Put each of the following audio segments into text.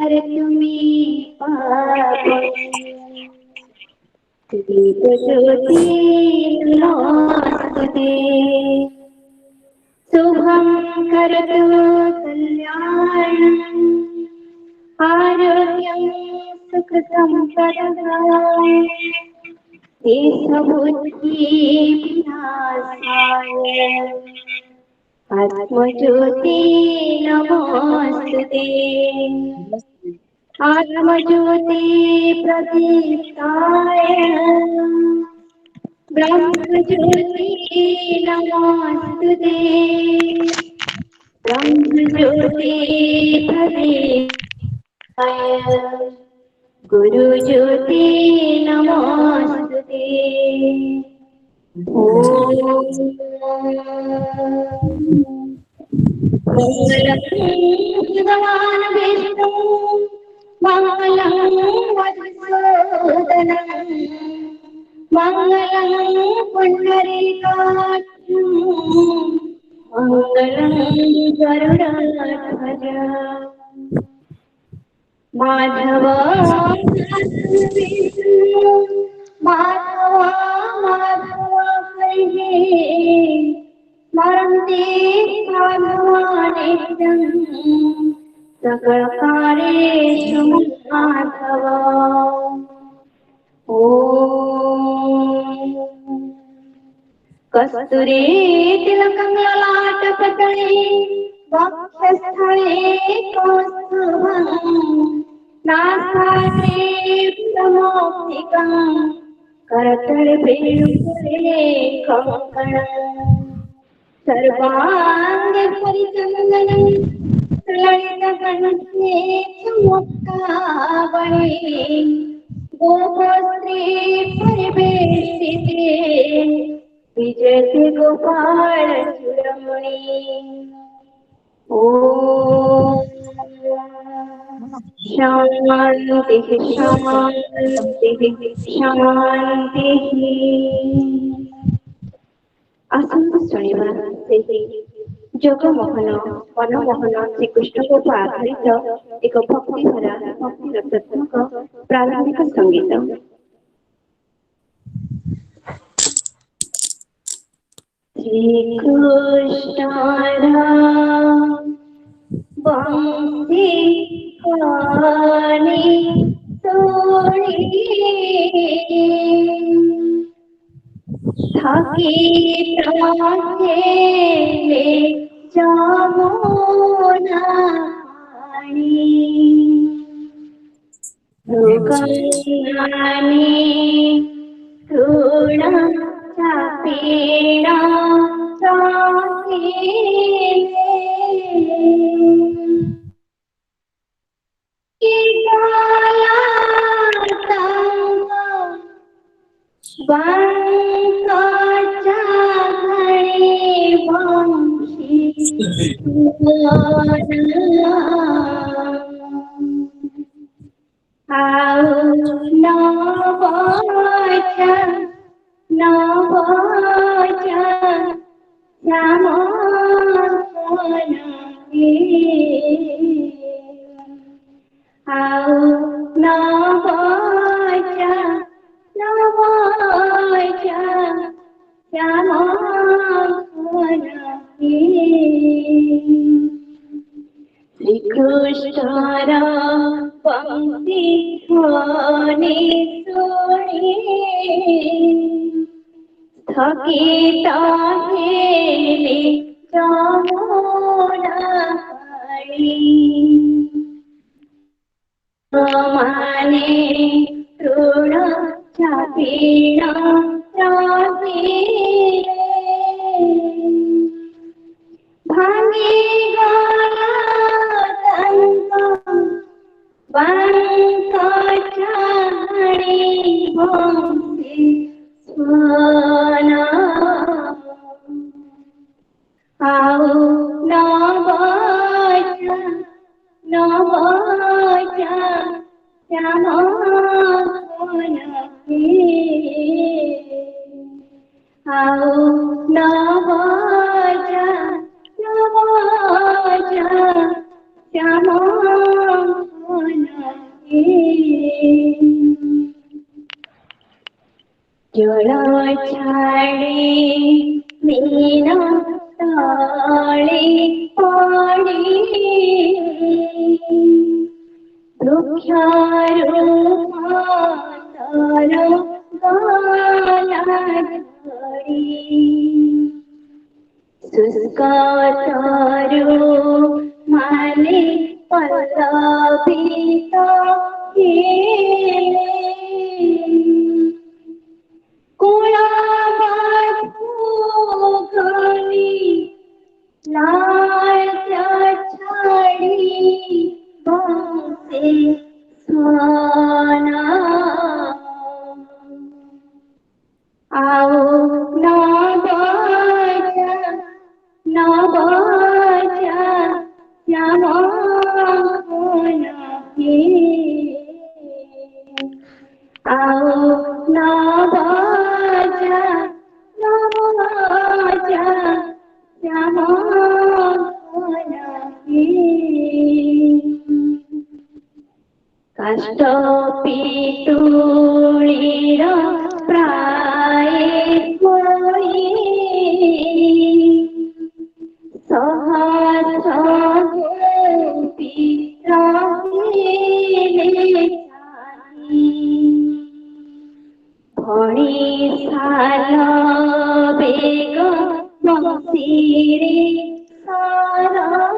हर तुम्हें पावे दीप ज्योति नमोस्तुते शुभं करतु कल्याणं आरोग्यं सुखसम्पदः देशबुद्धिविनाशाय आत्मज्योति नमोस्तुते आत्मज्योति प्रदीप्ताय ब्रह्मज्योति नमोस्तुते ब्रह्मज्योति प्रदीप्ताय गुरुज्योति नमोस्तुते भगवान् विष्णु मंगलं मधुसूदनं मंगलं पुण्डरीकाक्षं मंगलं गरुडध्वज माधव विष्णु माधव माधव हरे स्मरन्ति भगवानेदं सकलकार्येषु माधव ॐ कस्तूरी तिलकं ललाटपटले वक्षस्थले कौस्तुभं नासाग्रे प्रमोक्तिकं करतले कङ्कणं सर्वाङ्गे परिचन्दनं ललितकण्ठे मुक्तावळे गोपस्त्री परिवेष्टिते विजयते गोपाल चूड़मणि ॐ शान्तिः शान्तिः शान्तिः आसन्न शनिवा ସେହି ଜଗମୋହନ ମନମୋହନ ଶ୍ରୀକୃଷ୍ଣଙ୍କ ଉପରେ ଆଧାରିତ ଏକ ଭକ୍ତିଭରା ଭକ୍ତିରସାତ୍ମକ ପ୍ରାରମ୍ଭିକ ସଙ୍ଗୀତ। ଶ୍ରୀକୃଷ୍ଣର ବଂଶୀ କାନି ଶୁଣି থাকি প্রাণে যমুনা পানি রূপঙ্গানি তৃণ চাপেণ চাপিলে श्रीकृष्णरा पंक्ति ध्वनि सुनी स्थगित हेले जमुना पाणी माने तृण चापेण चापिले भांगे गया बंकाचारी बंदे स्वाना आओ नवाजा श्यामा आओ नवाजा श्यामा ଜଳ ଛାଡ଼ି ବିନା ତଳେ ପଡ଼ି ବୃକ୍ଷରୋପଣର ଗଲା ଧରି ଶୁଷ୍କ ତରୁ ମାନେ ପଲ୍ଲବିତ ହେଲେ କୁଳବଧୂ ଲାଜ ଛାଡ଼ି ବସେ ସ୍ୱନ ଆଉ ନବଜା ଶ୍ୟାମ হে ଆଉ ନବଜା ଶ୍ୟାମ হে কাষ্ট পিতুଳିর প্রায় বই সহস্র গোপী রহিলে চাহি ভণি সাল বেগ বংশীরে শরণ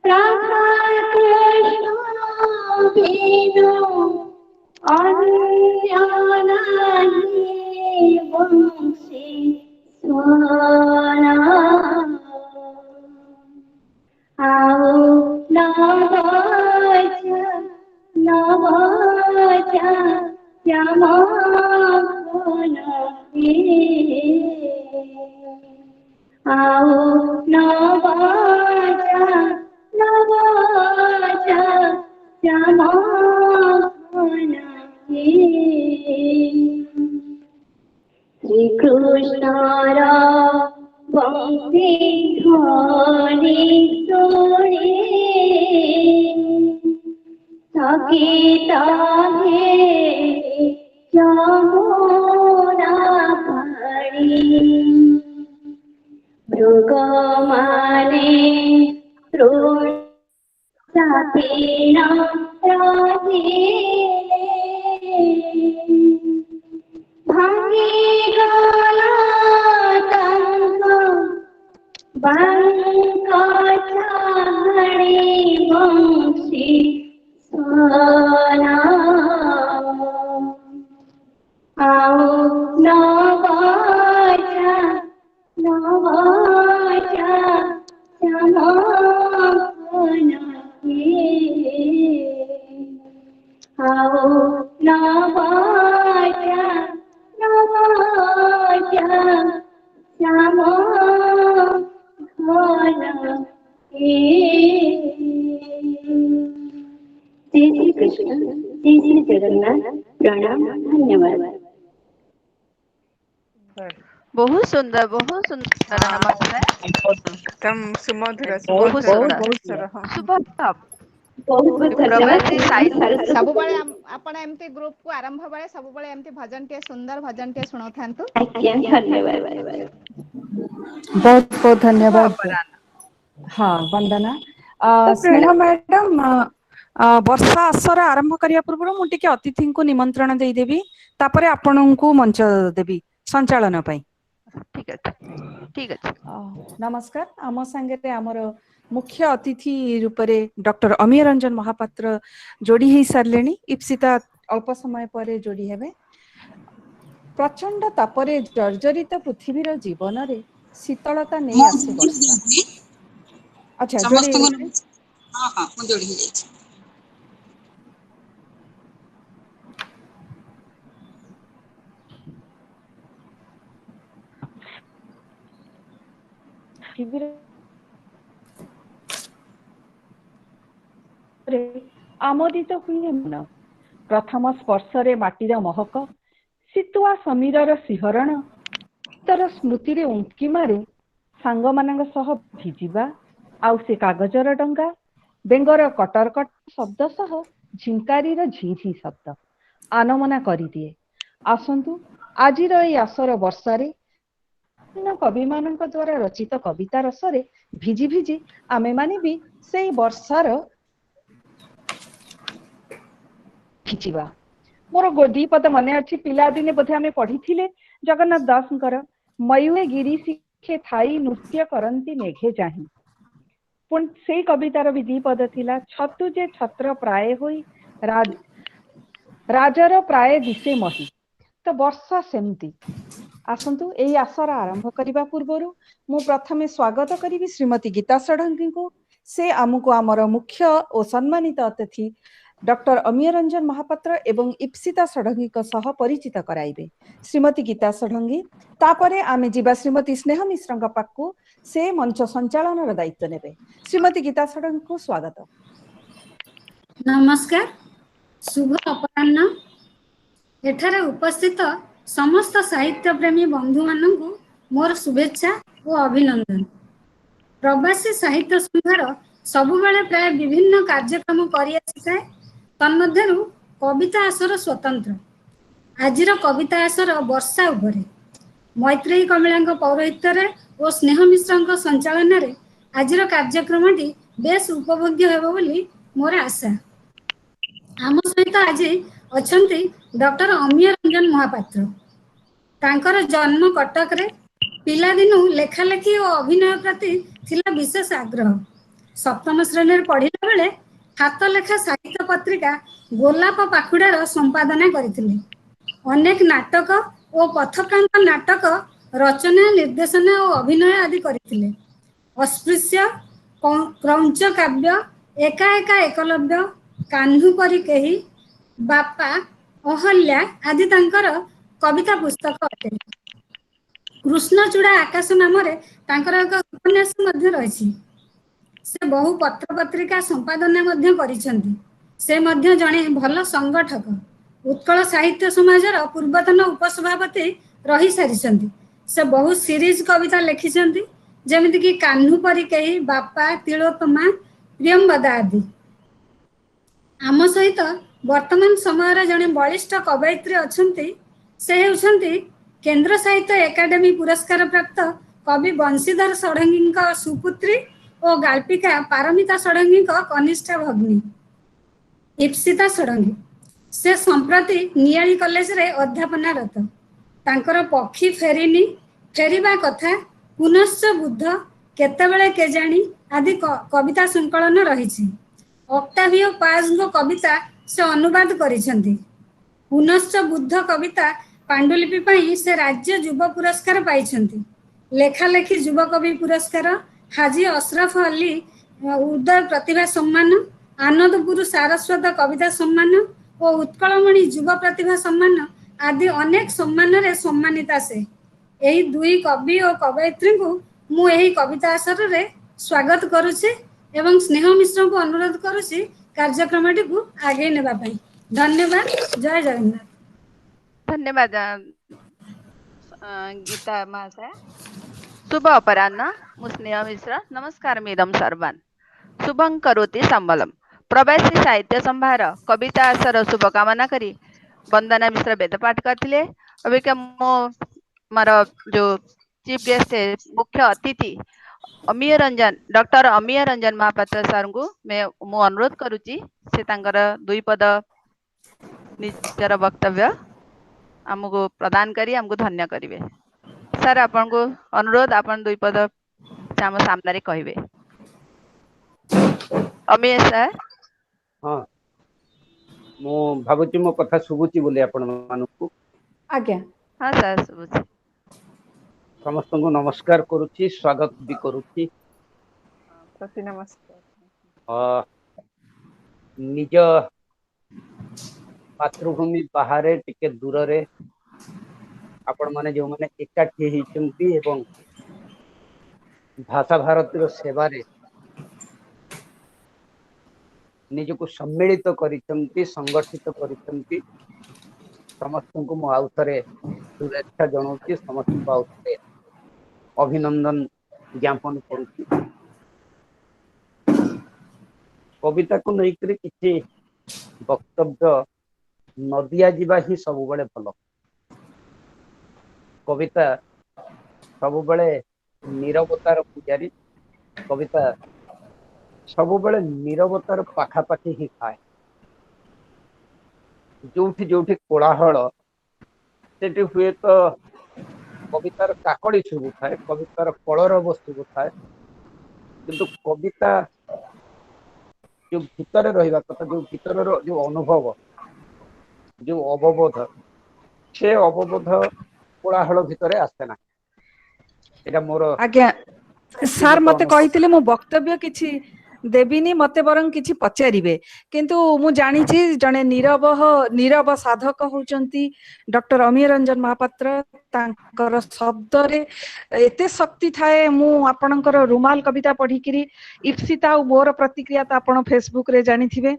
রাধা কৃষ্ণ বিনু অন্য নাহি বংশী স্বন আও নবজা শ্যাম ঘন হে আও নবজা শ্যাম ঘন হে শ্রীকৃষ্ণর বংশী ধ্বনি শুনি সকিত হে যমুনা পানি মৃগমানে তৃণ রহিলে ভাঙি গলা তঙ্গ বাঙ্ক ছাড়ি বংশী স্বন আও নবজা শ্যাম ঘন হে আও নবজা শ্যাম ঘন হে श्री श्री कृष्ण श्री श्री जगन्नाथ प्रणाम धन्यवाद। बहुत सुंदर नमस्ते एकदम सुमधुर बहुत सुंदर शुभ बहुत धन्यवाद। ସବୁବେଳେ ଆପଣ ଏମିତି ଗ୍ରୁପ କୁ ଆରମ୍ଭ ବେଳେ ସବୁବେଳେ ଏମିତି ଭଜନ ଟେ ସୁନ୍ଦର ଭଜନ ଟେ ଶୁଣାଉଥାନ୍ତୁ। ଆଜ୍ଞା ଧନ୍ୟବାଦ। बहुत बहुत धन्यवाद। हाँ वंदना स्नेह मैडम वर्षा आसर आरंभ करिया पूर्व मु टिके अतिथि को निमंत्रण देदेवी तापरे आपनଙ୍କୁ मंच देवी संचालन पाई। ठीक है नमस्कार आम संगे आमर मुख्य अतिथि रूप में डॉक्टर अमीय रंजन महापात्र जोड़ी ही सारे इप्सिता अल्प समय पर जोड़ी हेबे। प्रचंड तापरे जर्जरित पृथ्वीर जीवन रे शीतलता नहीं आसे वर्षा। अच्छा जोड़ी हाँ हाँ मु जोड़ी ही जाइए। आमोदित हुए मन प्रथम स्पर्श रे माटीर महक शीतुआ समीरर सिहरण तर स्मृति रे उंकी मारे सांग मानंग सह भिजिबा आउ से कागजर डंगा बेंगर कटर कट शब्द सह झिंकारीर झिझी शब्द आनमना करिदिए। आसंतु आजिर एई आसर वर्षारे ବିଭିନ୍ନ କବିମାନଙ୍କ ଦ୍ୱାରା ରଚିତ କବିତା ରସରେ ଭିଜି ଭିଜି ଆମେମାନେ ବି ସେଇ ବର୍ଷାର ଖିଚିବା। ମୋର ଦି ପଦ ମନେ ଅଛି, ପିଲାଦିନେ ବୋଧେ ଆମେ ପଢିଥିଲେ ଜଗନ୍ନାଥ ଦାସଙ୍କର ମୟୁରେ ଗିରି ଶିଖେ ଥାଇ ନୃତ୍ୟ କରନ୍ତି ମେଘେ ଚାହିଁ। ପୁଣି ସେଇ କବିତାର ବି ଦି ପଦ ଥିଲା, ଛତୁ ଯେ ଛତ୍ର ପ୍ରାୟ ହୋଇ ରାଜର ପ୍ରାୟ ଦିଶେ ମହି। ତ ବର୍ଷା ସେମିତି। ଆସନ୍ତୁ ଏଇ ଆସର ଆରମ୍ଭ କରିବା ପୂର୍ବରୁ ମୁଁ ପ୍ରଥମେ ସ୍ୱାଗତ କରିବି ଶ୍ରୀମତୀ ଗୀତା ଷଡଙ୍ଗୀଙ୍କୁ। ସେ ଆମକୁ ଆମର ମୁଖ୍ୟ ଓ ସମ୍ମାନିତ ଅତିଥି ଡକ୍ଟର ଅମିୟ ରଞ୍ଜନ ମହାପାତ୍ର ଏବଂ ଇପ୍ସିତା ଷଡଙ୍ଗୀଙ୍କ ସହ ପରିଚିତ କରାଇବେ। ଶ୍ରୀମତୀ ଗୀତା ଷଡଙ୍ଗୀ, ତାପରେ ଆମେ ଯିବା ଶ୍ରୀମତୀ ସ୍ନେହ ମିଶ୍ରଙ୍କ ପାଖକୁ, ସେ ମଞ୍ଚ ସଞ୍ଚାଳନର ଦାୟିତ୍ୱ ନେବେ। ଶ୍ରୀମତୀ ଗୀତା ଷଡଙ୍ଗୀଙ୍କୁ ସ୍ୱାଗତ। ନମସ୍କାର, ଶୁଭ ଅପରାହ୍ନ। ଏଠାରେ ଉପସ୍ଥିତ ସମସ୍ତ ସାହିତ୍ୟ ପ୍ରେମୀ ବନ୍ଧୁମାନଙ୍କୁ ମୋର ଶୁଭେଚ୍ଛା ଓ ଅଭିନନ୍ଦନ। ପ୍ରବାସୀ ସାହିତ୍ୟ ସଂଘର ସବୁବେଳେ ପ୍ରାୟ ବିଭିନ୍ନ କାର୍ଯ୍ୟକ୍ରମ କରିଆସିଥାଏ, ତନ୍ମଧ୍ୟରୁ କବିତା ଆସର ସ୍ୱତନ୍ତ୍ର। ଆଜିର କବିତା ଆସର ବର୍ଷା ଉପରେ ମୈତ୍ରେୟୀ କମିଳାଙ୍କ ପୌରୋହିତ୍ୟରେ ଓ ସ୍ନେହ ମିଶ୍ରଙ୍କ ସଞ୍ଚାଳନାରେ ଆଜିର କାର୍ଯ୍ୟକ୍ରମଟି ବେଶ ଉପଭୋଗ୍ୟ ହେବ ବୋଲି ମୋର ଆଶା। ଆମ ସହିତ ଆଜି ଅଛନ୍ତି ଡକ୍ଟର ଅମିୟ ରଞ୍ଜନ ମହାପାତ୍ର। ତାଙ୍କର ଜନ୍ମ କଟକରେ। ପିଲାଦିନୁ ଲେଖାଲେଖି ଓ ଅଭିନୟ ପ୍ରତି ଥିଲା ବିଶେଷ ଆଗ୍ରହ। ସପ୍ତମ ଶ୍ରେଣୀରେ ପଢିଲା ବେଳେ ହାତ ଲେଖା ସାହିତ୍ୟ ପତ୍ରିକା ଗୋଲାପ ପାଖୁଡାର ସମ୍ପାଦନା କରିଥିଲେ। ଅନେକ ନାଟକ ଓ ପଥପ୍ରାନ୍ତ ନାଟକ ରଚନା, ନିର୍ଦ୍ଦେଶନା ଓ ଅଭିନୟ ଆଦି କରିଥିଲେ। ଅସ୍ପୃଶ୍ୟ, କ୍ରୌଞ୍ଚ କାବ୍ୟ, ଏକା ଏକା ଏକଲବ୍ୟ, କାହ୍ନୁ ପରି କେହି, ବାପା, ଅହଲ୍ୟା ଆଦି ତାଙ୍କର କବିତା ପୁସ୍ତକ ଅଟେ। କୃଷ୍ଣଚୂଡା ଆକାଶ ନାମରେ ତାଙ୍କର ଏକ ଉପନ୍ୟାସ ମଧ୍ୟ ରହିଛି। ସେ ବହୁ ପତ୍ର ପତ୍ରିକା ସମ୍ପାଦନା ମଧ୍ୟ କରିଛନ୍ତି। ସେ ମଧ୍ୟ ଜଣେ ଭଲ ସଂଗଠକ। ଉତ୍କଳ ସାହିତ୍ୟ ସମାଜର ପୂର୍ବତନ ଉପସଭାପତି ରହି ସାରିଛନ୍ତି। ସେ ବହୁ ସିରିଜ କବିତା ଲେଖିଛନ୍ତି, ଯେମିତିକି କାହ୍ନୁ ପରି କେହି, ବାପା, ତିଳୋତ୍ତମା, ପ୍ରିୟମ୍ବଦା ଆଦି। ଆମ ସହିତ ବର୍ତ୍ତମାନ ସମୟରେ ଜଣେ ବଳିଷ୍ଠ କବୟିତ୍ରୀ ଅଛନ୍ତି। ସେ ହେଉଛନ୍ତି କେନ୍ଦ୍ର ସାହିତ୍ୟ ଏକାଡେମୀ ପୁରସ୍କାର ପ୍ରାପ୍ତ କବି ବଂଶୀଧର ଷଡଙ୍ଗୀଙ୍କ ସୁପୁତ୍ରୀ ଓ ଗାଳ୍ପିକା ପାରମିତା ଷଡଙ୍ଗୀଙ୍କ କନିଷ୍ଠା ଭଗ୍ନୀ ଇପ୍ସିତା ଷଡଙ୍ଗୀ। ସେ ସମ୍ପ୍ରତି ନିଆଳି କଲେଜରେ ଅଧ୍ୟାପନାରତ। ତାଙ୍କର ପକ୍ଷୀ ଫେରିନି, ଫେରିବା କଥା, ପୁନଶ୍ଚ ବୁଦ୍ଧ, କେତେବେଳେ କେଜାଣି ଆଦି କବିତା ସଂକଳନ ରହିଛି। ଅକ୍ଟାଭିଓ ପାଜ୍ଙ୍କ କବିତା ସେ ଅନୁବାଦ କରିଛନ୍ତି। ପୁନଶ୍ଚ ବୁଦ୍ଧ କବିତା ପାଣ୍ଡୁଲିପି ପାଇଁ ସେ ରାଜ୍ୟ ଯୁବ ପୁରସ୍କାର ପାଇଛନ୍ତି। ଲେଖାଲେଖି ଯୁବ କବି ପୁରସ୍କାର, ହାଜି ଅଶରଫ ଅଲି ଉଦୟ ପ୍ରତିଭା ସମ୍ମାନ, ଆନନ୍ଦପୁର ସାରସ୍ୱତ କବିତା ସମ୍ମାନ ଓ ଉତ୍କଳମଣି ଯୁବ ପ୍ରତିଭା ସମ୍ମାନ ଆଦି ଅନେକ ସମ୍ମାନରେ ସମ୍ମାନିତା ସେ। ଏହି ଦୁଇ କବି ଓ କବୟିତ୍ରୀଙ୍କୁ ମୁଁ ଏହି କବିତା ଆସରରେ ସ୍ୱାଗତ କରୁଛି ଏବଂ ସ୍ନେହ ମିଶ୍ରଙ୍କୁ ଅନୁରୋଧ କରୁଛି କାର୍ଯ୍ୟକ୍ରମଟିକୁ ଆଗେଇ ନେବା ପାଇଁ। ଧନ୍ୟବାଦ। ଜୟ ଜଗନ୍ନାଥ। ଧନ୍ୟବାଦ ଗୀତା ମହାଶୟ। ଶୁଭ ଅପରାହ୍ନ। ମୁଁ ସ୍ନେହ ମିଶ୍ର। ନମସ୍କାର ମିଦମ ସର୍ବାନ୍। ଶୁଭଂ କରୋତି ସମ୍ବଲମ୍। ପ୍ରବାସୀ ସାହିତ୍ୟ ସମ୍ଭାର କବିତା ଆସର ଶୁଭକାମନା କରି ବନ୍ଦନା ମିଶ୍ର ବେଦ ପାଠ କରିଥିଲେ। ଅବିକା ମୁଁ ମୋର ଯୋଉ ଚିଫ ଗେଷ୍ଟ ମୁଖ୍ୟ ଅତିଥି ଡକ୍ଟର ଅମିୟ ରଞ୍ଜନ ମହାପାତ୍ର ସାରଙ୍କୁ ମୁଁ ଅନୁରୋଧ କରୁଛି, ସେ ତାଙ୍କର ଦୁଇ ପଦ ନିଜର ବକ୍ତବ୍ୟ ଆମକୁ ପ୍ରଦାନ କରି ଆମକୁ ଧନ୍ୟ କରିବେ। ସାର୍, ଆପଣଙ୍କୁ ଅନୁରୋଧ, ଆପଣ ଦୁଇ ପଦ ଆମ ସାମ୍ନାରେ କହିବେ। ଅମିୟ ସାର୍। ହଁ, ମୁଁ ଭାବୁଛି ମୋ କଥା ଶୁଭୁଛି ବୋଲି ଆପଣ ମାନଙ୍କୁ। ଆଜ୍ଞା। ହଁ ସାର୍, ଶୁଭୁଛି। ସମସ୍ତଙ୍କୁ ନମସ୍କାର କରୁଛି, ସ୍ୱାଗତ ବି କରୁଛି। ପ୍ରତି ନମସ୍କାର। ନିଜ ମାତୃଭୂମି ବାହାରେ ଟିକେ ଦୂରରେ ଆପଣ ମାନେ ଯୋଉମାନେ ଏକାଠି ହେଇଛନ୍ତି ଏବଂ ଭାଷା ଭାରତୀର ସେବାରେ ନିଜକୁ ସମ୍ମିଳିତ କରିଛନ୍ତି, ସଂଗଠିତ କରିଛନ୍ତି, ସମସ୍ତଙ୍କୁ ମୁଁ ଆଉ ଥରେ ଶୁଭେଚ୍ଛା ଜଣାଉଛି, ସମସ୍ତଙ୍କୁ ଆଉ ଥରେ ଅଭିନନ୍ଦନ ଜ୍ଞାପନ କରୁଛି। କବିତାକୁ ନେଇକରି କିଛି ବକ୍ତବ୍ୟ नदिया जीवा ही सब बड़े भल कविता सब बड़े नीरवतार पूजारी कविता सब बड़े नीरवतार पाखापाखि ही खाए जोठी जोठी कोलाहल सेठी हुए तो कवितार काकड़ी शुभु थाए कवितार कलरव शुभु थाए किंतु कविता जो भीतर रहिबा कथा जो भीतर जो अनुभव जो अवबोध से अवबोध कोलाहल भितर आसे ना एटा मोर आज्ञा सार व्यक्तिगत मते अनुभव कहिथिले मु वक्तव्य किछि देबिनी मते बरং किछि पचारिबे किंतु मु जानिछि जने नीरव साधक होचंती डॉक्टर अमीय रंजन महापात्र तांकर शब्द रे एते शक्ति थाए मु आपणकर रुमाल कविता पढिकिरी इप्सिता और मोर प्रतिक्रिया त आपण फेसबुक रे जानिथिबे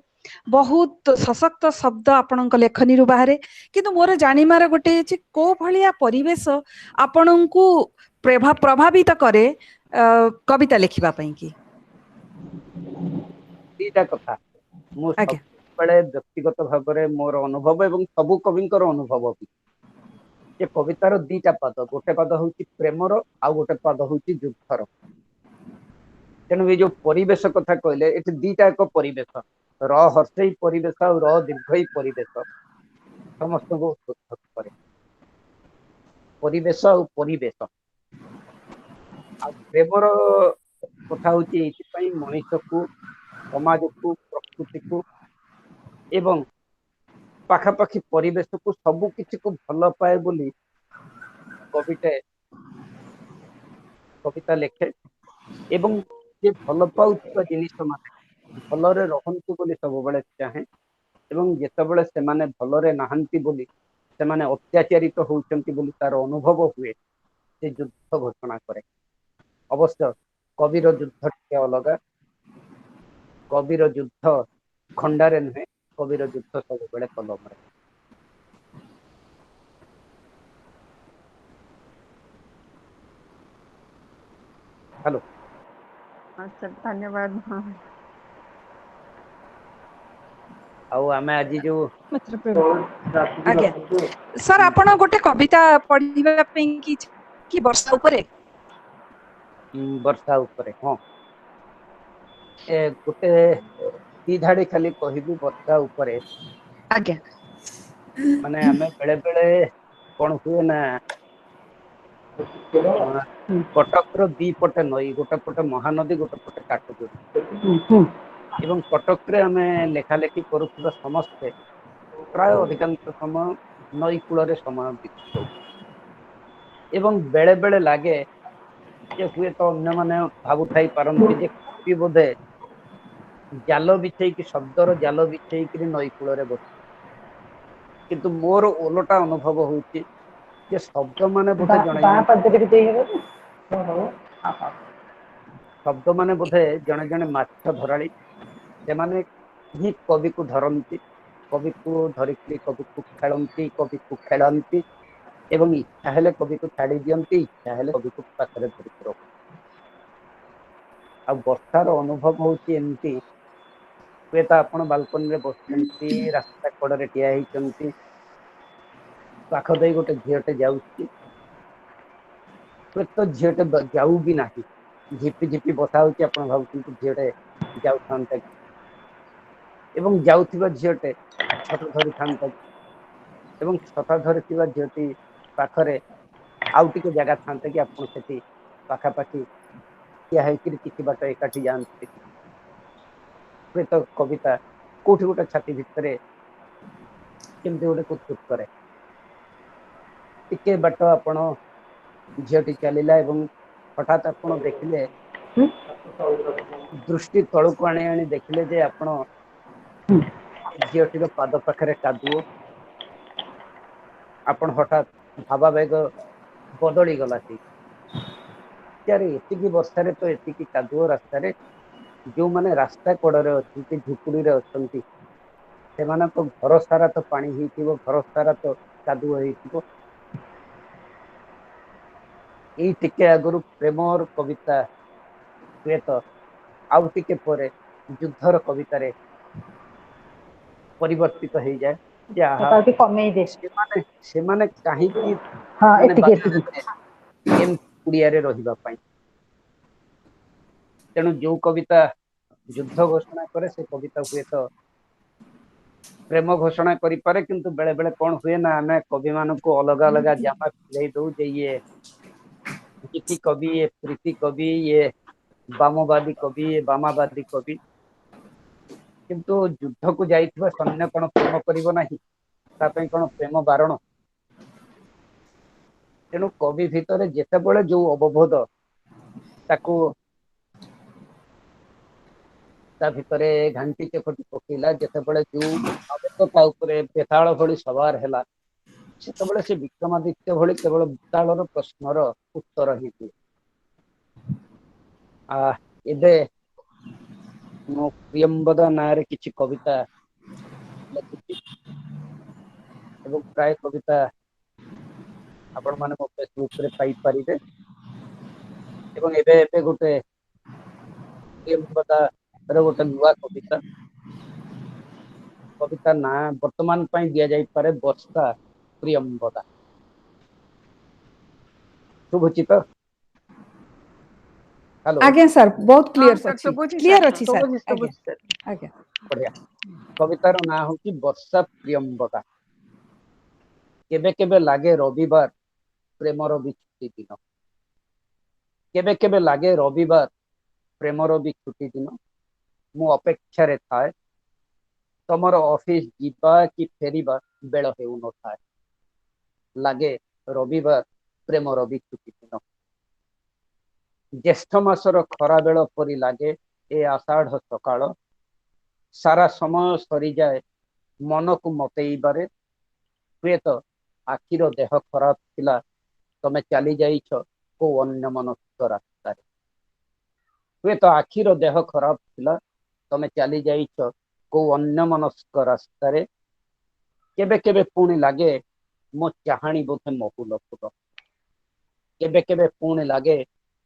बहुत सशक्त शब्द आपणक लेखनी रु बाहरे किंतु मोर जानिमार गोटे अछि को भलिया परिवेश आपणଙ୍କୁ प्रभावित करे कविता लिखिबा पई की दीटा कथा मु सब आज्ञा बड़े व्यक्तिगत भाव में मोर अनुभव एवं सबु कविंकर अनुभव भी जे कवितार दीटा पद गोटे पद होची प्रेमर आउ गोटे पद होची युद्धर तेणु ये जो परिवेश कथा कहले एटी दीटा एक परिवेश र हर्षई परिवेश और र दीर्घई परिवेश समस्त को करे परिवेश और परिवेश आ प्रेमर कथा होची एथि मनुष्य को समाज को प्रकृति को एवं पाखापाखि परिवेश को सबु किछि को भल पाए बोली कविते कविता लेखे एवं जे भल पाउଥିବା जिनिस माने भलरे रहंतु बोली सब बेले चाहे एवं जेतेबेले से माने भलरे नाहंती बोली से माने अत्याचारित होउचंती बोली तार अनुभव हुए से युद्ध घोषणा करे अवश्य कविर युद्ध के अलग कविर युद्ध खंडारे नुहे कविर युद्ध सब बेले कलम रे हेलो अच्छा धन्यवाद हाँ आउ आमे आज जो मित्र प्रेम आज्ञा सर आपण गोटे कविता पढिबा पई की वर्षा ऊपर वर्षा ऊपर हाँ ए गोटे दी धाड़ी खाली कहबी वर्षा ऊपर आज्ञा माने आमे बेले बेले कौन हुए ना कटक रो दी पटे नई गोटे पटे महानदी गोटे पटे काटजोड़ी एवं कटक रे आमे लेखा लेखी करुଥିବା समस्ते प्राय अधिकांश समय नई कूल समय बिताऊ एवं बेले बेले लागे जे हुए तो अन्य माने भाबु थाई पारंती जे कवि बोधे जाल बिछेई कि शब्दर जाल बिछेई कि नई कूल रे बस किंतु मोर ओलटा अनुभव होउची जे शब्द माने बोधे जणे शब्द माने बोधे जणे जणे माछ धराली से माने ही कवि को धरती कवि को धरिकी कवि को खेलती कवि को खेलती एवं इच्छा हेले कवि को छाड़ी दियंती इच्छा हेले कवि को पाखरे धरिकी रख आ वर्षार अनुभव होची एमती हुए तो आपण बालकनी रे बसचंती रास्ता कड़े ठिया होइचंती पाख दई गोटे झीटे जाउची हुए तो झीटे जाऊ भी नाही झिपी झिपी बसा होची आपण भाबुचंती झीटे जाउथांता एवं जाउथिबा झीटे छत धरि थांता एवं छता धरिथिबा झीटी पाखरे आउ टिके जगह थांता कि आपण सेठी पाखापाखि या है कि किसी बाट एकाठी जानते हुए तो कविता कोठी गोटे छाती भितरे केमती गोटे कुतकुत करे टिके बाट आपण झीटी चलिला एवं हठात आपण देखिले दृष्टि तळुक आणी आणी देखिले जे आपण झीटीर पाद पाखरे कादुओ आपण हठात भावावेग बदली गला सी यार एतिकी वर्षा तो एतिकी कादुओ रास्तार जो माने रास्ता कड़े अच्छी झुपुड़ी अच्छी से घर सारा तो पानी हो घर सारा तो कादुओ हो टिके आगु प्रेम और कविता हुए तो आउ टिके पर युद्धर कवितार परिवर्तित हो जाए ଯାହା ତାକୁ କମେଇ ଦେ। ସେମାନେ କାହିଁକି ହଁ ମାନେ ଏତିକି ବାଧ୍ୟ ଏତିକି। ହେଲେ ଏମିତି କୁଡ଼ିଆରେ ରହିବା ପାଇଁ। ତେଣୁ ଯୋଉ କବିତା ଯୁଦ୍ଧ ଘୋଷଣା କରେ ସେ କବିତା ହୁଏତ ପ୍ରେମ ଘୋଷଣା କରିପାରେ, କିନ୍ତୁ ବେଳେ ବେଳେ କଣ ହୁଏ ନା ଆମେ କବି ମାନଙ୍କୁ ଅଲଗା ଅଲଗା ଜାମା ପିନ୍ଧେଇ ଦଉ ଯେ ଇଏ ଗୀତି କବି, ଇଏ ପ୍ରୀତି କବି, ଇଏ ବାମବାଦୀ କବି, ଇଏ ବାମାବାଦୀ କବି। କିନ୍ତୁ ଯୁଦ୍ଧକୁ ଯାଇଥିବା ସୈନ୍ୟ କଣ ପ୍ରେମ କରିବ ନାହିଁ? ତା ପାଇଁ କଣ ପ୍ରେମ ବାରଣ? ତେଣୁ କବି ଭିତରେ ଯେତେବେଳେ ଯୋଉ ଅବବୋଧ ତାକୁ ତା ଭିତରେ ଘାଣ୍ଟି ଚକଟି ପକେଇଲା, ଯେତେବେଳେ ଯୋଉ ଆବେଗ ତା ଉପରେ ବେତାଳ ଭଳି ସବାର ହେଲା, ସେତେବେଳେ ସେ ବିକ୍ରମାଦିତ୍ୟ ଭଳି କେବଳ ବେତାଳର ପ୍ରଶ୍ନର ଉତ୍ତର ହିଁ ଦିଏ। ଏବେ ମୁଁ ପ୍ରିୟମ୍ବଦା ନାଁରେ କିଛି କବିତା ଲେଖୁଛି ଏବଂ ପ୍ରାୟ କବିତା ଆପଣ ମାନେ ମୋ ଫେସବୁକରେ ପାଇପାରିବେ। ଏବଂ ଏବେ ଏବେ ଗୋଟେ ପ୍ରିୟମ୍ବଦାର ଗୋଟେ ନୂଆ କବିତା ନାଁ ବର୍ତ୍ତମାନ ପାଇଁ ଦିଆଯାଇପାରେ ବର୍ଷା ପ୍ରିୟମ୍ବଦା। ଶୁଭୁଚି ତ? ହ୍ୟାଲୋ। ଆଜ୍ଞା ସାର୍, ବହୁତ ହଁ କ୍ଲିୟର ସାର୍ ଅଛି, ଶୁଭୁଛି କ୍ଲିୟର ସାର୍, ଅଛି ସାର୍। ଶୁଭୁଛି ଆଜ୍ଞା ଶୁଭୁଛି ସାର୍। ଆଜ୍ଞା। ବଢିଆ। କବିତାର ନାଁ ହଉଛି ବର୍ଷା ପ୍ରିୟମ୍ବଦା। କେବେ କେବେ ଲାଗେ ରବିବାର ପ୍ରେମର ବି ଛୁଟି ଦିନ। କେବେ କେବେ ଲାଗେ ରବିବାର ପ୍ରେମର ବି ଛୁଟି ଦିନ। ମୁଁ ଅପେକ୍ଷାରେ ଥାଏ, ତମର ଅଫିସ ଯିବା କି ଫେରିବା ବେଳ ହେଉନଥାଏ। ଲାଗେ ରବିବାର ପ୍ରେମର ବି ଛୁଟି ଦିନ। ଜ୍ୟେଷ୍ଠ ମାସର ଖରା ବେଳ ପରି ଲାଗେ ଏ ଆଷାଢ ସକାଳ। ସାରା ସମୟ ସରିଯାଏ ମନକୁ ମତେଇବାରେ। ହୁଏତ ଆଖିର ଦେହ ଖରାପ ଥିଲା, ତମେ ଚାଲି ଯାଇଛ କୋଉ ଅନ୍ୟ ମନସ୍କ ରାସ୍ତାରେ। ହୁଏତ ଆଖିର ଦେହ ଖରାପ ଥିଲା, ତମେ ଚାଲି ଯାଇଛ କୋଉ ଅନ୍ୟ ମନସ୍କ ରାସ୍ତାରେ। କେବେ କେବେ ପୁଣି ଲାଗେ ମୋ ଚାହାଣୀ ବୋଧେ ମହୁଲ ଫୁଲ। କେବେ କେବେ ପୁଣି ଲାଗେ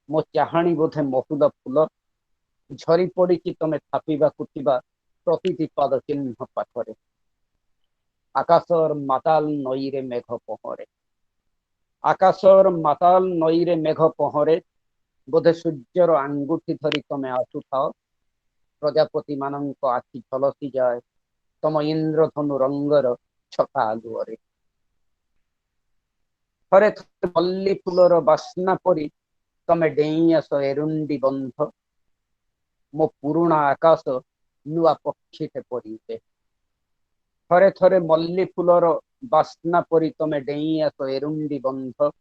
ମୋ ଚାହାଣୀ ବୋଧେ ମହୁଲ ଫୁଲ। ଝରି ପଡିଛି ତମେ ଥାପିବାକୁ ଥିବା ପ୍ରତିଟି ପାଦ ଚିହ୍ନ ପାଖରେ। ଆକାଶର ମାତାଲ ନଈରେ ମେଘ ପହଁରେ। ଆକାଶର ମାତାଲ ନଈରେ ମେଘ ପହଁରେ। ବୋଧେ ସୂର୍ଯ୍ୟର ଆଙ୍ଗୁଠି ଧରି ତମେ ଆସୁଥାଅ। ପ୍ରଜାପତି ମାନଙ୍କ ଆଖି ଝଲସି ଯାଏ ତମ ଇନ୍ଦ୍ରଧନୁ ରଙ୍ଗର ଛତା ଆଲୁଅରେ। ଥରେ ଥରେ ମଲ୍ଲି ଫୁଲର ବାସ୍ନା ପରି ତମେ ଡେଇଁ ଆସ ଏରୁଣ୍ଡି ବନ୍ଧ। ମୋ ପୁରୁଣା ଆକାଶ ନୂଆ ପକ୍ଷୀଟେ ପରି ଉଡ଼େ। ଥରେ ଥରେ ମଲ୍ଲି ଫୁଲର ବାସ୍ନା ପରି ତମେ ଡେଇଁ ଆସ ଏରୁଣ୍ଡି ବନ୍ଧ।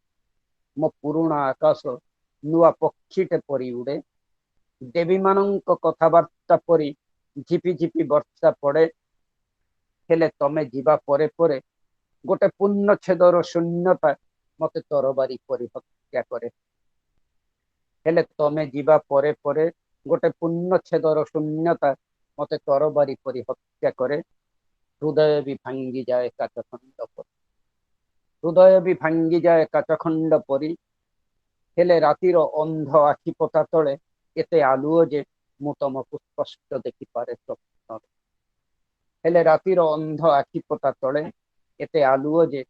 ମୋ ପୁରୁଣା ଆକାଶ ନୂଆ ପକ୍ଷୀଟେ ପରି ଉଡ଼େ। ଦେବୀ ମାନଙ୍କ କଥାବାର୍ତ୍ତା ପରି ଝିପି ଝିପି ବର୍ଷା ପଡେ। ହେଲେ ତମେ ଯିବା ପରେ ପରେ ଗୋଟେ ପୂର୍ଣ୍ଣଚ୍ଛେଦର ଶୂନ୍ୟତା ମତେ ତରବାରୀ ପରି ହତ୍ୟା କରେ। ହେଲେ ତମେ ଯିବା ପରେ ପରେ ଗୋଟେ ପୂର୍ଣ୍ଣଚ୍ଛେଦର ଶୂନ୍ୟତା ମତେ ତରବାରୀ ପରି ହତ୍ୟା କରେ। ହୃଦୟ ବି ଭାଙ୍ଗିଯାଏ କାଚ ଖଣ୍ଡ ପରି। ହୃଦୟ ବି ଭାଙ୍ଗିଯାଏ କାଚ ଖଣ୍ଡ ପରି। ହେଲେ ରାତିର ଅନ୍ଧ ଆଖି ପତା ତଳେ ଏତେ ଆଲୁଅ ଯେ ମୁଁ ତମକୁ ସ୍ପଷ୍ଟ ଦେଖିପାରେ ସ୍ୱପ୍ନରେ। ହେଲେ ରାତିର ଅନ୍ଧ ଆଖି ପତା ତଳେ ଏତେ ଆଲୁଅ ଯେ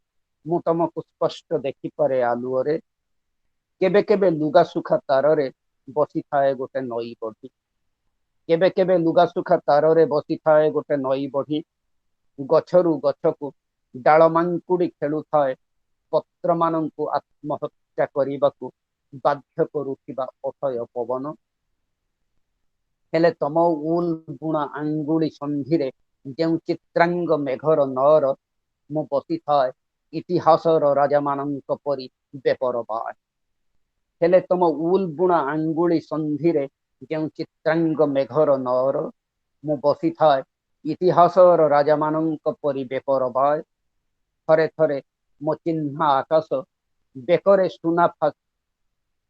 ମୁଁ ତମକୁ ସ୍ପଷ୍ଟ ଦେଖିପାରେ ଆଲୁଅରେ। କେବେ କେବେ ଲୁଗା ସୁଖା ତାରରେ ବସିଥାଏ ଗୋଟେ ନଈ ବଢି। କେବେ କେବେ ଲୁଗା ସୁଖା ତାରରେ ବସିଥାଏ ଗୋଟେ ନଈ ବଢି। ଗଛରୁ ଗଛକୁ ଡାଳ ମାଙ୍କୁଡି ଖେଳୁଥାଏ। ପତ୍ର ମାନଙ୍କୁ ଆତ୍ମହତ୍ୟା କରିବାକୁ ବାଧ୍ୟ କରୁଥିବା ଅଥୟ ପବନ। ହେଲେ ତମ ଉଲ ବୁଣା ଆଙ୍ଗୁଳି ସନ୍ଧିରେ ଯେଉଁ ଚିତ୍ରାଙ୍ଗ ମେଘର ନଅର, ମୁଁ ବସିଥାଏ ଇତିହାସର ରାଜା ମାନଙ୍କ ପରି ବେପରବାହ। ହେଲେ ତମ ଉଲ ବୁଣା ଆଙ୍ଗୁଳି ସନ୍ଧିରେ ଯେଉଁ ଚିତ୍ରାଙ୍ଗ ମେଘର ନଅର, ମୁଁ ବସିଥାଏ ଇତିହାସର ରାଜା ମାନଙ୍କ ପରି ବେପରବାହ। ଥରେ ଥରେ ମୋ ଚିହ୍ନା ଆକାଶ ବେକରେ ସୁନା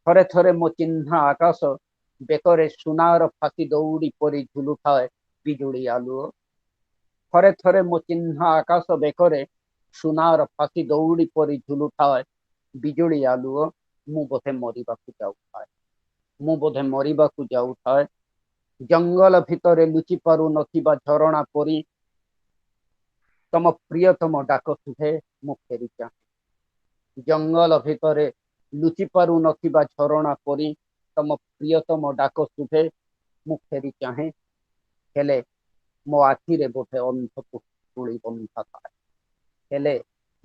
ଥରେ ଥରେ ମୋ ଚିହ୍ନା ଆକାଶ ବେକରେ ସୁନାର ଫାଶୀ ଦଉଡି ପରି ଝୁଲୁଥାଏ ବିଜୁଳି ଆଲୁଅ। ଥରେ ଥରେ ମୋ ଚିହ୍ନା ଆକାଶ ବେକରେ ସୁନାର ଫାଶୀ ଦଉଡି ପରି ଝୁଲୁଥାଏ ବିଜୁଳି ଆଲୁଅ। ମୁଁ ବୋଧେ ମରିବାକୁ ଯାଉଥାଏ। ମୁଁ ବୋଧେ ମରିବାକୁ ଯାଉଥାଏ। ଜଙ୍ଗଲ ଭିତରେ ଲୁଚି ପାରୁ ନଥିବା ଝରଣା ପରି तम प्रियतम डाक सुधे मु फेरी चाहे जंगल भितरे लुचि पारु नथिबा झरणा परी तम प्रियतम डाक सुधे मु फेरी चाहे हेले मो आखिरे बोधे अंध पुटुली बंधा थाए हेले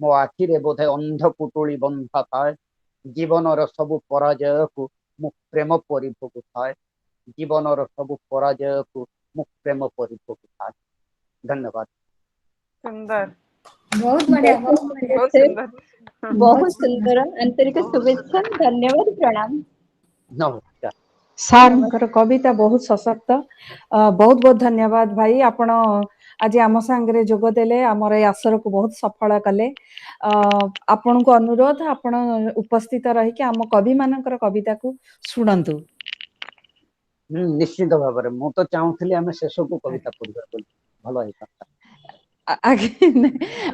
मो आखिरे बोधे अंध पुटुली बंधा थाए जीवनर सबु पराजय को मु प्रेम परिभोग थाए जीवनर सबु पराजय को मु प्रेम परिभोग थाए धन्यवाद सुंदर बहुत बढ़िया बहुत बढ़िया बहुत सुंदर बहुत सुंदर आंतरिक शुभेच्छा धन्यवाद प्रणाम नमस्कार ସାର୍ଙ୍କର କବିତା ବହୁତ ସଶକ୍ତ ବହୁତ ବହୁତ ଧନ୍ୟବାଦ ଭାଇ ଆପଣ ଆଜି ଆମ ସାଙ୍ଗରେ ଯୋଗ ଦେଲେ ଆମର ଏ ଆସରକୁ ବହୁତ ସଫଳ କଲେ ଆପଣଙ୍କୁ ଅନୁରୋଧ ଆପଣ ଉପସ୍ଥିତ ରହିକି ଆମ କବିମାନଙ୍କର କବିତାକୁ ଶୁଣନ୍ତୁ निश्चित भाव में मु तो चाहूली आम शेष को कविता पढ़ा भल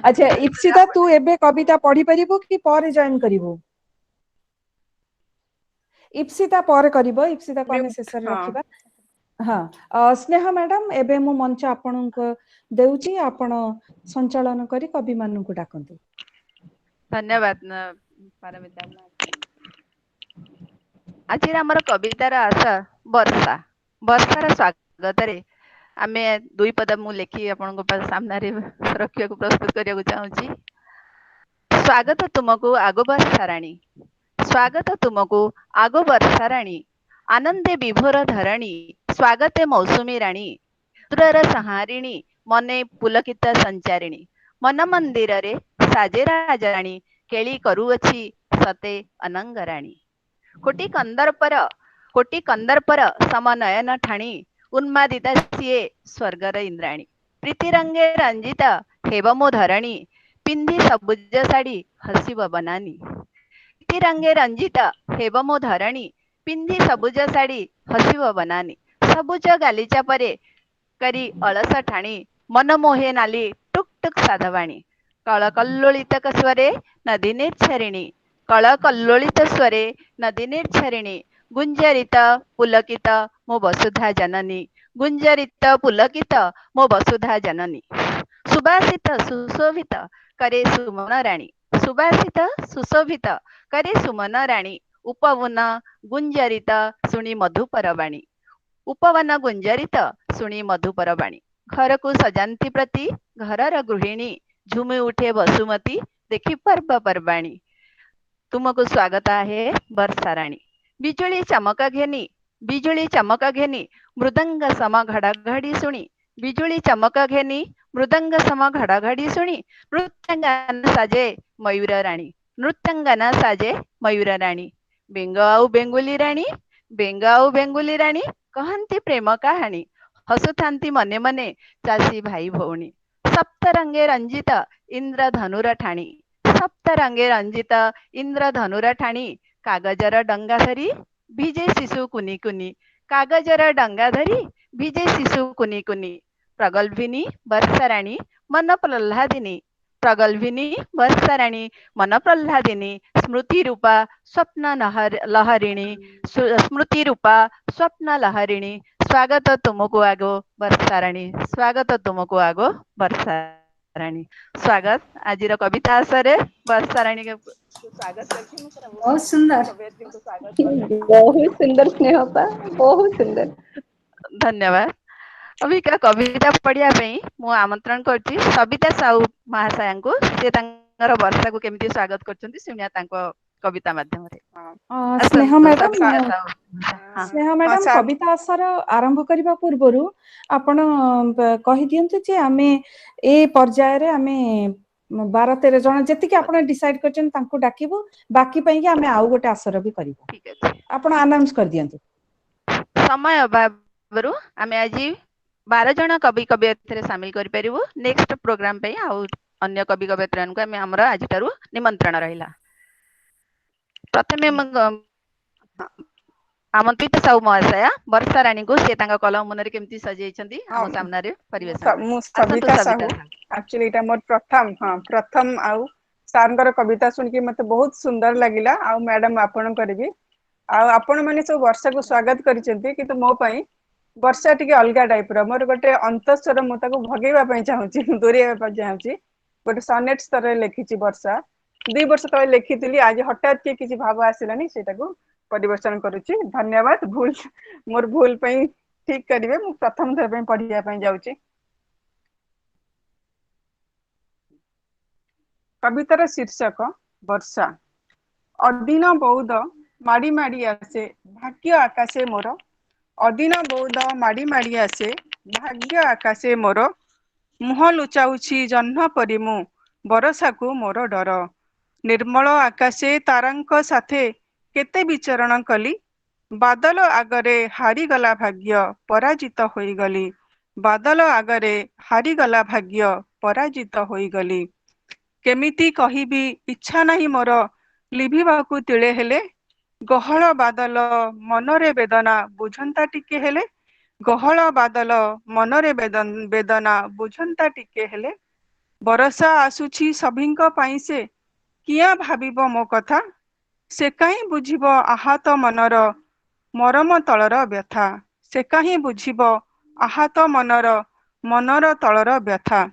अच्छा इप्सिता तू एबे कविता पढ़ी परिबो कि पर जॉइन करिवो इप्सिता पर करिवो इप्सिता को हम शेष रे रखिबा हाँ स्नेहा मैडम एबे मु मंच आपनको देउची आपण संचालन करी कवि मानन को डाकंतु धन्यवाद पारमिता आज आमर कवितार आशा वर्षा वर्षार स्वागत रे आमे दुई पद मु लेखी आपन सामने रखिया को प्रस्तुत करिया चाहूची स्वागत तुमको आगो वर्षा राणी स्वागत तुमको आगो वर्षा राणी आनंदे विभोर धरणी स्वागते मौसुमी राणी तुरर संहारिणी मने पुलकित संचारिणी मन मंदिर रे साजे राजाराणी केली करूअछि सते अनंगराणी कोटि कंदर्पर समनयन ठाणी उन्मादिता सिए स्वर्गर इंद्राणी प्रीति रंगे रंजिता हेब मो धरणी पिंधि सबुज साड़ी हसिब बनानी प्रीति रंगे रंजिता हेब मो धरणी पिंधि सबुज साड़ी हसिब बनानी सबुज गालीचा परे करी अलस ठाणी मन मोहे नाली टुक टुक साधवाणी कल कल्लोलित स्वरे नदी निर्छरिणी कल कल्लोलित स्वरे नदी निर्छरिणी गुंजरित पुलकित मो वसुधा जननी गुंजरित पुलकित मो वसुधा जननी सुबासित सुशोभित करे सुमन राणी सुबासित सुशोभित करे सुमन राणी उपवन गुंजरित सुनी मधुपरवाणी उपवन गुंजरित सुनी मधुपरवाणी घर को सजांती प्रति घरर गृहिणी झुमी उठे वसुमती देखी पर्व पर्वाणी तुमको स्वागत है वर्षा राणी बिजुली चमक घेनी मृदंग सम घड़ाघड़ी सुनी बिजुली चमक घेनी मृदंग सम घड़ाघड़ी सुनी नृत्यांगना साजे मयूर राणी नृत्यांगना साजे मयूर राणी बेंग आउ बेंगुली राणी कहंती प्रेम कहानी हसुथांती मने मने चासी भाई भौणी सप्तरंगे रंजित इंद्र धनुर ठाणी सप्तरंगे रंजित इंद्र धनुर ठाणी कागजर डंगा धरी भिजे शिशु कुनी कुनी कागजर डंगा धरी भिजे शिशु कुनी कुनी प्रगल्भिनी वर्षाराणी मन प्रह्लादिनी प्रगल्भिनी वर्षाराणी मन प्रह्लादिनी स्मृति रूपा स्वप्न लहरिणी स्मृति रूपा स्वप्न लहरिणी स्वागत तुमको आगो वर्षाराणी स्वागत तुमको आगो वर्षाराणी स्वागत आज कविता आसरे वर्षाराणी के स्वागत करछी बहुत सुंदर बहुत सुंदर स्नेहपा बहुत सुंदर धन्यवाद अभी का कविता पढ़िया मु आमंत्रण करछि सविता साहू महाशया को से तांकर वर्षा को केमिति स्वागत करछन्ती सुनिया तांको कविता माध्यम रे स्नेहा मैडम कविता आसर आरंभ करबा पूर्वरु आपण कहि दियंतु जे आमे ए पर्याय रे आमे 12-13 जन जति कि आपण डिसाइड करछन तांको डाकिबो बाकी पई कि आमे आउ गोटे आसर भी करबो ठीक अछि आपण अनाउंस कर दियंतु समय अभावरु आमे आज 12 जन कवि कवियत्री शामिल करि परिबो नेक्स्ट प्रोग्राम पे आउ अन्य कवि कवियत्री को आमे हमरा आज तारु निमंत्रण रहिला प्रथमे आमंत्रित साहू महाशया वर्षा राणी को से तांका कलम मनरे केमती सजेइछन्ती हम सामना रे परिवेशन मु सविता साहू एक्चुअली इटा मोर प्रथम आउ सारंगर कविता सुन के मते बहुत सुंदर लागिला आउ मैडम आपन करबी आउ आपण माने सब वर्षा को स्वागत करिसेंती किंतु मो पई वर्षा टिके अलगा टाइप रो मोर गोटे अंतस्वर मो ताको भगेबा पई चाहूची दोरिया पई चाहूची गोटे सनेट स्तर लिखी वर्षा 2 वर्ष तले लिखी आज हठात के किसी भाव आसलानी सेटा को परिवर्तन करुच्ची धन्यवाद भूल मोर भूल ठीक करेंगे मु प्रथम थर पढ़िया जाऊँगी कवितार शीर्षक वर्षा अदिन बौद माड़ी माड़ी आसे भाग्य आकाशे मोर अदिन बौद माड़ी माड़ी आसे भाग्य आकाशे मोर मुह लुचाऊछि जह्न परि मु बरसा को मोर डर निर्मल आकाशे तारांक साथे केते विचरण कली बादल आगरे हारीगला भाग्य पराजित होईगली बादल आगरे हारीगला भाग्य पराजित होईगली केमिति कहिबी इच्छा नहीं मोर लिभिबाकू तिले हेले गहळ बादल मनरे वेदना बुझंता टिके हेले गहळ बादल मनरे वेदना बुझंता टिके हेले बरसा आसुछि सभिंक पाई से किया भाबिबो मो कथा से काहीं बुझिबो आहत मनर मरम तलर व्यथा से काहीं बुझिबो आहत मनर तलर व्यथा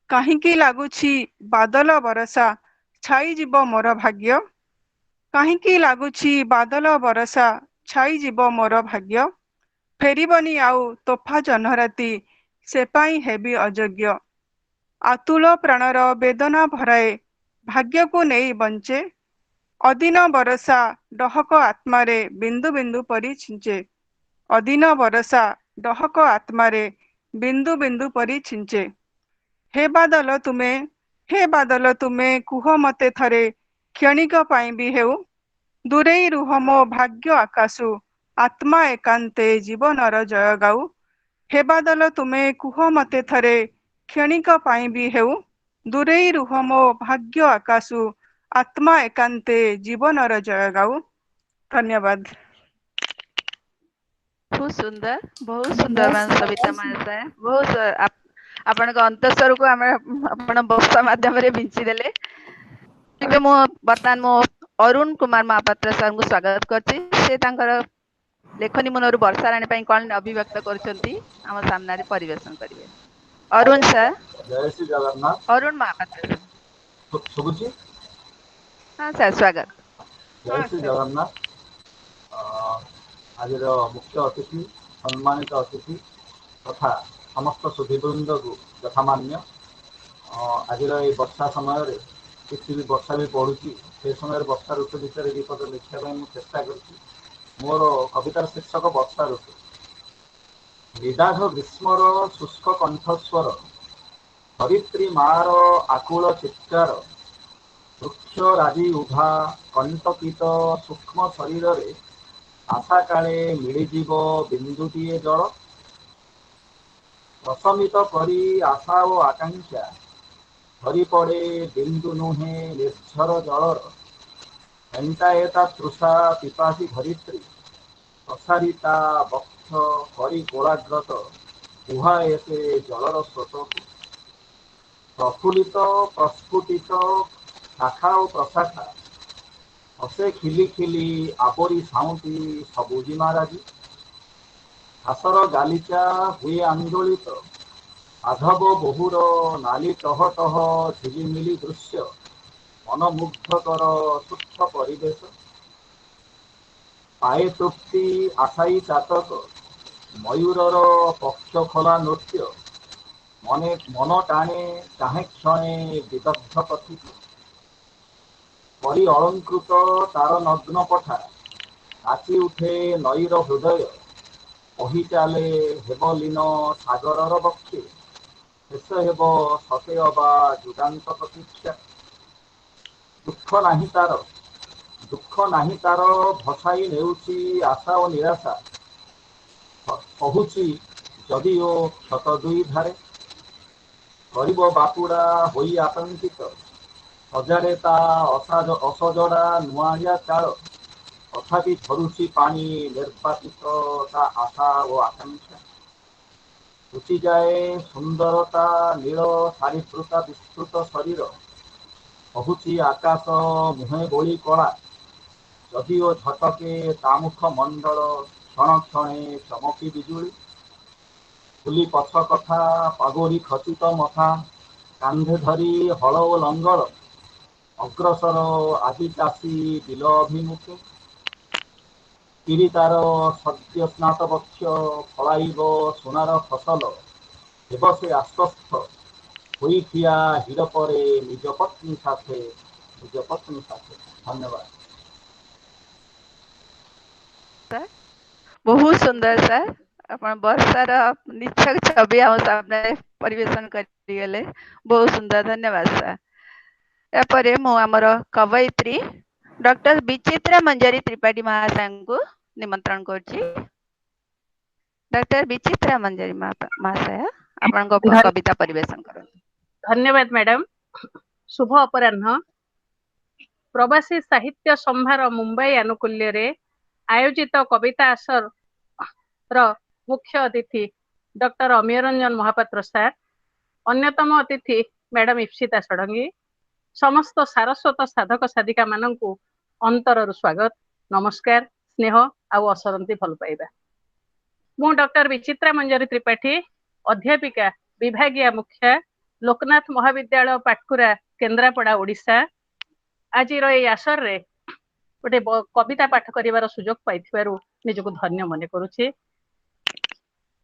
काहींकी लागुछि बादल बरसा छाई जीव मोर भाग्य काहींकी लागुछि बादल बरसा छाई जीव मोर भाग्य फेरिबनी आउ तोफा जह्नराती से पाई हेबी अयोग्य आतुल प्राणर वेदना भराए भाग्य को नहीं बंचे अदिन बरसा डहक आत्मारे बिंदु बिंदु परि छिंचे अदिन बरसा डहक आत्मारे बिंदु बिंदु परि छिंचे हे बादल तुमे कुह मते थरे क्षणिक पाई भी हेउ दूरेई रुह मो भाग्य आकाशु आत्मा एकांते जीवनर जय गाऊ हे बादल तुमे कुह मते थरे क्षणिक पाई भी हेउ दूरेई रुह मो भाग्य आकाशु आत्मा एकांते जीवनर जय गाऊ धन्यवाद बहुत सुंदर मान सविता महाशय बहुत आपण अंतस्वर को आपण बसा माध्यम विंची देले तेबे मो वर्तमान मो अरुण कुमार महापात्र सर को स्वागत करछि से तांकर लेखनी मनरु वर्षा राणी पई कोन अभिव्यक्त करछंती हम सामना रे परिवेशन करिवे अरुण सर जय श्री जगन्नाथ अरुण महापात्र सुबुची हां सर स्वागत जय श्री जगन्नाथ आज मुख्य अतिथि सम्मानित अतिथि तथा समस्त सुधीवृंद को यथामान्य आज वर्षा समय किसी भी वर्षा भी पड़ुची से समय वर्षा ऋतु विषय विपद लिखा चेष्टा कर मोर कवितार शीर्षक वर्षा ऋतु निदाघ ग्रीष्मर शुष्क कंठस्वर धरित्री मार आकुल चित्कार वृक्ष राजी उभा कंटकित सूक्ष्म शरीर रे आशा काले मिलीजीव बिंदुटीए जल प्रशमित करी आशा और आकांक्षा धरी पड़े बिंदु नुहे निर्झर जलर एंटाएता तृषा पिपासी धरित्री प्रसारिता बक्ष करी गोलाग्रत गुहाए से जलर स्रोत प्रफुल्लित प्रस्फुटित शाखा और प्रशाखा हसे खिली खिली आपरी साउंटी सबुजी महाराजी घासर गालिचा हुए आंदोलित आधव बहुर नाली टह टह झिलिमिली दृश्य मनमुग्धकर तुच्छ परिवेश पाए तृप्ति आशाई चातक मयूरर पक्ष खोला नृत्य मने मन टाणे चाहे क्षणे विदग्ध कथित परि अलंकृत तार नग्न पठा नाची उठे नईर हृदय कही चाले हेब लीन सागरर बक्षे शेष हेब सते अबा जुगांत प्रतीक्षा दुख नाही तार भसाई नेउची आशा और निराशा कहूची जदिओ क्षत दुई धारे गरीब बापुड़ा होई आतंकित हजारे ता असजड़ा नुआड़िया चाल तथापि झरुची पानी निर्वापित ता आशा और आकांक्षा रुचि जाए सुंदरता नील सारिप्रुता विस्तृत शरीर कहूची आकाश मुहे गोली कला जदिओ झटके तामुख मंडल क्षण क्षणे चमकी बिजुली फुली पछ कथा पागोरी खचित मथा କାନ୍ଧେ ଧରି ହଳ ଓ ଲଙ୍ଗଳ ଅଗ୍ରସର ଆଦି ଚାଷୀ ବିଲ ଅଭିମୁଖେ କିରି ତାର ସଦ୍ୟ ସ୍ନାତ ବକ୍ଷ ଫଳାଇବ সোনাର ଫସଲ ହେବ ସେ ଆଶ୍ୱସ୍ତ ହୋଇଠିଆ ହିର ପରେ ନିଜ ପତ୍ନୀ ସାଥେ ଧନ୍ୟବାଦ। ସାର୍ ବହୁତ ସୁନ୍ଦର ସାର୍ ଆପଣ ବର୍ଷାର ନିଚ୍ଛକ ଛବି ଆମ ସାମ୍ନାରେ ପରିବେଷଣ କରିଗଲେ ବହୁତ ସୁନ୍ଦର ଧନ୍ୟବାଦ ସାର୍। ଏହାପରେ ମୁଁ ଆମର କବୟିତ୍ରୀ ଡକ୍ଟର ବିଚିତ୍ରା ମଞ୍ଜାରୀ ତ୍ରିପାଠୀ ମହାଶୟଙ୍କୁ ନିମନ୍ତ୍ରଣ କରୁଛି। ଡକ୍ଟର ବିଚିତ୍ରା ମଞ୍ଜାରୀ ମହାଶୟ ଆପଣଙ୍କ କବିତା ପରିବେଷଣ କରନ୍ତୁ। ଧନ୍ୟବାଦ ମ୍ୟାଡାମ। ଶୁଭ ଅପରାହ୍ନ। ପ୍ରବାସୀ ସାହିତ୍ୟ ସମ୍ଭାର ମୁମ୍ବାଇ ଆନୁକୂଲ୍ୟରେ ଆୟୋଜିତ କବିତା ଆସର ମୁଖ୍ୟ ଅତିଥି ଡକ୍ଟର ଅମୀୟ ରଞ୍ଜନ ମହାପାତ୍ର ସାର୍, ଅନ୍ୟତମ ଅତିଥି ମ୍ୟାଡାମ ଇପ୍ସିତା ଷଡଙ୍ଗୀ, ସମସ୍ତ ସାରସ୍ୱତ ସାଧକ ସାଧିକା ମାନଙ୍କୁ ଅନ୍ତରରୁ ସ୍ୱାଗତ, ନମସ୍କାର, ସ୍ନେହ ଆଉ ଅସରନ୍ତି ଭଲ ପାଇବା। ମୁଁ ଡକ୍ଟର ବିଚିତ୍ରା ମଞ୍ଜାରୀ ତ୍ରିପାଠୀ, ଅଧ୍ୟାପିକା, ବିଭାଗୀୟ ମୁଖ୍ୟା, ଲୋକନାଥ ମହାବିଦ୍ୟାଳୟ ପାଟକୁରା, କେନ୍ଦ୍ରାପଡା, ଓଡ଼ିଶା। ଆଜିର ଏଇ ଆସରରେ ଗୋଟେ କବିତା ପାଠ କରିବାର ସୁଯୋଗ ପାଇଥିବାରୁ ନିଜକୁ ଧନ୍ୟ ମନେ କରୁଛି।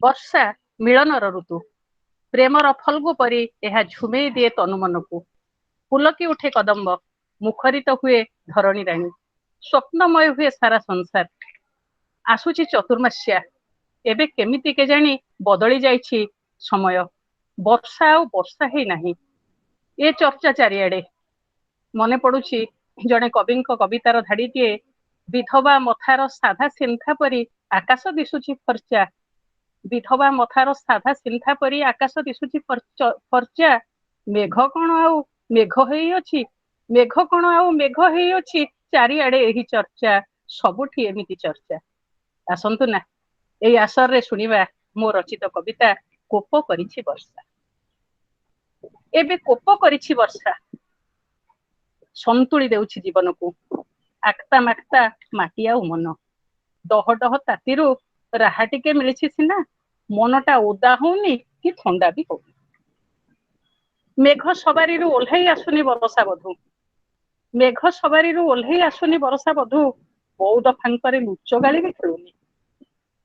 ବର୍ଷା ମିଳନର ଋତୁ, ପ୍ରେମର ଫଲ୍ଗୁ ପରି ଏହା ଝୁମେଇ ଦିଏ ତନୁ ମନକୁ। ପୁଲକି ଉଠେ କଦମ୍ବ, ମୁଖରିତ ହୁଏ ଧରଣୀ ରାଣୀ, ସ୍ୱପ୍ନମୟ ହୁଏ ସାରା ସଂସାର। ଆସୁଛି ଚତୁର୍ମାସ୍ୟା, ଏବେ କେମିତି କେଜାଣି ବଦଳି ଯାଇଛି ସମୟ। ବର୍ଷା ଆଉ ବର୍ଷା ହେଇ ନାହିଁ, ଏ ଚର୍ଚ୍ଚା ଚାରିଆଡେ। ମନେ ପଡୁଛି ଜଣେ କବିଙ୍କ କବିତାର ଧାଡିଟିଏ, ବିଧବା ମଥାର ସାଧା ସିନ୍ଥା ପରି ଆକାଶ ଦିଶୁଛି ଫର୍ଚ୍ଚା, ବିଧବା ମଥାର ସାଧା ସିନ୍ଥା ପରି ଆକାଶ ଦିଶୁଛି ଫର୍ଚ୍ଚା, ମେଘ କଣ ଆଉ ମେଘ ହେଇଅଛି, ମେଘ କଣ ଆଉ ମେଘ ହେଇଅଛି, ଚାରିଆଡେ ଏହି ଚର୍ଚ୍ଚା, ସବୁଠି ଏମିତି ଚର୍ଚ୍ଚା। ଆସନ୍ତୁ ନା ଏଇ ଆସରରେ ଶୁଣିବା ମୋ ରଚିତ କବିତା କୋପ କରିଛି ବର୍ଷା। ଏବେ କୋପ କରିଛି ବର୍ଷା, ସନ୍ତୁଳି ଦେଉଛି ଜୀବନକୁ, ଆକ୍ତା ମାକ୍ତା ମାଟି ଆଉ ମନ। ଡହ ଡହ ତାତିରୁ ରାହା ଟିକେ ମିଳିଛି ସିନା, ମନଟା ଓଦା ହଉନି କି ଥଣ୍ଡା ବି ହଉନି। ମେଘ ସବାରିରୁ ଓହ୍ଲାଇ ଆସୁନି ବରଷା ବଧୁ, ମେଘ ସବାରିରୁ ଓହ୍ଲାଇ ଆସୁନି ବରଷା ବଧୁ, ବଉଦ ଫାଙ୍କରେ ଲୁଚ ଗାଳି ବି ଖେଳୁନି।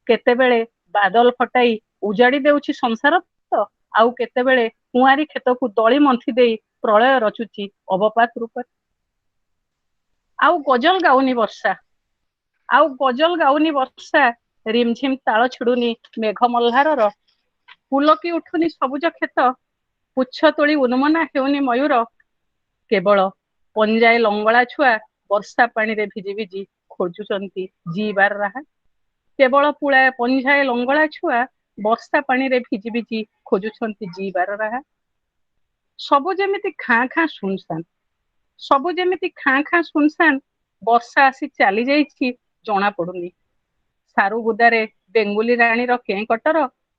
କେତେବେଳେ ବାଦଲ ଫଟାଇ ଉଜାଡି ଦେଉଛି ସଂସାର ତ, ଆଉ କେତେବେଳେ କୁଆଁରୀ କ୍ଷେତକୁ ଦଳି ମନ୍ଥି ଦେଇ ପ୍ରଳୟ ରଚୁଛି ଅବପାତ ରୂପରେ। ଆଉ ଗଜଲ ଗାଉନି ବର୍ଷା, ଆଉ ଗଜଲ ଗାଉନି ବର୍ଷା, ରିମଝିମ ତାଳ ଛିଡୁନି ମେଘ ମଲ୍ହାରର। ପୁଲକି ଉଠୁନି ସବୁଜ କ୍ଷେତ, ପୁଚ୍ଛ ତୋଳି ଉନ୍ମନା ହେଉନି ମୟୂର। କେବଳ ପଞ୍ଜାଏ ଲଙ୍ଗଳା ଛୁଆ ବର୍ଷା ପାଣିରେ ଭିଜି ଭିଜି ଖୋଜୁଛନ୍ତି ଜିଇବାର ରାହା। କେବଳ ପୁଳାଏ ପଞ୍ଝାଏ ଲଙ୍ଗଳା ଛୁଆ ବର୍ଷା ପାଣିରେ ଭିଜି ଭିଜି ଖୋଜୁଛନ୍ତି ଜିଇବାର ରାହା। ସବୁ ଯେମିତି ଖାଁ ଖାଁ ଶୁନଶାନ, ସବୁ ଯେମିତି ଖାଁ ଖାଁ ଶୁନଶାନ, ବର୍ଷା ଆସି ଚାଲି ଯାଇଛି ଜଣା ପଡୁନି। ସାରୁ ବୁଦାରେ ବେଙ୍ଗୁଲି ରାଣୀର କେଁ କଟର,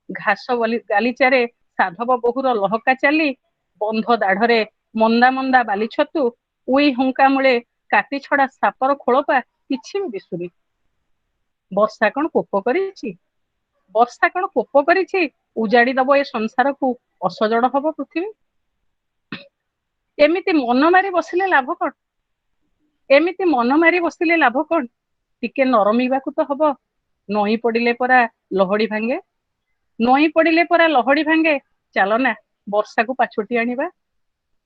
ଘାସ ଗାଲିଚାରେ ସାଧବ ବୋହୁର ଲହକା ଚାଲି, ବନ୍ଧ ଦାଢରେ ମନ୍ଦା ମନ୍ଦା ବାଲି ଛତୁ, ଉଇ ହୁଙ୍କା ମୂଳେ କାତି ଛଡା ସାପର ଖୋଳପା କିଛି ବି ଦିଶୁନି। ବର୍ଷା କଣ କୋପ କରିଛି, ବର୍ଷା କଣ କୋପ କରିଛି, ଉଜାଡି ଦବ ଏ ସଂସାରକୁ, ଅସଜଡ ହବ ପୃଥିବୀ। ଏମିତି ମନ ମାରି ବସିଲେ ଲାଭ କଣ, ଏମିତି ମନ ମାରି ବସିଲେ ଲାଭ କଣ, ଟିକେ ନରମିବାକୁ ତ ହବ। ନଈ ପଡିଲେ ପରା ଲହଡି ଭାଙ୍ଗେ, ନଈ ପଡିଲେ ପରା ଲହଡି ଭାଙ୍ଗେ, ଚାଲ ନା ବର୍ଷାକୁ ପାଛୋଟି ଆଣିବା।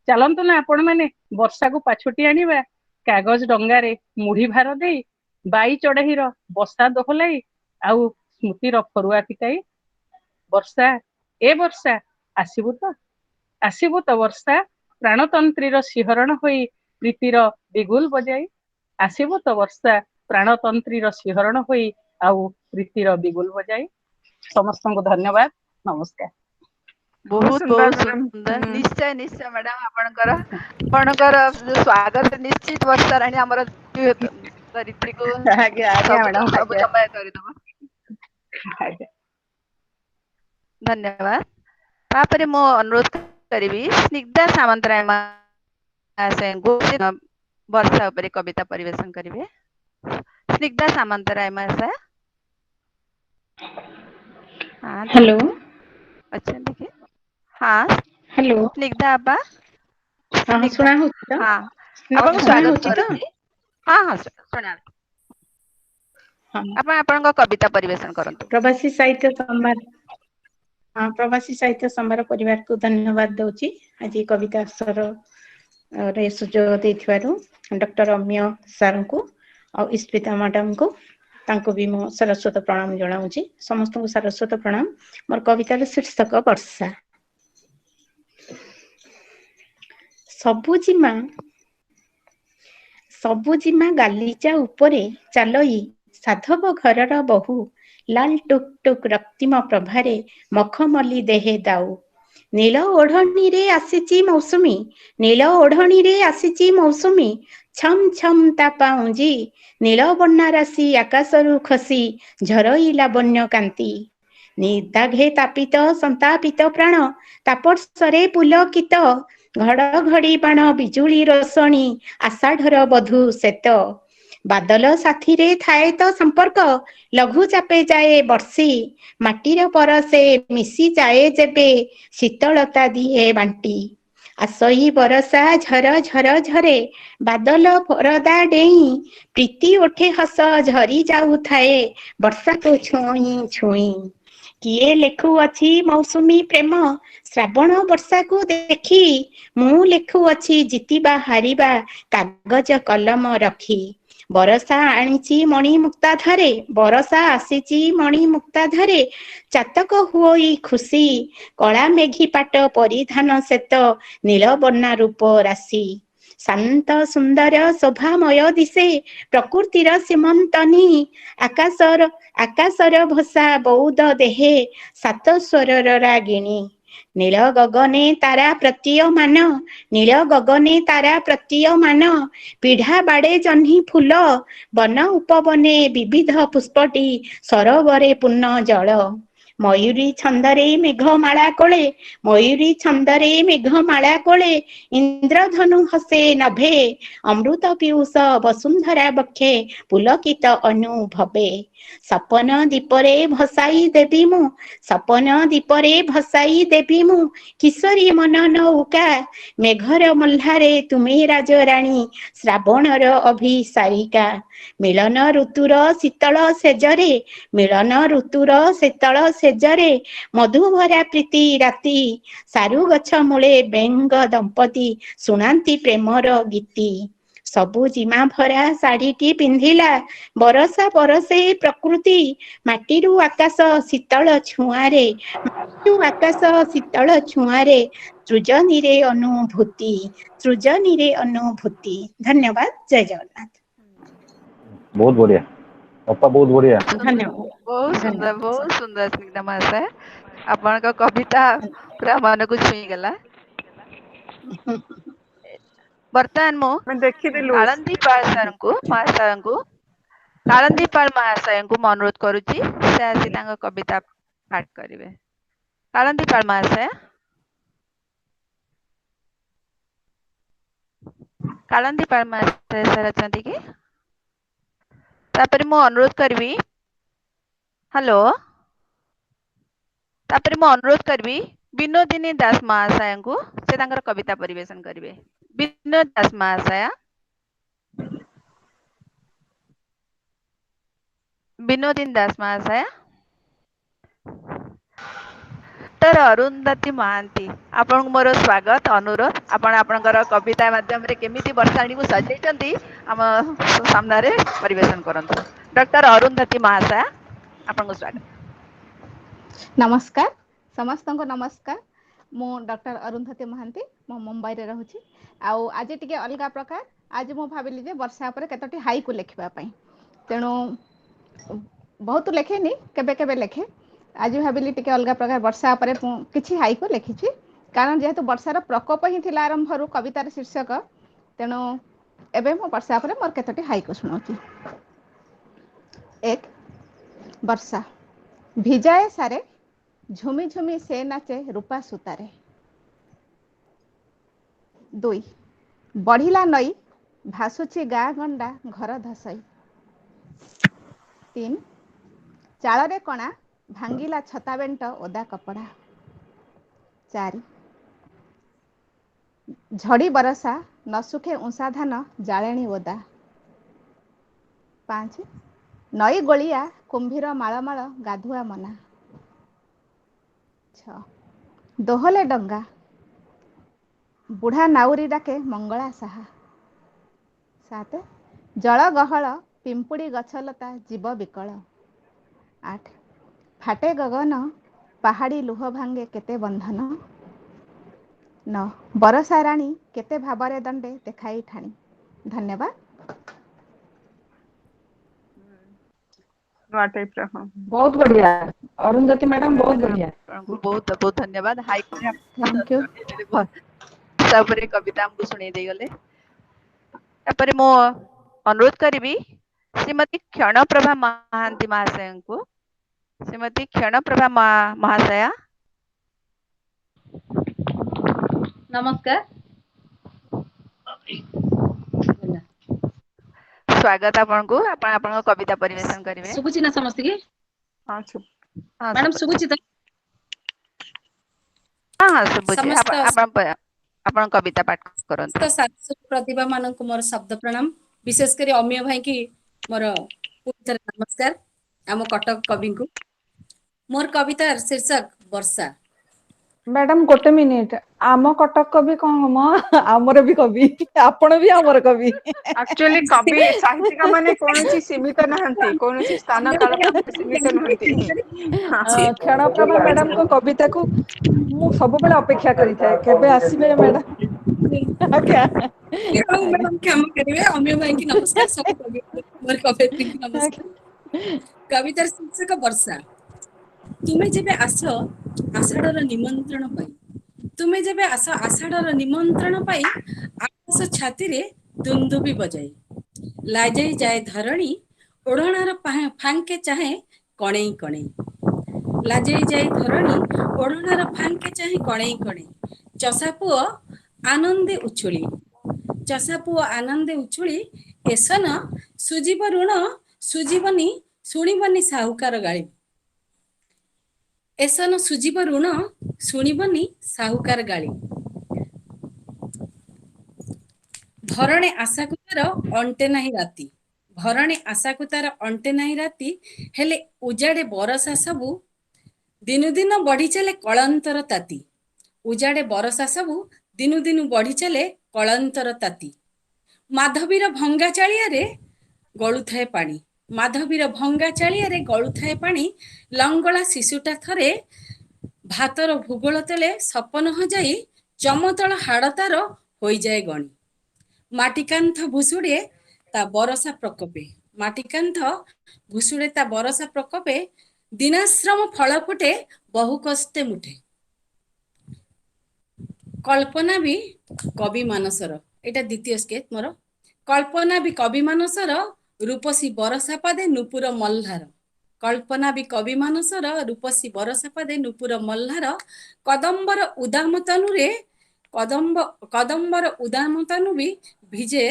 ଚାଲନ୍ତୁ ନା ଆପଣ ମାନେ ବର୍ଷାକୁ ପାଛୋଟି ଆଣିବା। କାଗଜ ଡଙ୍ଗାରେ ମୁଢି ଭାର ଦେଇ, ବାଇ ଚଢେଇର ବସା ଦୋହଲାଇ, ଆଉ ସ୍ମୃତିର ଫରୁଆ ଫିଟାଇ। ବର୍ଷା ଏ ବର୍ଷା ଆସିବୁ ତ, ଆସିବୁ ତ ବର୍ଷା, ପ୍ରାଣତନ୍ତ୍ରୀର ଶିହରଣ ହୋଇ ପ୍ରୀତିର ବିଗୁଲ ବଜାଇ। ଆସିବୁ ତ ବର୍ଷା, ପ୍ରାଣତନ୍ତ୍ରୀର ଶିହରଣ ହୋଇ ଆଉ ପ୍ରୀତିର ବିଗୁଲ ବଜାଇ। ସମସ୍ତଙ୍କୁ ଧନ୍ୟବାଦ, ନମସ୍କାର। ବହୁତ ବହୁତ ସୁନ୍ଦର, ନିଶ୍ଚୟ ନିଶ୍ଚୟ ମ୍ୟାଡାମ ଆପଣଙ୍କର ଯୋଉ ସ୍ୱାଗତ ନିଶ୍ଚିତ ବର୍ଷା ରାଣୀ ଆମର ଧରିତ୍ରୀକୁ ଆଜ୍ଞା ଆଜ୍ଞା ମ୍ୟାଡାମ, ଆଜ୍ଞା ସବୁଜମୟ କରିଦବ। ଆଜ୍ଞା। ଧନ୍ୟବାଦ। ତାପରେ ମୁଁ ଅନୁରୋଧ କରିବି ସ୍ନିଗ୍ଧା ସାମନ୍ତରାୟ ମହାଶୟଙ୍କୁ ବର୍ଷା ଉପରେ କବିତା ପରିବେଷଣ କରିବେ। ସ୍ନିଗ୍ଧା ସାମନ୍ତରାୟ ମହାଶୟ। ହ୍ୟାଲୋ ଅଛନ୍ତି କି? ହଁ। हेलो स्निग्धा आपा हाँ स्निग्धा सुना होଉଛି ତ हाँ ନେବାକୁ आपको ଶୁଣା स्वागत ହଉଛି ତ करुच्ची हाँ हाँ शुणा ହଁ ଆପଣ ଆପଣଙ୍କ କବିତା ପରିବେଷଣ କରନ୍ତୁ। ପ୍ରବାସୀ ସାହିତ୍ୟ ସମ୍ଭାର ହଁ ପ୍ରବାସୀ ସାହିତ୍ୟ ସମ୍ଭାର ପରିବାରକୁ ଧନ୍ୟବାଦ ଦଉଛି ଆଜି କବିତା ଆସର ରେ ସୁଯୋଗ ଦେଇଥିବାରୁ ଡକ୍ଟର ଅମିୟ ସାରଙ୍କୁ ଆଉ ଇସ୍ପିତା ମ୍ୟାଡାମଙ୍କୁ ତାଙ୍କୁ ବି ମୁଁ ସାରସ୍ୱତ ପ୍ରଣାମ ଜଣାଉଛି ସମସ୍ତଙ୍କୁ ସାରସ୍ୱତ ପ୍ରଣାମ। ମୋର କବିତାର ଶୀର୍ଷକ ବର୍ଷା। ସବୁଜିମା ଗାଲିଚା ଉପରେ ଚାଲଇ ସାଧବ ଘରର ବୋହୂ ଲାଲ ଟୁକ୍ ଟୁକ୍ ରକ୍ତିମ ପ୍ରଭାରେ ମଖମଲି ଦେହେ ଦାଉ ନୀଳ ଓଢଣୀରେ ଆସିଛି ମୌସୁମୀ ନୀଳ ଓଢଣୀରେ ଆସିଛି ମୌସୁମୀ ଛମ୍ ଛମ୍ ତା ପାଉଁଜି ନୀଳ ବନ୍ୟା ରାଶି ଆକାଶରୁ ଖସି ଝରଇଲା ବନ୍ୟ କାନ୍ତି ନିଦାଘେ ତାପିତ ସନ୍ତାପିତ ପ୍ରାଣ ତାପସ୍ୱରେ ପୁଲକିତ ଘଡଘଡି ବାଣ ବିଜୁଳି ରୋଷଣୀ ଆଷାଢର ବଧୂ ଶ୍ବେତ ବାଦଲ ସାଥିରେ ଥାଏ ତ ସମ୍ପର୍କ ଲଘୁ ଚାପେ ଯାଏ ବର୍ଷି ମାଟିର ପରସେ ମିଶି ଯାଏ ଯେବେ ଶୀତଳତା ଦିଏ ବାଣ୍ଟି ଆସଇ ବରସା ଝର ଝର ଝରେ ବାଦଲ ପରଦା ଡେଇଁ ପ୍ରୀତି ଓଠେ ହସ ଝରି ଯାଉଥାଏ ବର୍ଷାକୁ ଛୁଇଁ ଛୁଇଁ କିଏ ଲେଖୁଅଛି ମୌସୁମୀ ପ୍ରେମ ଶ୍ରାବଣ ବର୍ଷାକୁ ଦେଖି ମୁଁ ଲେଖୁଅଛି ଜିତିବା ହାରିବା କାଗଜ କଲମ ରଖି ବରଷା ଆଣିଛି ମଣି ମୁକ୍ତାଧାରେ ବରଷା ଆସିଛି ମଣି ମୁକ୍ତାଧାରେ ଚାତକ ହୁଅଇ ଖୁସି କଳା ମେଘି ପାଟ ପରିଧାନ ଶ୍ବେତ ନୀଳବର୍ଣ୍ଣା ରୂପ ରାଶି ଶାନ୍ତ ସୁନ୍ଦର ଶୋଭାମୟ ଦିଶେ ପ୍ରକୃତିର ସୀମନ୍ତନୀ ଆକାଶର ଭସା ବଉଦ ଦେହେ ସାତ ସ୍ୱରର ରାଗିଣୀ ନୀଳ ଗଗନେ ତାରା ପ୍ରତୀୟମାନ ନୀଳ ଗଗନେ ତାରା ପ୍ରତୀୟମାନ ପିଢା ବାଡେ ଜହ୍ନି ଫୁଲ ବନ ଉପବନେ ବିବିଧ ପୁଷ୍ପଟି ସରୋବରେ ପୂର୍ଣ୍ଣ ଜଳ ମୟୂରୀ ଛନ୍ଦରେ ମେଘମାଳା କୋଳେ ମୟୂରୀ ଛନ୍ଦରେ ମେଘମାଳା କୋଳେ ଇନ୍ଦ୍ରଧନୁ ହସେ ନଭେ ଅମୃତ ପିୟୁଷ ବସୁନ୍ଧରା ବକ୍ଷେ ପୁଲକିତ ଅନୁଭବେ ସପନ ଦୀପରେ ଭସାଇ ଦେବି ମୁଁ ସପନ ଦୀପରେ ଭସାଇ ଦେବି ମୁଁ କିଶୋରୀ ମନ ନୌକା ମେଘର ମହ୍ଲାରେ ତୁମେ ରାଜରାଣୀ ଶ୍ରାବଣର ଅଭିସାରିକା ମିଳନ ଋତୁର ଶୀତଳ ସେଜରେ ମିଳନ ଋତୁର ଶୀତଳ ସେଜରେ ମଧୁଭରା ପ୍ରୀତି ରାତି ସାରୁ ଗଛ ମୂଳେ ବେଙ୍ଗ ଦମ୍ପତି ଶୁଣାନ୍ତି ପ୍ରେମର ଗୀତି ସବୁ ଜିମା ଭରା ଶାଢୀଟି ପିନ୍ଧିଲା ବରଷା ବରଷେ ପ୍ରକୃତି ମାଟିରୁ ଆକାଶ ଶୀତଳ ଛୁଆଁରେ ମାଟିରୁ ଆକାଶ ଶୀତଳ ଛୁଆଁରେ ସୃଜନୀରେ ଅନୁଭୂତି ଧନ୍ୟବାଦ ଜୟ ଜଗନ୍ନାଥ। ବହୁତ ବଢିଆ ଅପା ବହୁତ ବଢିଆ। ଧନ୍ୟବାଦ ବହୁତ ସୁନ୍ଦର ସ୍ନିଗ୍ଧା ମହାଶୟ ଆପଣଙ୍କ କବିତା ପୁରା ମନକୁ ଛୁଇଁଗଲା। ବର୍ତ୍ତମାନ ମୁଁ ଆମେ ଦେଖିଥିଲୁ କାଳନ୍ଦୀ ପାଳ ମହାଶୟଙ୍କୁ କାଳନ୍ଦୀ ପାଳ ମହାଶୟଙ୍କୁ ମୁଁ ଅନୁରୋଧ କରୁଛି ସେ ଆସି ତାଙ୍କ କବିତା ପାଠ କରିବେ। କାଳନ୍ଦୀ ପାଳ ମହାଶୟ କାଳନ୍ଦୀ ପାଳ ମହାଶୟ ସାର୍ ଅଛନ୍ତି କି? ତାପରେ ମୁଁ ଅନୁରୋଧ କରିବି ହ୍ୟାଲୋ ତାପରେ ମୁଁ ଅନୁରୋଧ କରିବି ବିନୋଦିନୀ ଦାସ ମହାଶୟଙ୍କୁ ସେ ତାଙ୍କର କବିତା ପରିବେଷଣ କରିବେ। ବିନୋଦ ଦାସ ମହାଶୟ ବିନୋଦିନୀ ଦାସ ମହାଶୟ ଡକ୍ଟର ଅରୁନ୍ଧତୀ ମହାନ୍ତି ଆପଣଙ୍କୁ ମୋର ସ୍ୱାଗତ ଅନୁରୋଧ ଆପଣ ଆପଣଙ୍କର କବିତା ମାଧ୍ୟମରେ କେମିତି ବର୍ଷାଣୀକୁ ସଜେଇଛନ୍ତି ଆମ ସାମ୍ନାରେ ପରିବେଷଣ କରନ୍ତୁ। ଡକ୍ଟର ଅରୁନ୍ଧତୀ ମହାଶୟ ଆପଣଙ୍କୁ ସ୍ୱାଗତ। ନମସ୍କାର ସମସ୍ତଙ୍କୁ ନମସ୍କାର। ମୁଁ ଡକ୍ଟର ଅରୁନ୍ଧତୀ ମହାନ୍ତି ମୁଁ ମୁମ୍ବାଇରେ ରହୁଛି ଆଉ ଆଜି ଟିକେ ଅଲଗା ପ୍ରକାର ଆଜି ମୁଁ ଭାବିଲି ଯେ ବର୍ଷା ଉପରେ କେତୋଟି ହାଇକୁ ଲେଖିବା ପାଇଁ ତେଣୁ ବହୁତ ଲେଖେନି କେବେ କେବେ ଲେଖେ ଆଜି ଭାବିଲି ଟିକେ ଅଲଗା ପ୍ରକାର ବର୍ଷା ଉପରେ ମୁଁ କିଛି ହାଇକୁ ଲେଖିଛି କାରଣ ଯେହେତୁ ବର୍ଷାର ପ୍ରକୋପ ହିଁ ଥିଲା ଆରମ୍ଭରୁ କବିତାର ଶୀର୍ଷକ ତେଣୁ ଏବେ ମୁଁ ବର୍ଷା ଉପରେ ମୋର କେତୋଟି ହାଇକୁ ଶୁଣାଉଛି। ଏକ ବର୍ଷା ଭିଜାଏ ସାରେ ଝୁମି ଝୁମି ସେ ନାଚେ ରୂପା ସୂତାରେ। 2 ବଢିଲା ନଈ ଭାସୁଛି ଗାଁ ଗଣ୍ଡା ଘର ଧସଇ। 3 ଚାଳରେ କଣା ଭାଙ୍ଗିଲା ଛତା ବେଣ୍ଟ ଓଦା କପଡ଼ା। 4 ଝଡ଼ି ବରଷା ନ ଶୁଖେ ଉଁଷା ଧାନ ଜାଳେଣୀ ଓଦା। 5 ନଈ ଗୋଳିଆ କୁମ୍ଭୀର ମାଳମାଳ ଗାଧୁଆ ମନା। 6 ଦୋହଲେ ଡଙ୍ଗା ବୁଢ଼ା ନାଉରୀ ଡାକେ ମଙ୍ଗଳା ସାହା। 7 ଜଳ ଗହଳ ପିମ୍ପୁଡ଼ି ଗଛଲତା ଜୀବ ବିକଳ। 8 ଫାଟେ ଗଗନ ପାହାଡ଼ି ଲୁହ ଭାଙ୍ଗେ କେତେ ବନ୍ଧନ। 9 ବରଷା ରାଣୀ କେତେ ଭାବରେ ଦଣ୍ଡେ ଦେଖାଇ ଠାଣି। ଧନ୍ୟବାଦ। ନୂଆ ଟାଇପ ର ହଁ। ବହୁତ ବଢିଆ ଅରୁନ୍ଧତୀ ମ୍ୟାଡାମ, ବହୁତ ବଢିଆ। ଆପଣଙ୍କୁ ବହୁତ ବହୁତ ଧନ୍ୟବାଦ। Hi thank you. ବର୍ଷା ଉପରେ କବିତା ଆମକୁ ଶୁଣେଇ ଦେଇଗଲେ। ତାପରେ ମୁଁ ଅନୁରୋଧ କରିବି ଶ୍ରୀମତୀ କ୍ଷଣପ୍ରଭା ମହାନ୍ତି ମହାଶୟଙ୍କୁ। ଶ୍ରୀମତୀ କ୍ଷଣପ୍ରଭା ମହାଶୟା ନମସ୍କାର। ସ୍ୱାଗତ ଆପଣଙ୍କୁ। ଆପଣ ଆପଣଙ୍କ କବିତା ପରିବେଷଣ କରିବେ। ଶୁଭୁଛି ନା ସମସ୍ତଙ୍କୁ? ହଁ ମ୍ୟାଡାମ ଶୁଭୁଛି ତ? ହଁ ହଁ ଶୁଭୁଛି। ସମସ୍ତ ଆପଣ କବିତା ପାଠ କରନ୍ତୁ। ପ୍ରତିଭା ମାନଙ୍କୁ ମୋର ଶବ୍ଦ ପ୍ରଣାମ। ବିଶେଷ କରି ଅମିୟ ଭାଇ କି ମୋର ନମସ୍କାର। ଆମ କଟକ କବିଙ୍କୁ। ମୋର କବିତାର ଶୀର୍ଷକ ବର୍ଷା। ମ୍ୟାଡାମ ଗୋଟେ ମିନିଟ, ଆମ କଟକ କବି କଣ ମ ଆମର ବି କବି, ଆପଣ ବି ଆମର କବି। ଆକ୍ଚୁଆଲି କବି ସାହିତ୍ୟିକ ମାନେ କୌଣସି ସୀମିତ ନାହାନ୍ତି, କୌଣସି ସ୍ଥାନ କାଳ ସୀମିତ ନୁହନ୍ତି। କ୍ଷଣପ୍ରଭା ମ୍ୟାଡାମଙ୍କ କବିତାକୁ ମୁଁ ସବୁବେଳେ ଅପେକ୍ଷା କରିଥାଏ, କେବେ ଆସିବେ ମ୍ୟାଡାମ। ଆଜ୍ଞା ଆଜ୍ଞା କ୍ଷମା କରିବେ, ଅମିୟ ଭାଇକି ନମସ୍କାର। ସବୁ କବିଙ୍କୁ ନମସ୍କାର। କବିତାର ଶୀର୍ଷକ ବର୍ଷା। ତୁମେ ଯେବେ ଆସ ଆଷାଢର ନିମନ୍ତ୍ରଣ ପାଇଁ, ତୁମେ ଯେବେ ଆସ ଆଷାଢର ନିମନ୍ତ୍ରଣ ପାଇ, ଆକାଶ ଛାତିରେ ଦୁନ୍ଦୁବି ବଜାଇ, ଲାଜେଇ ଯାଏ ଧରଣୀ ଓଢଣାର ଫାଙ୍କେ ଚାହେଁ କଣେଇ କଣେଇ। ଲାଜେଇ ଯାଇ ଧରଣୀ ଓଢଣାର ଫାଙ୍କେ ଚାହିଁ କଣେଇ କଣେଇ। ଚଷା ପୁଅ ଆନନ୍ଦେ ଉଛୁଳି, ଚଷା ପୁଅ ଆନନ୍ଦେ ଉଛୁଳି, ଏସନ ସୁଜିବ ଋଣ ସୁଜିବନି ଶୁଣିବନି ସାହୁକାର ଗାଳି। ଏସନ ସୁଜିବ ଋଣ ଶୁଣିବନି ସାହୁକାର ଗାଳି। ଧରଣୀ ଆଶାକୁ ତାର ଅଣ୍ଟେ ନାହିଁ ରାତି, ଧରଣୀ ଆଶାକୁ ତାର ଅଣ୍ଟେ ନାହିଁ ରାତି, ହେଲେ ଉଜାଡେ ବରଷା ସବୁ ଦିନୁ ଦିନ ବଢି ଚାଲେ କଳନ୍ତର ତାତି। ଉଜାଡେ ବରଷା ସବୁ ଦିନୁ ଦିନୁ ବଢି ଚାଲେ କଳନ୍ତର ତାତି। ମାଧବୀର ଭଙ୍ଗା ଚାଳିଆରେ ଗଳୁଥାଏ ପାଣି, ମାଧବୀର ଭଙ୍ଗା ଚାଳିଆରେ ଗଳୁଥାଏ ପାଣି। ଲଙ୍ଗଳା ଶିଶୁଟା ଥରେ ଭାତର ଭୂଗୋଳ ତଳେ ସପନ ହଜାଇ, ଚମତଳ ହାଡ ତାର ହୋଇଯାଏ ଗଣି। ମାଟିକାନ୍ଥ ଭୁଷୁଡେ ତା ବରଷା ପ୍ରକୋପେ, ମାଟିକାନ୍ଥ ଭୁଷୁଡେ ତା ବରଷା ପ୍ରକୋପେ, ଦିନାଶ୍ରମ ଫଳ ଫୁଟେ ବହୁ କଷ୍ଟେ ମୁଠେ। କଳ୍ପନା ବି କବି ମାନସର, ଏଇଟା ଦ୍ଵିତୀୟ ସ୍କେଚ ମୋର। କଳ୍ପନା ବି କବି ମାନସର, ରୂପସୀ ବରଷା ପାଦେ ନୁପୁର ମଲ୍ହାର। କଳ୍ପନା ବି କବି ମାନସର, ରୂପସୀ ବରଷା ପାଦେ ନୁପୁର ମଲ୍ହାର। କଦମ୍ବର ଉଦାମ ତନୁରେ, କଦମ୍ବର ଉଦାମ ତନୁ ବି ଭିଜେ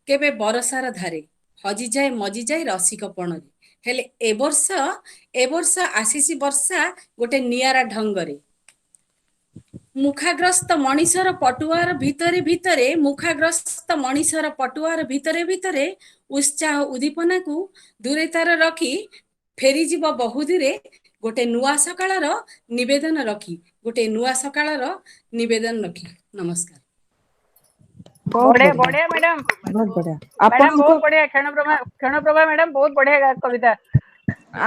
କେବେ ବରଷାର ଧାରେ, ହଜିଯାଏ ମଜିଯାଏ ରସିକ ପଣରେ। ହେଲେ ଏ ବର୍ଷ ଆସିଛି ବର୍ଷା ଗୋଟେ ନିଆରା ଢଙ୍ଗରେ। ମୁଖାଗ୍ରସ୍ତ ମଣିଷର ପଟୁଆର ଭିତରେ ଭିତରେ, ମୁଖାଗ୍ରସ୍ତ ମଣିଷର ପଟୁଆର ଭିତରେ ଭିତରେ, ଉତ୍ସାହ ଉଦ୍ଦୀପନାକୁ ଦୂରେ ତାର ରଖି, ଫେରିଯିବ ବହୁଧୀରେ ଗୋଟେ ନୂଆ ସକାଳର ନିବେଦନ ରଖି, ଗୋଟେ ନୂଆ ସକାଳର ନିବେଦନ ରଖି। ନମସ୍କାର। ବହୁତ ବଢିଆ ବଢିଆ ବଢିଆ ମ୍ୟାଡାମ, ବହୁତ ବଢିଆ। ମ୍ୟାଡାମ ଆପଣଙ୍କ ବହୁତ ବଢିଆ। କ୍ଷଣପ୍ରଭା ମ୍ୟାଡାମ ବହୁତ ବଢିଆ କବିତା।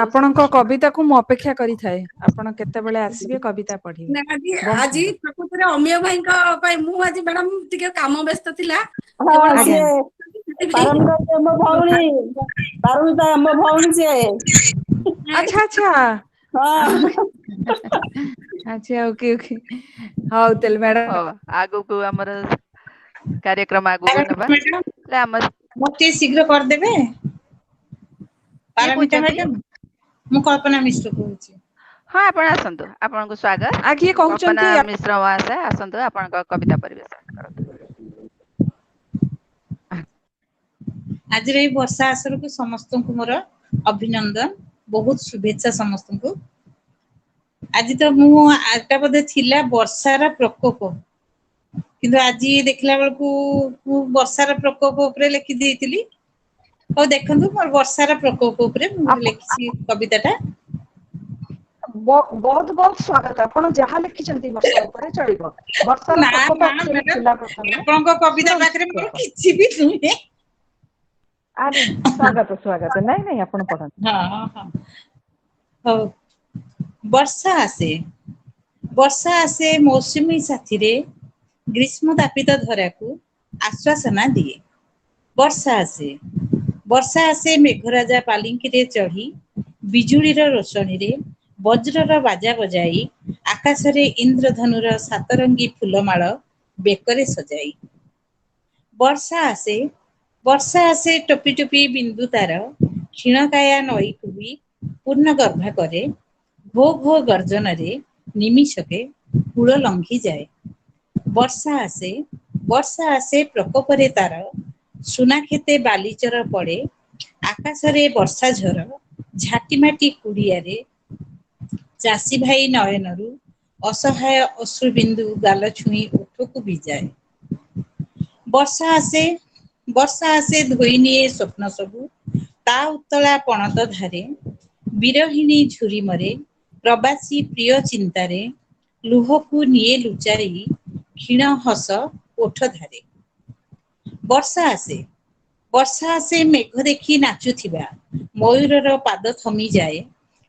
ଆପଣଙ୍କ କବିତାକୁ ମୁଁ ଅପେକ୍ଷା କରିଥାଏ, ଆପଣ କେତେବେଳେ ଆସିବେ କବିତା ପଢିବେ। ବହୁତ ଆଜି ସୁନ୍ଦର। ପ୍ରକୃତରେ ଅମିୟ ଭାଇଙ୍କ ପାଇଁ ମୁଁ ଆଜି ମ୍ୟାଡାମ ଟିକେ କାମ ବ୍ୟସ୍ତ ଥିଲା, ହଁ କେବଳ ଆଜ୍ଞା ସିଏ ପାରମିତା ଆମ ଭଉଣୀ, ପାରମିତା ଆମ ଭଉଣୀ ସିଏ। ଆଚ୍ଛା ଆଚ୍ଛା ଆଚ୍ଛା, ଓକେ ଓକେ, ହଉ ତାହେଲେ ମ୍ୟାଡାମ। ହଉ ଆଗକୁ ଆମର କାର୍ଯ୍ୟକ୍ରମ ଆଗକୁ ନେବା। ଆମ ମୋର ଟିକେ ଶୀଘ୍ର କରିଦେବେ। କିଏ ପାରମିତା କହୁଛନ୍ତି? ମ୍ୟାଡାମ, ମୁଁ କଳ୍ପନା ମିଶ୍ର କହୁଛି। ହଁ ଆପଣ ଆସନ୍ତୁ, ଆପଣଙ୍କୁ ସ୍ଵାଗତ। କିଏ କଳ୍ପନା କହୁଛନ୍ତି? ମିଶ୍ର ମହାଶୟ ଆସନ୍ତୁ, ଆପଣଙ୍କ କବିତା ପରିବେଷଣ କରନ୍ତୁ। ଆଜିର ଏଇ ବର୍ଷା ଆସରକୁ ସମସ୍ତଙ୍କୁ ମୋର ଅଭିନନ୍ଦନ, ବହୁତ ଶୁଭେଚ୍ଛା ସମସ୍ତଙ୍କୁ। ଆଜି ତ ମୁଁ ଆଟା ବୋଧେ ଥିଲା ବର୍ଷାର ପ୍ରକୋପ, କିନ୍ତୁ ଆଜି ଦେଖିଲା ବେଳକୁ ମୁଁ ବର୍ଷାର ପ୍ରକୋପ ଉପରେ ଲେଖି ଦେଇଥିଲି। ହଉ ଦେଖନ୍ତୁ ମୋର ବର୍ଷାର ପ୍ରକୋପ ଉପରେ ମୁଁ ଲେଖିଛି କବିତାଟା। ବହୁତ ବହୁତ ସ୍ୱାଗତ। ଆପଣ ଯାହା ଲେଖିଛନ୍ତି ବର୍ଷା ଉପରେ ଚଳିବ। ବର୍ଷାର ନା ପ୍ରକୋପ ନା actually ମ୍ୟାଡାମ, ଥିଲା ପ୍ରଥମେ। ଆପଣଙ୍କ କବିତା ଶୁଣନ୍ତୁ ପାଖରେ ମୋର ଶୁଣନ୍ତୁ। କିଛି ବି ନୁହେଁ। ଆରେ ସ୍ୱାଗତ ସ୍ୱାଗତ। ନାଇଁ ନାଇଁ ଆପଣ ପଢନ୍ତୁ। ହଁ ହଁ ହଉ। ବର୍ଷା ଆସେ, ବର୍ଷା ଆସେ ମୌସୁମୀ ସାଥିରେ, ଗ୍ରୀଷ୍ମ ତାପିତ ଧରାକୁ ଆଶ୍ଵାସନା ଦିଏ। ବର୍ଷା ଆସେ, ବର୍ଷା ଆସେ ମେଘରାଜା ପାଲିଙ୍କିରେ ଚଢି, ବିଜୁଳିର ରୋଷଣୀରେ ବଜ୍ରର ବାଜା ବଜାଇ, ଆକାଶରେ ଇନ୍ଦ୍ରଧନୁର ସାତରଙ୍ଗୀ ଫୁଲମାଳ ବେକରେ ସଜାଇ। ବର୍ଷା ଆସେ, ବର୍ଷା ଆସେ ଟୋପି ଟୋପି ବିନ୍ଦୁ ତାର, କ୍ଷୀଣକାୟା ନଈକୁ ବି ପୂର୍ଣ୍ଣ ଗର୍ଭା କରେ, ଘୋ ଘୋ ଗର୍ଜନରେ ନିମିଷକେ କୂଳ ଲଙ୍ଘି ଯାଏ। ବର୍ଷା ଆସେ, ବର୍ଷା ଆସେ ପ୍ରକୋପରେ ତାର, ସୁନାକ୍ଷେତେ ବାଲିଚର ପଡେ, ଆକାଶରେ ବର୍ଷା ଝର, ଝାଟି ମାଟି କୁଡିଆରେ, ଚାଷୀ ଭାଇ ନୟନରୁ ଅସହାୟ ଅଶ୍ରୁବିନ୍ଦୁ ଗାଲ ଛୁଇଁ ଓଠକୁ ଭିଜାଏ। ବର୍ଷା ଆସେ, ବର୍ଷା ଆସେ ଧୋଇ ନିଏ ସ୍ୱପ୍ନ ସବୁ, ତା ଉତ୍ତଳା ପଣତ ଧାରେ, ବିରହିଣୀ ଝୁରି ମରେ, ପ୍ରବାସୀ ପ୍ରିୟ ଚିନ୍ତାରେ, ଲୁହକୁ ନିଏ ଲୁଚାଇ, କ୍ଷୀଣ ହସ ଓଠ ଧାରେ। ବର୍ଷା ଆସେ, ବର୍ଷା ଆସେ ମେଘ ଦେଖି ନାଚୁଥିବା, ମୟୂରର ପାଦ ଥମିଯାଏ,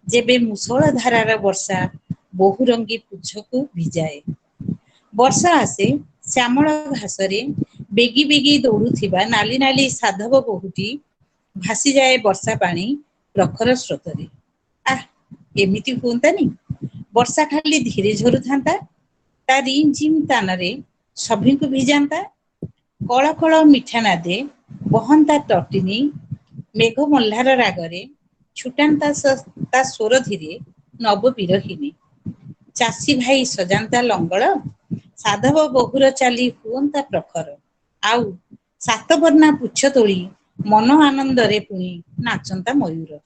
ଯେବେ ମୁଷଳ ଧାରାର ବର୍ଷା ବହୁ ରଙ୍ଗୀ ପୁଚ୍ଛକୁ ଭିଜାଏ। ବର୍ଷା ଆସେ ଶ୍ୟାମଳ ଘାସରେ ବେଗି ବେଗି ଦୌଡୁଥିବା ନାଲି ନାଲି ସାଧବ ବୋହୂଟି ଭାସିଯାଏ ବର୍ଷା ପାଣି ପ୍ରଖର ସ୍ରୋତରେ। ଆଃ ଏମିତି ହୁଅନ୍ତାନି, ବର୍ଷା ଖାଲି ଧୀରେ ଝରୁଥାନ୍ତା, ତା ରିମ୍ ଝିମ୍ ତାନରେ ସଭିଙ୍କୁ ଭିଜାନ୍ତା, କଳ କଳ ମିଠା ନାଦେ ବହନ୍ତା ତଟିନୀ, ମେଘ ମହ୍ଲାର ରାଗରେ ଛୁଟାନ୍ତା ତା ସ୍ୱର ଧୀରେ ନବ ବିରହିଣୀ। ଚାଷୀ ଭାଇ ସଜାନ୍ତା ଲଙ୍ଗଳ, ସାଧବ ବୋହୁର ଚାଲି ହୁଅନ୍ତା ପ୍ରଖର, ଆଉ ସାତବର୍ଣ୍ଣା ପୁଚ୍ଛ ତୋଳି ମନ ଆନନ୍ଦରେ ପୁଣି ନାଚନ୍ତା ମୟୂର।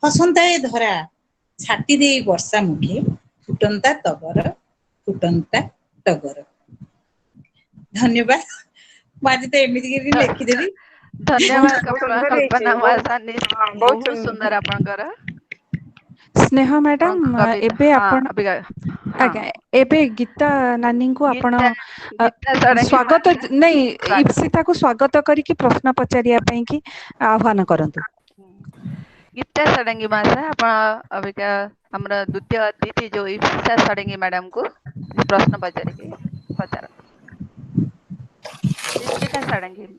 ହସନ୍ତା ଏ ଧରା ଛାଟି ଦେଇ ବର୍ଷା ମୁଖେ, ଫୁଟନ୍ତା ତଗର, ଫୁଟନ୍ତା ଟଗର। ଧନ୍ୟବାଦ। ମୁଁ ଆଜି ତ ଏମିତି କରି ଲେଖିଦେଲି। ଧନ୍ୟବାଦ ବହୁତ ସୁନ୍ଦର ହେଇଛି। କଳ୍ପନା ବହୁତ ମହାସାନି, ହଁ ବହୁତ ବହୁତ ସୁନ୍ଦର ଆପଣଙ୍କର। ସ୍ନେହ ମ୍ୟାଡାମ ଆପଣଙ୍କ କବିତା ଏବେ ହଁ ଆପଣ ଅବିକା ହଁ ଆଜ୍ଞା ଏବେ ଗୀତା ନାନୀଙ୍କୁ ଆପଣ ଗୀତା ଗୀତା ଷଡଙ୍ଗୀ ସ୍ଵାଗତ ମହାଶୟ ନାଇଁ ସ୍ୱାଗତ। ଇପ୍ସିତାକୁ ସ୍ଵାଗତ କରିକି ପ୍ରଶ୍ନ ପଚାରିବା ପାଇଁ କି ଆହ୍ୱାନ କରନ୍ତୁ। ଗୀତା ଷଡଙ୍ଗୀ ମହାଶୟ ଆପଣ ଅବିକା ଆମର ଦ୍ଵିତୀୟ ଅତିଥି ଯୋଉ ଇପ୍ସିତା ଷଡଙ୍ଗୀ ମ୍ୟାଡାମକୁ ପ୍ରଶ୍ନ ପଚାରନ୍ତୁ। ଇପ୍ସିତା ଷଡଙ୍ଗୀ।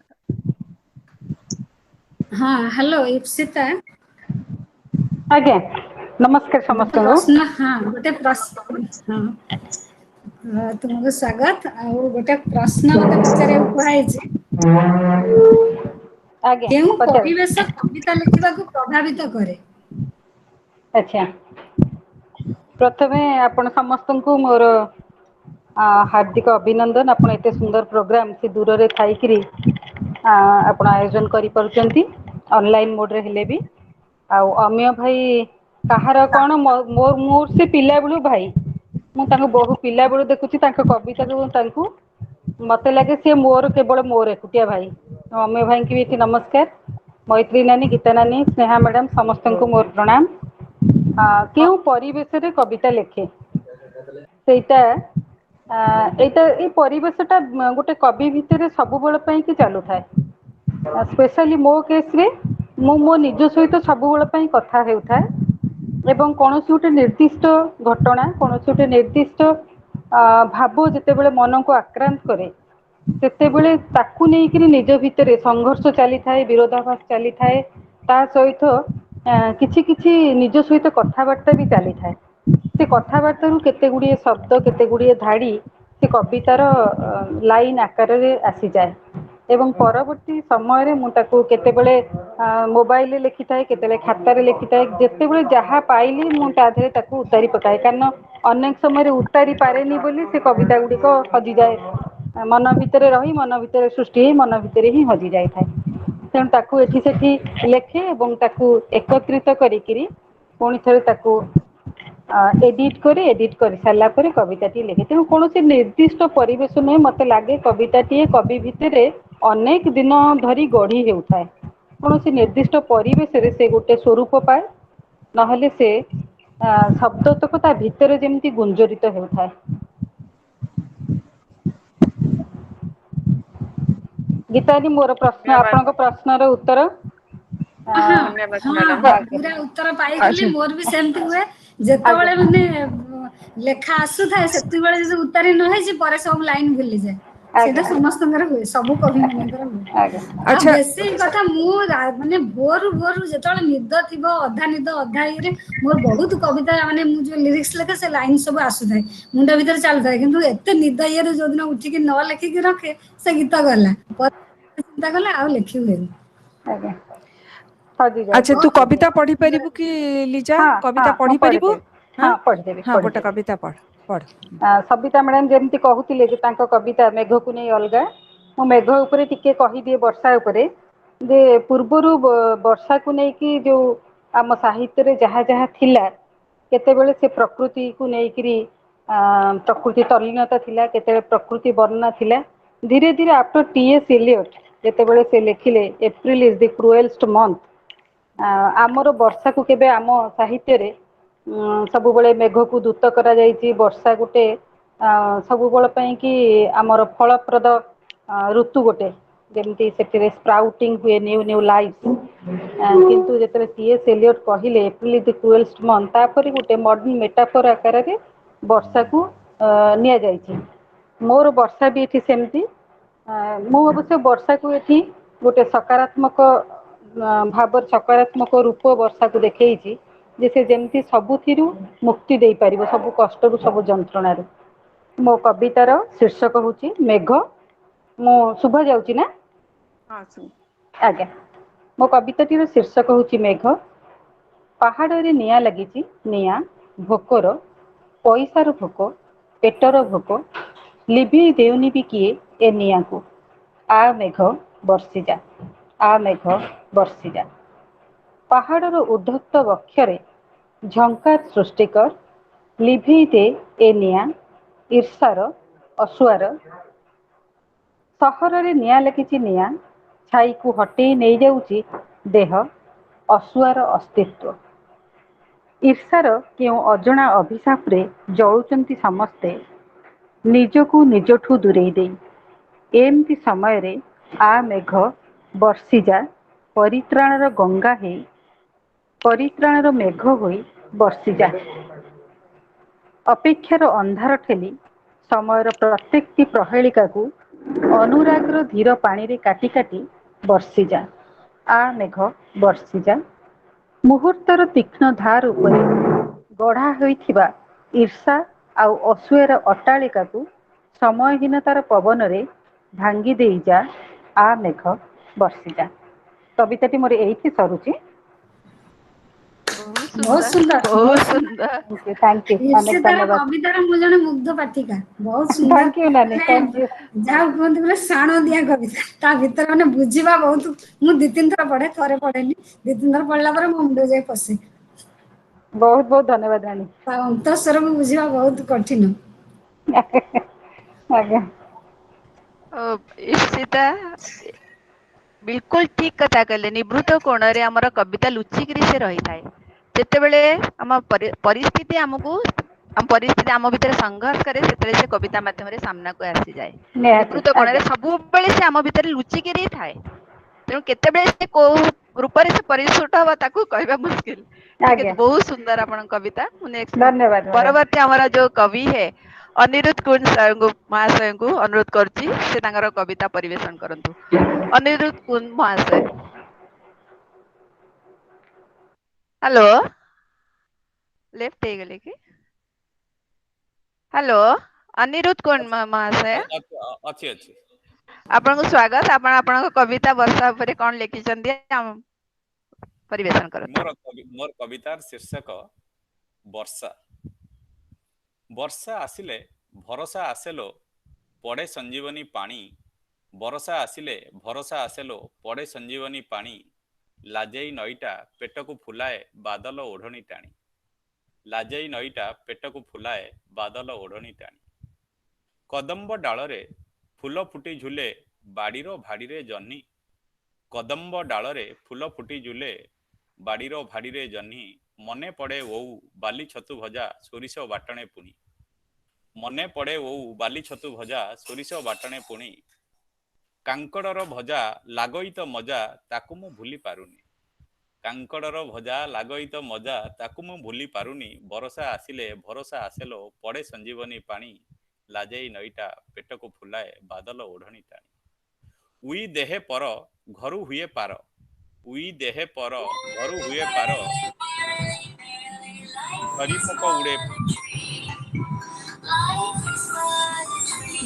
ହଁ ହ୍ୟାଲୋ ଇପ୍ସିତା। ଆଜ୍ଞା ନମସ୍କାର ଗୋଟେ ସମସ୍ତଙ୍କୁ। ପ୍ରଶ୍ନ ହଁ ଗୋଟେ ପ୍ରଶ୍ନ ହଁ ତୁମକୁ ସ୍ଵାଗତ। ଆଉ ଗୋଟେ ପ୍ରଶ୍ନ ମତେ ପଚାରିବାକୁ କୁହାହେଇଛି। ଆଜ୍ଞା କେଉଁ ପଚାର। ପରିବେଶ କବିତା ଲେଖିବାକୁ ପ୍ରଭାବିତ କରେ? ଆଚ୍ଛା ପ୍ରଥମେ ଆପଣ ସମସ୍ତଙ୍କୁ ମୋର ହାର୍ଦ୍ଦିକ ଅଭିନନ୍ଦନ। ଆପଣ ଏତେ ସୁନ୍ଦର ପ୍ରୋଗ୍ରାମ ସେ ଦୂରରେ ଥାଇକିରି ଆପଣ ଆୟୋଜନ କରିପାରୁଛନ୍ତି ଅନଲାଇନ ମୋଡରେ ହେଲେ ବି। ଆଉ ଅମୀୟ ଭାଇ କାହାର କଣ ମୋର ସେ ପିଲା ବେଳୁ ଭାଇ। ମୁଁ ତାଙ୍କୁ ବହୁ ପିଲା ବେଳୁ ଦେଖୁଛି ତାଙ୍କ କବିତାରୁ ତାଙ୍କୁ ମତେ ଲାଗେ ସିଏ ମୋର କେବଳ ମୋର ଏକୁଟିଆ ଭାଇ। ଅମୀୟ ଭାଇଙ୍କୁ ବି ଏଠି ନମସ୍କାର। ମୈତ୍ରୀ ନାନୀ, ଗୀତା ନାନୀ, ସ୍ନେହା ମ୍ୟାଡାମ ସମସ୍ତଙ୍କୁ ମୋର ପ୍ରଣାମ। କେଉଁ ପରିବେଶରେ କବିତା ଲେଖେ ସେଇଟା ଏଇ ପରିବେଶ ଟା ଗୋଟେ କବି ଭିତରେ ସବୁବେଳ ପାଇଁ କି ଚାଲୁଥାଏ। ସ୍ପେଶାଲି ମୋ କେସରେ ମୁଁ ମୋ ନିଜ ସହିତ ସବୁବେଳ ପାଇଁ କଥା ହେଉଥାଏ ଏବଂ କୌଣସି ଗୋଟେ ନିର୍ଦ୍ଦିଷ୍ଟ ଘଟଣା କୌଣସି ଗୋଟେ ନିର୍ଦ୍ଦିଷ୍ଟ ଭାବ ଯେତେବେଳେ ମନକୁ ଆକ୍ରାନ୍ତ କରେ ସେତେବେଳେ ତାକୁ ନେଇକରି ନିଜ ଭିତରେ ସଂଘର୍ଷ ଚାଲିଥାଏ, ବିରୋଧାଭାସ ଚାଲିଥାଏ। ତା ସହିତ କିଛି କିଛି ନିଜ ସହିତ କଥାବାର୍ତ୍ତା ବି ଚାଲିଥାଏ। ସେ କଥାବାର୍ତ୍ତା ରୁ କେତେ ଗୁଡିଏ ଶବ୍ଦ କେତେ ଗୁଡିଏ ଧାଡି ସେ କବିତାର ଲାଇନ ଆକାରରେ ଆସିଯାଏ ଏବଂ ପରବର୍ତ୍ତୀ ସମୟରେ ମୁଁ ତାକୁ କେତେବେଳେ ମୋବାଇଲରେ ଲେଖିଥାଏ, କେତେବେଳେ ଖାତାରେ ଲେଖିଥାଏ। ଯେତେବେଳେ ଯାହା ପାଇଲି ମୁଁ ତା ଦେହରେ ତାକୁ ଉତାରି ପକାଏ। କାରଣ ଅନେକ ସମୟରେ ଉତାରି ପାରେନି ବୋଲି ସେ କବିତା ଗୁଡିକ ହଜିଯାଏ। ମନ ଭିତରେ ରହି ମନ ଭିତରେ ସୃଷ୍ଟି ହେଇ ମନ ଭିତରେ ହିଁ ହଜି ଯାଇଥାଏ। ତେଣୁ ତାକୁ ଏଠି ସେଠି ଲେଖେ ଏବଂ ତାକୁ ଏକତ୍ରିତ କରିକିରି ପୁଣି ଥରେ ତାକୁ एडिट कर सारा पर कविताटी लिखे तेणु कौन निर्दिष्ट परिवेश नुहे मत लगे कविताटी कवि भितर अनेक दिन धरी गढ़ी होता है कौन निर्दिष्ट परिवेश से गोटे स्वरूप पाए नहले से शब्द तक ता भितर जमी गुंजरित होता है। गीताली मोर प्रश्न धन्यवाद आपन प्रश्नर उत्तर ହଁ ଧନ୍ୟବାଦ ହଁ ମ୍ୟାଡାମ। ହଁ ପୁରା ଉତ୍ତର ପାଇଗଲି ମୋର ବି ସେମିତି ହୁଏ ଯେତେବେଳେ ମାନେ ଲେଖା ଆସୁଥାଏ ସେତେବେଳେ ଯଦି ଉତ୍ତାରି ନ ହେଇଛି ପରେ ସବୁ ଲାଇନ ଭୁଲିଯାଏ ସେଇଟା ସମସ୍ତଙ୍କର ହୁଏ ସବୁ କବି ମାନଙ୍କର ହୁଏ ଆଉ ଆଚ୍ଛା ବେଶୀ କଥା ମୁଁ ମାନେ ଭୋରୁ ଭୋରୁ ଯେତେବେଳେ ନିଦ ଥିବ ଅଧା ନିଦ ଅଧା ଇଏରେ ମୋର ବହୁତ କବିତା ମାନେ ମୁଁ ଯୋଉ ଲିରିକ୍ସ ଲେଖେ ସେ ଲାଇନ ସବୁ ଆସୁଥାଏ ମୁଣ୍ଡ ଭିତରେ ଚାଲୁଥାଏ କିନ୍ତୁ ଏତେ ନିଦ ଇଏରେ ଯୋଉଦିନ ଉଠିକି ନ ଲେଖିକି ରଖେ ସେ ଗୀତ ଗଲା ଚିନ୍ତା କଲେ ଆଉ ଲେଖି ହୁଏନି। अच्छा तू कविता पढ़ी पारिबु कि लीजा कविता पढ़ी पारिबु हां हां गोटे कविता पढ़ पढ़ सबिता मैडम जमती कहूले कविता मेघ को नहीं अलग मु मेघ उपरे टिके कहीदिए वर्षा उपरे जे पूर्वर वर्षा को लेकिन जो आम साहित्य जहाँ जहाँ थिला केतेबेले से प्रकृति को लेकरी प्रकृति तल्लीनता थिला केते प्रकृति वर्णना थिला धीरे धीरे आफ्टर टीएस एलियट जेतेबेले से लिखिले एप्रिल इज द क्रुएलस्ट मंथ आमर वर्षा को केबे आम साहित्य रे सब बेले मेघ को दूत करा जायछि वर्षा गोटे सब बेल पई कि आमर फलप्रद ऋतु गोटे जमती से स्प्राउटिंग हुए न्यू न्यू लाइफ किंतु जेतेबेले टीएस एलियट कहिले एप्रिल इज द क्रुएलस्ट मंथ तापर गोटे मॉडर्न मेटाफर आकार रे वर्षा को निया जायछि मोर वर्षा भी एठी सेमती मु अवश्य वर्षा को एठी गोटे सकारात्मक भाव सकारात्मक रूप वर्षा को देखी जे से जमती सबुथिरु मुक्ति दे पारिबो सब कष्ट रु सब जंत्रणा रु मो कवितार शीर्षक होची मेघ मो शुभ जाउची ना आज्ञा मो कविताटीर शीर्षक होची मेघ पहाड़ रे निया लगी निया भोकर पैसार भोक पेटर भोक लिभि देउनी भी किए ए निया को आ मेघ वर्षिजा आ मेघ वर्षिजा पहाड़र उद्धत वक्षरे झंकार सृष्टिकर लिभि दे ए निया ईर्षार अशुआर सहर रे निया लगी निया छाई को हटे नहीं जाऊची देह अशुआर अस्तित्व ईर्षार क्यों अजଣା अभिशाप रे जळुचंती समस्ते निजकू निजठू दूरेई दे एमती समय रे आ मेघ वर्षिजा परित्राणर गंगा हे परित्राणर मेघ होई वर्षिजा अपेक्षार अंधार ठेली समयर प्रत्येकटी प्रहेलिका को अनुरागर धीर पानी रे काटी काटी वर्षिजा आ मेघ वर्षिजा मुहूर्तर तीक्ष्ण धार उपरे गढ़ा होइथिबा ईर्षा आउ असूयर अट्टालिका को समयहीनतार पवन रे भांगी देई जा आ मेघ वर्षिजा कविताटी मोर एइठी सरुची बहुत सुंदर बहुत सुंदर थैंक यू अनेक ईर्षितार धन्यवाद कवितार मु जने मुग्ध पाठिका बहुत सुंदर थैंक यू नानी थैंक यू ଯାହା କୁହନ୍ତି ବୋଲେ ଶାଣ ଦିଆ କବିତା ତା ଭିତରେ ମାନେ ବୁଝିବା ବହୁତ ମୁଁ ଦି ତିନି ଥର ପଢେ ଥରେ ପଢେନି ଦି ତିନି ଥର ପଢିଲା ପରେ ମୋ ମୁଣ୍ଡ ଯାଇ ପଶେ बहुत बहुत धन्यवाद नानी ତା ଅନ୍ତଃସ୍ୱରକୁ ବୁଝିବା ବହୁତ କଠିନ ଆଜ୍ଞା ईप्सिता बिल्कुल ठीक कथा कहले निवृत्त कोण रे हमर कविता लुचिकिरी से रही थाए जेतेबेले हम परिस्थिति हमकू हम परिस्थिति आम भितर संघर्ष करे सेतेले से कविता माध्यम रे सामना को आसी जाए निवृत्त कोण रे सब बेले से आम भितर लुचिकिरी थाए तेणु केतेबेले से को रूप से परिस्फुट हवा ताकू कहबा मुश्किल ठीक है बहुत सुंदर आपन कविता धन्यवाद परवर्ती हमारा जो कवि है अनिरुद्ध कुंज महाशय को अनुरोध करछि से तांगर कविता परिवेशन करंतु अनिरुद्ध कुंज महाशय हेलो लेफ्ट हे गेले की हेलो अनिरुद्ध कुंज महाशय अच्छी अच्छी आपन को स्वागत आपन आपन कविता वर्षा ऊपर कोन लिखिचंदी परिवेशन करंतु मोर कवितार शीर्षक वर्षा वर्षा आसिले भरोसा आसेलो पड़े संजीवनी पानी बरसा आसिले भरोसा आसेलो पड़े संजीवनी पानी लाजेई नईटा पेट को फुलाए बादल ओढ़णी टाणी ଲାଜେଇ ନଈଟା ପେଟକୁ ଫୁଲାଏ ବାଦଲ ଓଢ଼ଣୀ ଟାଣି। କଦମ୍ବ ଡାଳରେ ଫୁଲ ଫୁଟି ଝୁଲେ ବାଡ଼ିର ଭାଡ଼ିରେ ଜହ୍ନି। କଦମ୍ବ ଡାଳରେ ଫୁଲ ଫୁଟି ଝୁଲେ ବାଡ଼ିର ଭାଡ଼ିରେ ଜହ୍ନି। ମନେ ପଡ଼େ ଓଉ ବାଲି ଛତୁ ଭଜା ସୋରିଷ ବାଟଣେ ପୁଣି। ମନେ ପଡ଼େ ଓଉ ବାଲି ଛତୁ ଭଜା ସୋରିଷ ବାଟଣେ ପୁଣି। କାଙ୍କଡ଼ର ଭଜା ଲାଗଇ ତ ମଜା ତାକୁ ମୁଁ ଭୁଲି ପାରୁନି। କାଙ୍କଡ଼ର ଭଜା ଲାଗଇ ତ ମଜା ତାକୁ ମୁଁ ଭୁଲି ପାରୁନି। ବରଷା ଆସିଲେ ଭରସା ଆସେଲୋ ପଡ଼େ ସଞ୍ଜୀବନୀ ପାଣି। ଲାଜେଇ ନଈଟା ପେଟକୁ ଫୁଲାଏ ବାଦଲ ଓଢ଼ଣୀ ଟାଣି। ଉଇ ଦେହେ ପର ଘରୁ ହୁଏ ପାର। ଉଇ ଦେହେ ପର ଘରୁ ହୁଏ ପାର। ଝରିପୋକ ଉଡ଼େ।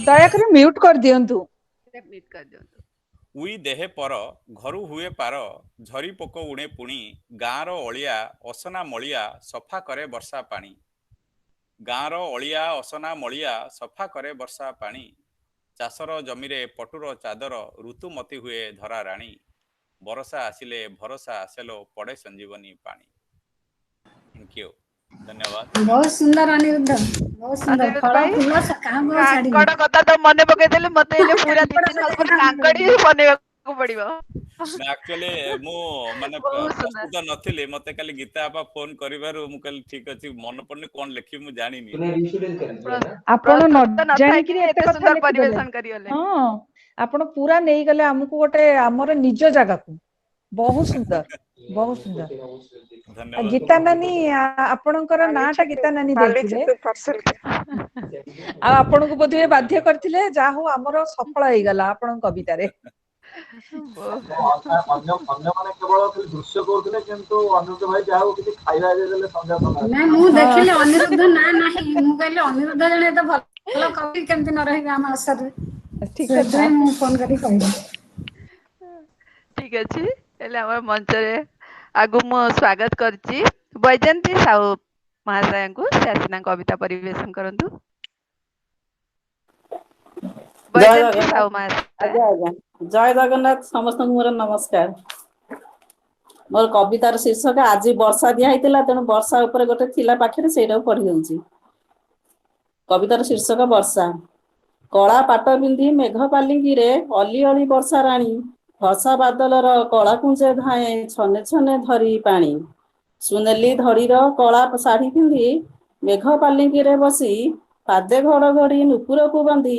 ଦୟାକରି ମ୍ୟୁଟ କରିଦିଅନ୍ତୁ। ମିଟ୍ କରିଦିଅନ୍ତୁ। ଉଇ ଦେହେ ପର ଘରୁ ହୁଏ ପାର। ଝରି ପୋକ ଉଡ଼େ ପୁଣି। ଗାଁର ଅଳିଆ ଅସନା ମଳିଆ ସଫା କରେ ବର୍ଷା ପାଣି। ଗାଁର ଅଳିଆ ଅସନା ମଳିଆ ସଫା କରେ ବର୍ଷା ପାଣି। ଚାଷର ଜମିରେ ପଟୁର ଚାଦର ଋତୁମତି ହୁଏ ଧରା ରାଣୀ। ବରଷା ଆସିଲେ ଭରସା ଆସେଲୋ ପଡ଼େ ସଞ୍ଜୀବନୀ ପାଣି। Thank you. ଧନ୍ୟବାଦ। ବହୁତ ସୁନ୍ଦର ଅନିରୁଦ୍ଧ, ବହୁତ ସୁନ୍ଦର। ଅନିରୁଦ୍ଧ ଫଳ ଭାଇ ଫୁଲ କାହାକୁ ଆଉ ଛାଡିନି। କାଙ୍କଡ କଥା ତ ମନେ ପକେଇଦେଲେ ମତେ ଏଇନେ ପୁରା ଦି କାଙ୍କଡ଼ ତିନି ମାସ ସହିତ ପରେ କଥା ମନେ କାଙ୍କଡ ହିଁ ପଡିଗଲା। ବନେଇବାକୁ ପଡିବ। ନା ଆକ୍ଚୁଆଲି ମୁଁ ମାନେ ବହୁତ ସୁନ୍ଦର। ପ୍ରସ୍ତୁତ ନଥିଲି। ମତେ କାଲି ଗୀତା ଆପା ଫୋନ କରିବାରୁ ମୁଁ କହିଲି ଠିକ ଅଛି ମନେ ପଡୁନି କଣ ଲେଖିବି ମୁଁ ଜାଣିନି। ଆପଣ ନ ପ୍ରସ୍ତୁତ ନଥାଇକି ଜାଣିକିରି ବି ଏତେ ଏତେ କଥା ସୁନ୍ଦର ଲେଖିଦେଲେ। ପରିବେଷଣ କରିଗଲେ। ହଁ ଆପଣ ପୁରା ନେଇଗଲେ ଆମକୁ ଗୋଟେ ଆମର ନିଜ ଜାଗାକୁ। ବହୁତ ସୁନ୍ଦର, ବହୁତ ସୁନ୍ଦର। ଧନ୍ୟବାଦ। ଗୀତା ନାନୀ ଆପଣଙ୍କର ନାଁ ଟା ଗୀତା ନାନୀ ବାଲି ଦେଇଥିଲେ। ଛତୁ ପାର୍ସଲ। ଆଉ ଆପଣଙ୍କୁ ବୋଧହୁଏ ବାଧ୍ୟ କରିଥିଲେ। ଯାହା ହଉ ଆମର ସଫଳ ହେଇଗଲା ଆପଣଙ୍କ କବିତାରେ। ଅନ୍ୟମାନେ କେବଳ ଦୃଶ୍ୟ କରୁଥିଲେ କିନ୍ତୁ ଅନିରୁଦ୍ଧ ଭାଇ ଯାହା ହଉ କିଛି ଖାଇବା ଦେଇଦେଲେ ସନ୍ଧ୍ୟା ସମୟରେ। ନାଇଁ ମୁଁ ଦେଖିଲି ଅନିରୁଦ୍ଧ ନା ନାହିଁ, ମୁଁ କହିଲି ଅନିରୁଦ୍ଧ ଜଣେ ଏତେ ଭଲ କବି କେମିତି ନ ରହିବେ ଆମ ଆଶାରେ। ଠିକ କଥା। ସେଥିପାଇଁ ମୁଁ ଫୋନ କରି କହିଲି। ଠିକ ଅଛି, ହେଲେ ଆମର ମଞ୍ଚରେ ଆଗକୁ ମୁଁ ସ୍ୱାଗତ କରିଛି ବୈଜୟନ୍ତୀ ସାହୁ ମହାଶୟଙ୍କୁ। ସେ ଆସି ତାଙ୍କ କବିତା ପରିବେଷଣ କରନ୍ତୁ। ଜୟ ବୈଜୟନ୍ତୀ ଜଗନ୍ନାଥ। ସାହୁ ମହାଶୟ। ଆଜ୍ଞା ଆଜ୍ଞା, ଜୟ ଜଗନ୍ନାଥ। ସମସ୍ତଙ୍କୁ ମୋର ନମସ୍କାର। ମୋର କବିତାର ଶୀର୍ଷକ ଆଜି ବର୍ଷା ଦିଆ ହେଇଥିଲା, ତେଣୁ ବର୍ଷା ଉପରେ ଗୋଟେ ଥିଲା ପାଖରେ ସେଇଟାକୁ ପଢି ଦଉଛି। କବିତାର ଶୀର୍ଷକ ବର୍ଷା। କଳା ପାଟ ପିନ୍ଧି ମେଘ ପାଲିଙ୍କିରେ ଅଲି ଅଳି ବର୍ଷା ରାଣୀ। ବର୍ଷା ବାଦଲର କଳା କୁଞ୍ଜେ ଧାଏଁ ଛନେ ଛନେ ଧରି ପାଣି। ସୁନେଲି ଧଡିର କଳା ଶାଢୀ ପିନ୍ଧି ମେଘ ପାଲିଙ୍କିରେ ବସି ପାଦେ ଘଡଘଡି ନୁପୁରକୁ ବାନ୍ଧି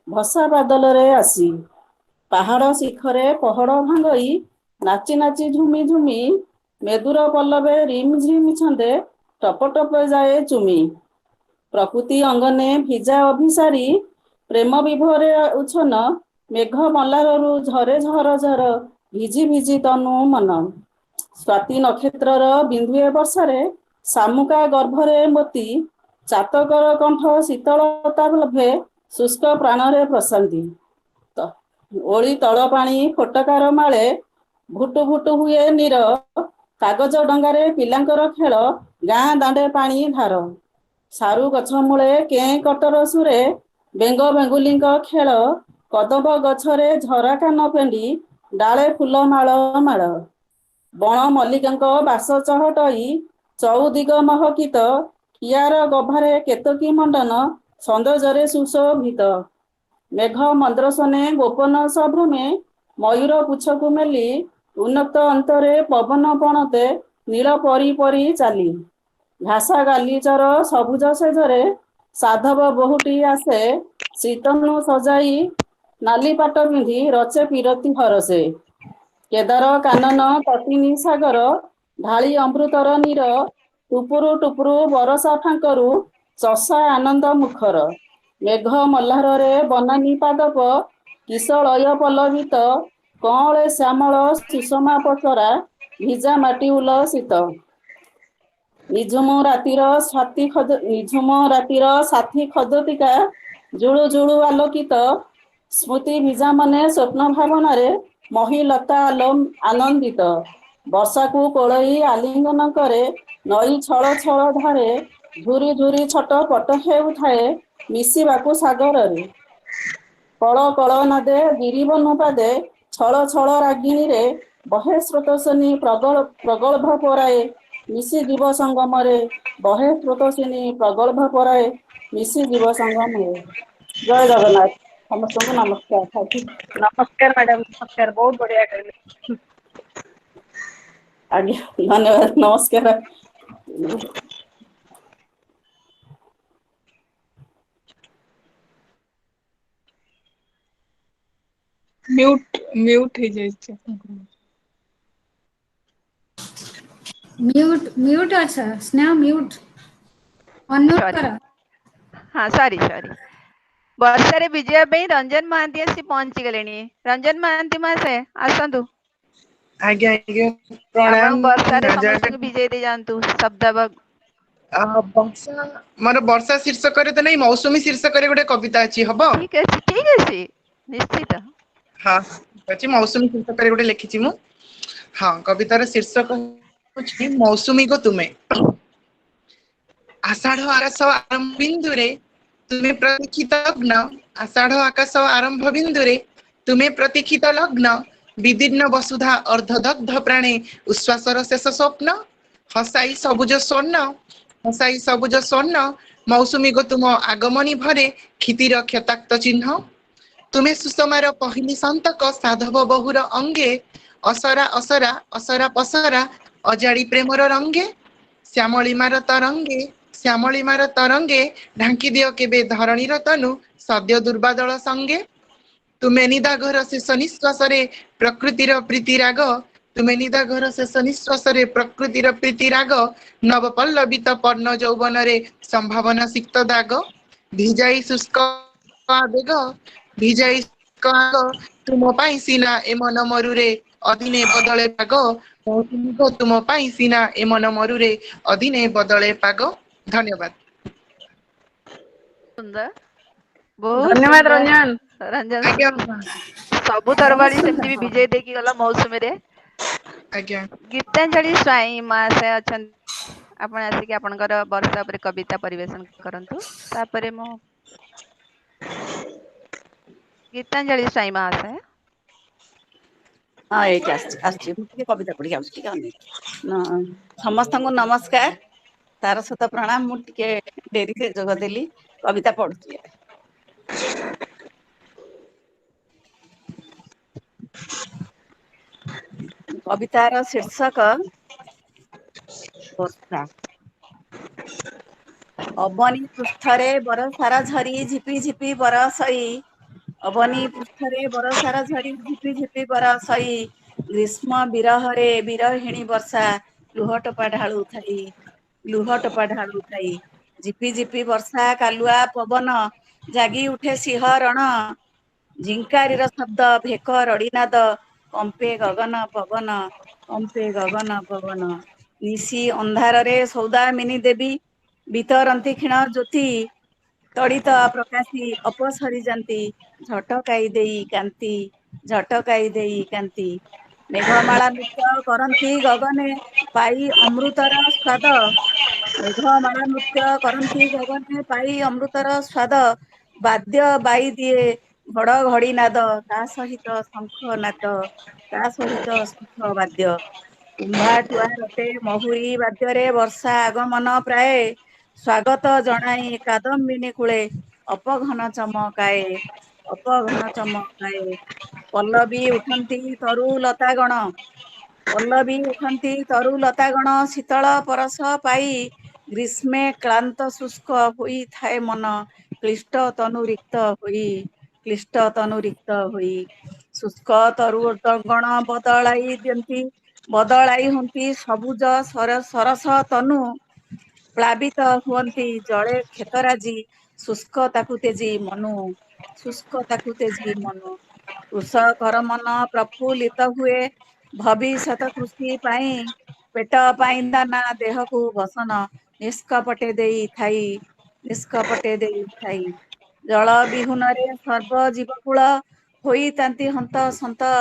ଭସା ବାଦଲରେ ଆସି। ପାହାଡ ଶିଖରେ ପହଡ ଭାଙ୍ଗଇ ନାଚି ନାଚି ଝୁମି ଝୁମି ମେଦୁର ପଲ୍ଲବେ ରିମ୍ ଝିମ୍ ଛନ୍ଦେ ଟପ ଟପ ଯାଏ ଚୁମି। ପ୍ରକୃତି ଅଙ୍ଗନେ ଭିଜା ଅଭିସାରୀ ପ୍ରେମ ବିଭୋରେ ଉଛନ ମେଘ ମଲ୍ଲାରରୁ ଝରେ ଝର ଝର ଭିଜି ଭିଜି ତନୁ ମନ। ସ୍ୱାତି ନକ୍ଷତ୍ରର ବିନ୍ଦୁଏ ବର୍ଷାରେ ଶାମୁକା ଗର୍ଭରେ ମୋତି ଚାତକର କଣ୍ଠ ଶୀତଳତା ଲଭେ ଶୁଷ୍କ ପ୍ରାଣରେ ପ୍ରଶାନ୍ତି। ଓଳି ତଳ ପାଣି ଫୋଟକାର ମାଳେ ଭୁଟୁ ଭୁଟୁ ହୁଏ ନୀର। କାଗଜ ଡଙ୍ଗାରେ ପିଲାଙ୍କର ଖେଳ ଗାଁ ଦାଣ୍ଡେ ପାଣି ଧାର। ସାରୁ ଗଛ ମୂଳେ କେଁ କଟର ସୁରେ ବେଙ୍ଗ ବେଙ୍ଗୁଲିଙ୍କ ଖେଳ। କଦମ୍ବ ଗଛରେ ଝରା କାନ ପେଣ୍ଡି ଡାଳେ ଫୁଲ ମାଳ ମାଳ। ବଣ ମଲ୍ଲିକାଙ୍କ ବାସ ଚହଟଇ ଚଉଦିଗ ମହକିତ। କିଆର ଗଭାରେ କେତକୀ ମଣ୍ଡନ ସୌନ୍ଦର୍ଯ୍ୟରେ ସୁଶୋଭିତ। ମେଘ ମନ୍ଦ୍ରସନେ ଗୋପନ ସଭ୍ରମେ ମୟୂର ପୁଚ୍ଛକୁ ମେଲି ଉନ୍ନତ ଅନ୍ତରେ ପବନ ପଣତେ ନୀଳ ପରି ପରି ଚାଲି। ଘାସ ଗାଲିଚର ସବୁଜ ସେଜରେ ସାଧବ ବୋହୂଟି ଆସେ ଶୀତନୁ ସଜାଇ ନାଲି ପାଟ ପିନ୍ଧି ରଚେ ପିରତି ହରସେ। କେଦାର କାନନ ତଟିନୀ ସାଗର ଢାଳି ଅମୃତର ନୀର। ଟୁପୁରୁ ଟୁପୁରୁ ବରଷା ଫାଙ୍କରୁ ଚଷା ଆନନ୍ଦ ମୁଖର। ମେଘ ମଲ୍ଲାରରେ ବନାନୀ ପାଦପ କିଶ ଲୟ ପଲ୍ଲବିତ। କଅଁଳେ ଶ୍ୟାମଳ ସୁଷମା ପଚରା ଭିଜା ମାଟି ଉଲ୍ଲସିତ। ନିଝୁମ ରାତିର ସାଥୀ ଖଦତିକା ଜୁଳୁ ଜୁଳୁ ଆଲୋକିତ। ସ୍ମୃତି ଭିଜା ମନେ ସ୍ୱପ୍ନ ଭାବନାରେ ମହିଲତା ଆନନ୍ଦିତ। ବର୍ଷାକୁ କୋଳଇ ଆଲିଙ୍ଗନ କରେ ନଈ ଛଳ ଛଳ ଧାରେ। ଝୁରି ଝୁରି ଛଟ ପଟ ହେଉଥାଏ ମିଶିବାକୁ ସାଗରରେ। କଳ କଳ ନାଦେ ଗିରିବନୁ ପାଦେ ଛଳ ଛଳ ରାଗିଣୀରେ ବହେ ସ୍ରୋତ ଶନି ପ୍ରଗଳ୍ଭ ପରାଏ ମିଶି ଜୀବ ସଙ୍ଗମରେ ବହେ ସ୍ରୋତସ୍ୱିନୀ ପ୍ରଗଳ୍ଭ ପରାଏ ମିଶି ଜୀବ ସଙ୍ଗମରେ। ଜୟ ଜଗନ୍ନାଥ ସମସ୍ତଙ୍କୁ ନମସ୍କାର। ନମସ୍କାର ମ୍ୟାଡାମ, ନମସ୍କାର, ବହୁତ ବଢିଆ କହିଲେ। ଆଜ୍ଞା ଧନ୍ୟବାଦ ନମସ୍କାର। ମ୍ୟୁଟ ହେଇଯାଇଛି ଆପଣଙ୍କର। म्यूट अच्छा स्नेहा म्यूट ଅନମ୍ୟୁଟ ସରି, କର। ହଁ ସରି ସରି। ବର୍ଷାରେ ଭିଜିବା ପାଇଁ ରଞ୍ଜନ ମହାନ୍ତି ଆସି ପହଞ୍ଚିଗଲେଣି। ରଞ୍ଜନ ମହାନ୍ତି ମହାଶୟ ଆସନ୍ତୁ। ଆଜ୍ଞା ଆଜ୍ଞା ଆପଣ ପ୍ରଣାମ ବର୍ଷାରେ ଜୟ ସମସ୍ତଙ୍କୁ ଭିଜେଇ ଦେଇ ଯାଆନ୍ତୁ ଶବ୍ଦ। ବର୍ଷା ମୋର ବର୍ଷା ଶୀର୍ଷକରେ ତ ନାଇଁ ମୌସୁମୀ ଶୀର୍ଷକରେ ଗୋଟେ କବିତା ଅଛି ହବ? ଠିକ ଅଛି ନିଶ୍ଚିତ। ହଁ ଅଛି ମୌସୁମୀ ଶୀର୍ଷକରେ ଗୋଟେ ଲେଖିଛି ମୁଁ। ହଁ କବିତାର ଶୀର୍ଷକ ହଉଛି ମୌସୁମୀ ଗୋ ତୁମେ। ଆଷାଢ ଆକାଶ ଆରମ୍ଭ ବିନ୍ଦୁରେ ତୁମେ ପ୍ରତୀକ୍ଷିତ ଲଗ୍ନ। ଆଷାଢ ଆକାଶ ଆରମ୍ଭ ବିନ୍ଦୁରେ ତୁମେ ପ୍ରତୀକ୍ଷିତ ଲଗ୍ନ। ବିଦୀର୍ଣ୍ଣ ବସୁଧା ଅର୍ଦ୍ଧଦଗ୍ଧ ପ୍ରାଣେ ଉଶ୍ୱାସର ଶେଷ ସ୍ୱପ୍ନ। ହସାଇ ସବୁଜ ସ୍ୱର୍ଣ୍ଣ ହସାଇ ସବୁଜ ସ୍ୱର୍ଣ୍ଣ ମୌସୁମୀ ଗୋ ତୁମ ଆଗମନୀ ଭରେ କ୍ଷିତିର କ୍ଷତାକ୍ତ ଚିହ୍ନ। ତୁମେ ସୁଷମାର ପହିଲି ସନ୍ତକ ସାଧବ ବହୁର ଅଙ୍ଗେ। ଅସରା ଅସରା ଅସରା ପସରା ଅଜାଡି ପ୍ରେମର ରଙ୍ଗେ। ଶ୍ୟାମଳିମାର ତରଙ୍ଗେ ଶ୍ୟାମଳିମାର ତରଙ୍ଗେ ଢାଙ୍କି ଦିଅ କେବେ ଧରଣୀର ତନୁ ସଦ୍ୟ ଦୁର୍ବାଦଳ ସଙ୍ଗେ। ତୁମେ ନିଦାଘର ଶେଷ ନିଶ୍ୱାସରେ ପ୍ରକୃତିର ପ୍ରୀତି ରାଗ। ତୁମେ ନିଦାଘର ଶେଷ ନିଶ୍ୱାସରେ ପ୍ରକୃତିର ପ୍ରୀତି ରାଗ। ନବପଲ୍ଲବିତ ପର୍ଣ୍ଣ ଯୌବନରେ ସମ୍ଭାବନା ସିକ୍ତ ଦାଗ। ଭିଜାଇ ଶୁଷ୍କ ଆବେଗ ଭିଜାଇ ଶୁଷ୍କ ଆଗ ତୁମ ପାଇଁ ସିନା ଏ ମନ ମରୁରେ ଅଦିନେ ବଦଳେ ପାଗ। ମୌସୁମୀ ଗୋ ତୁମ ପାଇଁ ସିନା ଏ ମନ ମରୁରେ ଅଦିନେ ବଦଳେ ପାଗ। ଧନ୍ୟବାଦ। ସୁନ୍ଦର, ବହୁତ ଧନ୍ୟବାଦ ରଞ୍ଜନ। ସୁନ୍ଦର ରଞ୍ଜନ। ଆଜ୍ଞା ସବୁ ବହୁତ ତରବାରୀ ସୁନ୍ଦର ସେମିତି ବି ବିଜେଇ ଦେଇକି ଗଲା ମୌସୁମୀରେ। ଆଜ୍ଞା ଗୀତାଞ୍ଜଳି ସ୍ୱାଇଁ ମହାଶୟ ଅଛନ୍ତି। ଆପଣ ଆସିକି ଆପଣଙ୍କର ବର୍ଷା ଉପରେ କବିତା ପରିବେଷଣ କରନ୍ତୁ। ତାପରେ ମୁଁ ଗୀତାଞ୍ଜଳି ସ୍ୱାଇଁ ମହାଶୟ। ହଁ ଏଇଠି ଆସିଛି ମୁଁ ଟିକେ କବିତା ପଢି ଆସୁଛି ଟିକେ ଅନେଇକି। ସମସ୍ତଙ୍କୁ ନମସ୍କାର, ସାରସ୍ୱତ ପ୍ରଣାମ। ମୁଁ ଟିକେ ଡେରିରେ ଯୋଗ ଦେଲି, କବିତା ପଢୁଛି। କବିତାର ଶୀର୍ଷକ ବର୍ଷା। ଅବନୀ ପୃଷ୍ଠରେ ବରଷାର ଝରି ଝିପି ଝିପି ବରଷଇ। ଅବନୀ ପୃଷ୍ଠରେ ବରଷାର ଝରି ଝିପି ଝିପି ବରଷଇ। ଗ୍ରୀଷ୍ମ ବିରହରେ ବିରହିଣୀ ବର୍ଷା ଲୁହ ଟୋପା ଢାଳୁଥାଇ। ଲୁହ ଟୋପା ଢାଳୁଥାଇ। ଝିପି ଝିପି ବର୍ଷା କାଲୁଆ ପବନ ଜାଗି ଉଠେ ସିଂହରଣ। ଝିଙ୍କାରିର ଶବ୍ଦ ଭେକ ରଡିନାଦ କମ୍ପେ ଗଗନ ପବନ। କମ୍ପେ ଗଗନ ପବନ। ନିଶି ଅନ୍ଧାରରେ ସୌଦାମିନୀ ଦେବୀ ବିତରନ୍ତି କ୍ଷୀଣ ଜ୍ୟୋତି। ତଡିତ ପ୍ରକାଶୀ ଅପସରି ଯାନ୍ତି ଝଟକାଇ ଦେଇ କାନ୍ତି। ଝଟକାଇ ଦେଇ କାନ୍ତି। ମେଘମାଳା ନୃତ୍ୟ କରନ୍ତି ଗଗନେ ପାଇ ଅମୃତର ସ୍ବାଦ। ମେଘମାଳା ନୃତ୍ୟ କରନ୍ତି ଗଗନେ ପାଇ ଅମୃତର ସ୍ବାଦ। ବାଦ୍ୟ ବାଇ ଦିଏ ଘଡଘଡି ନାଦ ତା ସହିତ ଶଙ୍ଖ ନାଦ। ତା ସହିତ ଶଙ୍ଖ ବାଦ୍ୟ। କୁମ୍ଭାଟୁଆ ରଟେ ମହୁରୀ ବାଦ୍ୟରେ ବର୍ଷା ଆଗମନ ପ୍ରାୟେ। ସ୍ଵାଗତ ଜଣାଇ କାଦମ୍ବିନୀ କୂଳେ ଅପଘନ ଚମକାଏ। ଅପଘନ ଚମକାଏ। ପଲ୍ଲବୀ ଉଠନ୍ତି ତରୁ ଲତା ଗଣ। ପଲ୍ଲବୀ ଉଠନ୍ତି ତରୁ ଲତା ଗଣ ଶୀତଳ ପରଶ ପାଇ। ଗ୍ରୀଷ୍ମେ କ୍ଳାନ୍ତ ଶୁଷ୍କ ହୋଇଥାଏ ମନ। କ୍ଲିଷ୍ଟ ତନୁ ରିକ୍ତ ହୋଇ କ୍ଲିଷ୍ଟ ତନୁ ରିକ୍ତ ହୋଇ। ଶୁଷ୍କ ତରୁ ଗଣ ବଦଳାଇ ଦିଅନ୍ତି। ବଦଳାଇ ହୁଅନ୍ତି ସବୁଜ ସରସ ତନୁ। ପ୍ଳାବିତ ହୁଅନ୍ତି ଜଳେ କ୍ଷେତରାଜି ଶୁଷ୍କ ତାକୁ ତେଜି ମନୁ। ଶୁଷ୍କ ତାକୁ ତେଜି ମନୁ। କୃଷକର ମନ ପ୍ରଫୁଲ୍ଲିତ ହୁଏ ଭବିଷ୍ୟତ କୃଷି ପାଇଁ। ପେଟ ପାଇଁ ଦାନା ଦେହକୁ ବସନ ନିଷ୍କପଟେ ଦେଇଥାଇ। ନିଷ୍କପଟେ ଦେଇଥାଇ। ଜଳ ବିହୁନରେ ସର୍ବ ଜୀବକୁଳ ହୋଇଥାନ୍ତି ହନ୍ତ ସନ୍ତ।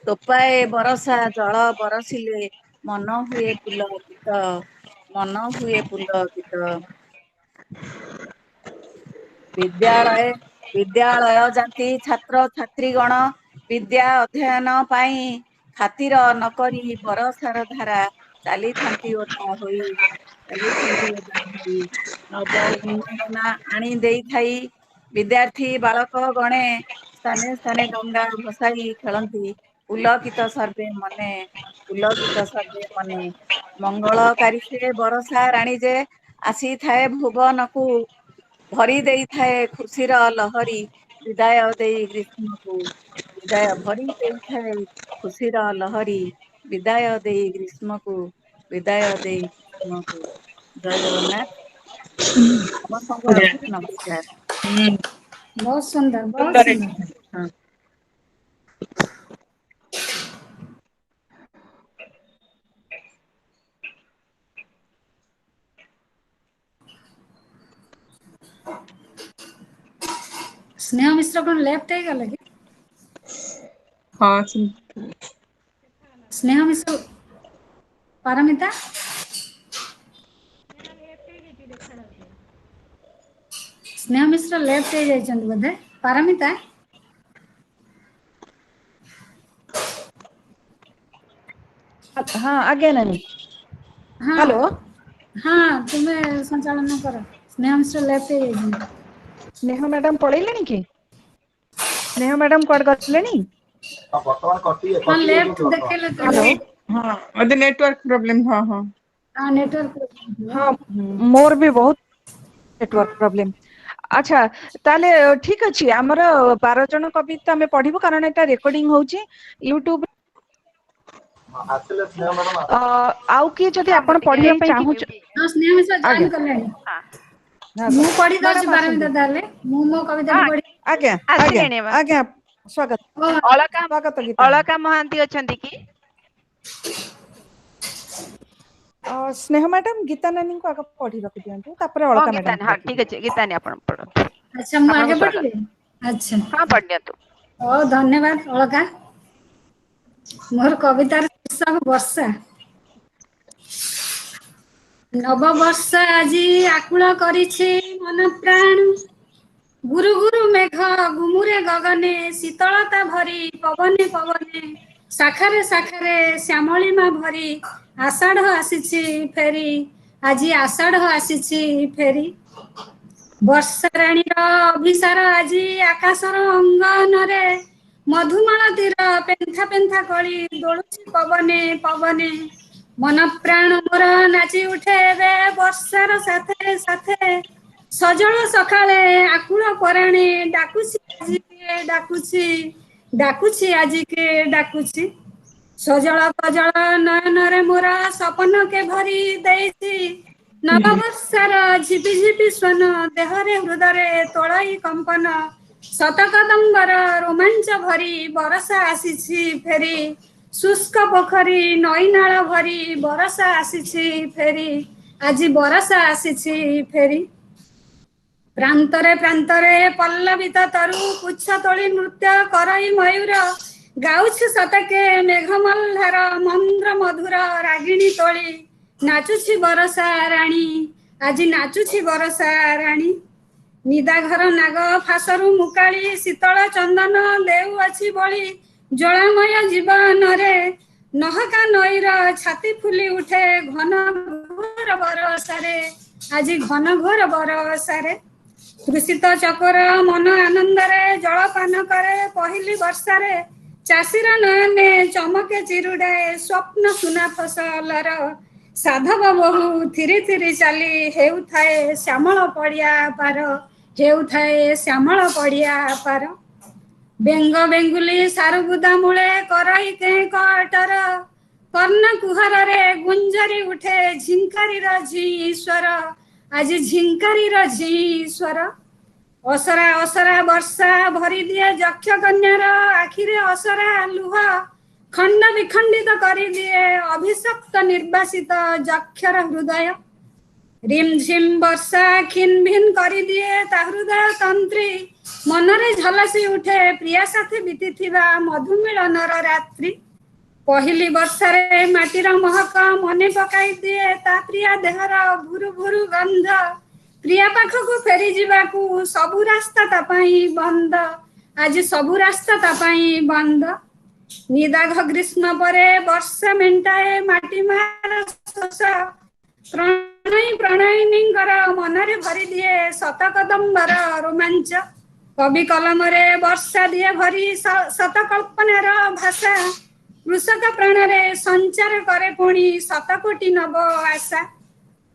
ଟୋପାଏ ବରଷା ଜଳ ବରସିଲେ ମନ ହୁଏ ପୁଲକିତ। ମନ ହୁଏ ପୁଲକିତ। ବିଦ୍ୟାଳୟ ଯାନ୍ତି ଛାତ୍ର ଛାତ୍ରୀ ଗଣ ବିଦ୍ୟା ଅଧ୍ୟୟନ ପାଇଁ ଖାତିର ନକରି ବରଷାର ଧାରା ଚାଲିଥାନ୍ତି ଓଦା ହୋଇ ଚାଲିଥାନ୍ତି ଓଦା ହୋଇ ନବ ବୃନ୍ଦାବନା ଆଣି ଦେଇଥାଇ ବିଦ୍ୟାର୍ଥୀ ବାଳକ ଗଣେ ସ୍ଥାନେ ସ୍ଥାନେ ଡଙ୍ଗା ଭସାଇ ଖେଳନ୍ତି ପୁଲକିତ ସର୍ବେ ମନେ ପୁଲକିତ ସର୍ବେ ମନେ ମଙ୍ଗଳକାରୀ ସେ ବରଷା ରାଣୀ ଯେ ଆସିଥାଏ ଭୁବନକୁ ଭରି ଦେଇଥାଏ ଖୁସିର ଲହରୀ ବିଦାୟ ଦେଇ ଗ୍ରୀଷ୍ମକୁ ବିଦାୟ ଭରି ଦେଇଥାଏ ଖୁସିର ଲହରୀ ବିଦାୟ ଦେଇ ଗ୍ରୀଷ୍ମକୁ ବିଦାୟ ଦେଇ ଗ୍ରୀଷ୍ମକୁ ଜୟ ଜଗନ୍ନାଥ ସମସ୍ତଙ୍କୁ ଆଉ ଥରେ ନମସ୍କାର। बहुत सुंदर बहुत ସୁନ୍ଦର सुंदर। ହଁ। स्नेह मिश्र कौन लेफ्ट है गले कि हाँ स्नेह मिश्र पारमिता स्नेह मिश्र लेफ्ट है जाइछन्ति बोधे पारमिता हाँ आज्ञा नानी हाँ हेलो हाँ तुम्हें संचालन कर स्नेह मिश्र लेफ्ट है जाइछन्ति स्नेह मैडम पळैलेनी कि स्नेह मैडम कुआड गलेनी ବର୍ତ୍ତମାନ हाँ କଟି लेफ्ट ଯାଉଛନ୍ତି देखेले तो हेलो हाँ अदे नेटवर्क प्रॉब्लम हाँ हाँ हाँ नेटवर्क हाँ मोर भी बहुत नेटवर्क प्रॉब्लम अच्छा ताले ठीक अछि हमर 12 जन कविता हमें पढिबो कारण एटा रेकॉर्डिंग होची यूट्यूब ଆସିଲେ ସ୍ନେହ ମ୍ୟାଡ଼ାମ आउ किए जदि हाँ आपण मुझे पढिबा पई म्यूट चाहू म्यूट हाँ स्नेह मिश्र आज्ञा जॉइन करलेनी हाँ मु पढ़ी दउछि मैडम पारमिता आसंतु ताले मु मो कविता हाँ पढ़ी आज्ञा आज्ञा ଆସିଲେଣି ମା आज्ञा स्वागत ଅଳକା स्वागत गीता ଅଳକା ମହାନ୍ତି ଅଛନ୍ତି କି? स्नेह मैडम गीता नानी को आगे पढ़िबा को दियंतु तापर ହଁ अलका मैडम ଗୀତାନି को ହଁ रखिबे ଠିକ ଅଛି ଗୀତାନି ଆପଣ ପଢନ୍ତୁ अच्छा मु ଆପଣଙ୍କୁ आगे ସ୍ୱାଗତ पढ़िबे अच्छा ହଁ ପଢିନିଅନ୍ତୁ ओ धन्यवाद अलका मोर कवितार शीर्षक वर्षा नववर्ष আজি আকুଳ କରିছে মন প্রাণ গুরু গুরু মেঘ গুমুরে গগনে শীতলতা ভরি পবনে পবনে শাখারে শাখারে শ্যামଳିমা ভরি আষাঢ় আসিছি ফেরি আজি আষাঢ় আসিছি ফেরি ବର୍ଷା ରାଣୀର ଅଭିସାର ଆଜି ଆକାଶର ଅଙ୍ଗନରେ ମଧୁମାଳତୀର ପେନ୍ଥା ପେନ୍ଥା କଳି ଦୋଳୁଛି ପବନେ ପବନେ ମନ ପ୍ରାଣ ମୋର ନାଚି ଉଠେ ଏବେ ବର୍ଷାର ସାଥେ ସାଥେ ସଜଳ ସକାଳେ ଆକୁଳ ପରାଣେ ଡାକୁଛି ଆଜି କିଏ ଡାକୁଛି ଡାକୁଛି ଆଜି କିଏ ଡାକୁଛି ସଜଳ କଜଳ ନୟନରେ ମୋର ସପନ କେ ଭରି ଦେଇଛି ନବବର୍ଷର ଝିପି ଝିପି ସ୍ୱନ ଦେହରେ ହୃଦୟରେ ତୋଳଇ କମ୍ପନ ଶତକଦମ୍ବର ରୋମାଞ୍ଚ ଭରି ବରଷା ଆସିଛି ଫେରି ଶୁଷ୍କ ପୋଖରୀ ନଈନାଳ ଭରି ବରଷା ଆସିଛି ଫେରି ଆଜି ବରଷା ଆସିଛି ଫେରି ପ୍ରାନ୍ତରେ ପ୍ରାନ୍ତରେ ପଲ୍ଲବିତ ତରୁ ପୁଚ୍ଛ ତୋଳି ନୃତ୍ୟ କରଇ ମୟୂର ଗାଉଛି ସତକେ ମେଘମଲ୍ଲାର ମନ୍ଦ୍ର ମଧୁର ରାଗିଣୀ ତୋଳି ନାଚୁଛି ବରଷା ରାଣୀ ଆଜି ନାଚୁଛି ବରଷା ରାଣୀ ନିଦାଘର ନାଗ ଫାସରୁ ମୁକାଳି ଶୀତଳ ଚନ୍ଦନ ଦେଉଅଛି ବଳି ଜ୍ୱାଳାମୟ ଜୀବନରେ ନହକା ନଈର ଛାତି ଫୁଲି ଉଠେ ଘନ ଘୋର ବରଷାରେ ଆଜି ଘନ ଘୋର ବରଷାରେ ତୃଷିତ ଚକୋର ମନ ଆନନ୍ଦରେ ଜଳପାନ କରେ ପହିଲି ବର୍ଷାରେ ଚାଷୀର ନୟନେ ଚମକେ ଚିରୁଡାଏ ସ୍ୱପ୍ନ ସୁନା ଫସଲର ସାଧବ ବହୁ ଥିରି ଥିରି ଚାଲି ହେଉଥାଏ ଶ୍ୟାମଳ ପଡିଆ ପାର ହେଉଥାଏ ଶ୍ୟାମଳ ପଡିଆ ପାର ବେଙ୍ଗ ବେଙ୍ଗୁଲି ସାରୁବୁଦା ମୂଳେ କରଇ କେଁ କଟର କର୍ଣ୍ଣ କୁହରରେ ଗୁଞ୍ଜରି ଉଠେ ଝିଙ୍କାରୀର ଝି ସ୍ୱର ଆଜି ଝିଙ୍କାରୀର ଝି ସ୍ୱର ଅସରା ଅସରା ବର୍ଷା ଭରିଦିଏ ଯକ୍ଷ କନ୍ୟାର ଆଖିରେ ଅସରା ଲୁହ ଖଣ୍ଡ ବିଖଣ୍ଡିତ କରିଦିଏ ଅଭିଶପ୍ତ ନିର୍ବାସିତ ଯକ୍ଷର ହୃଦୟ ରିମ୍ ଝିମ୍ ବର୍ଷା ଖିନ୍ ଭିନ୍ କରିଦିଏ ତା ହୃଦୟ ତନ୍ତ୍ରୀ ମନରେ ଝଲସି ଉଠେ ପ୍ରିୟା ସାଥୀ ବିତିଥିବା ମଧୁମିଳନର ରାତ୍ରି ପହିଲି ବର୍ଷାରେ ମାଟିର ମହକ ମନେ ପକାଇ ଦିଏ ତା ପ୍ରିୟା ଦେହର ଭୁରୁ ଭୁରୁ ଗନ୍ଧ ପ୍ରିୟା ପାଖକୁ ଫେରି ଯିବାକୁ ସବୁ ରାସ୍ତା ତା ପାଇଁ ବନ୍ଦ ଆଜି ସବୁ ରାସ୍ତା ତା ପାଇଁ ବନ୍ଦ ନିଦାଘ ଗ୍ରୀଷ୍ମ ପରେ ବର୍ଷା ମେଣ୍ଟାଏ ମାଟି ମାର ଶୋଷ ପ୍ରଣୟୀ ପ୍ରଣୟିନୀଙ୍କର ମନରେ ଭରିଦିଏ ଶତ କଦମ୍ବର ରୋମାଞ୍ଚ କବି କଲମରେ ବର୍ଷା ଦିଏ ଭରି ଶତ କଳ୍ପନାର ଭାଷା କୃଷକ ପ୍ରାଣରେ ସଞ୍ଚାର କରେ ପୁଣି ଶତ କୋଟି ନବ ଆଶା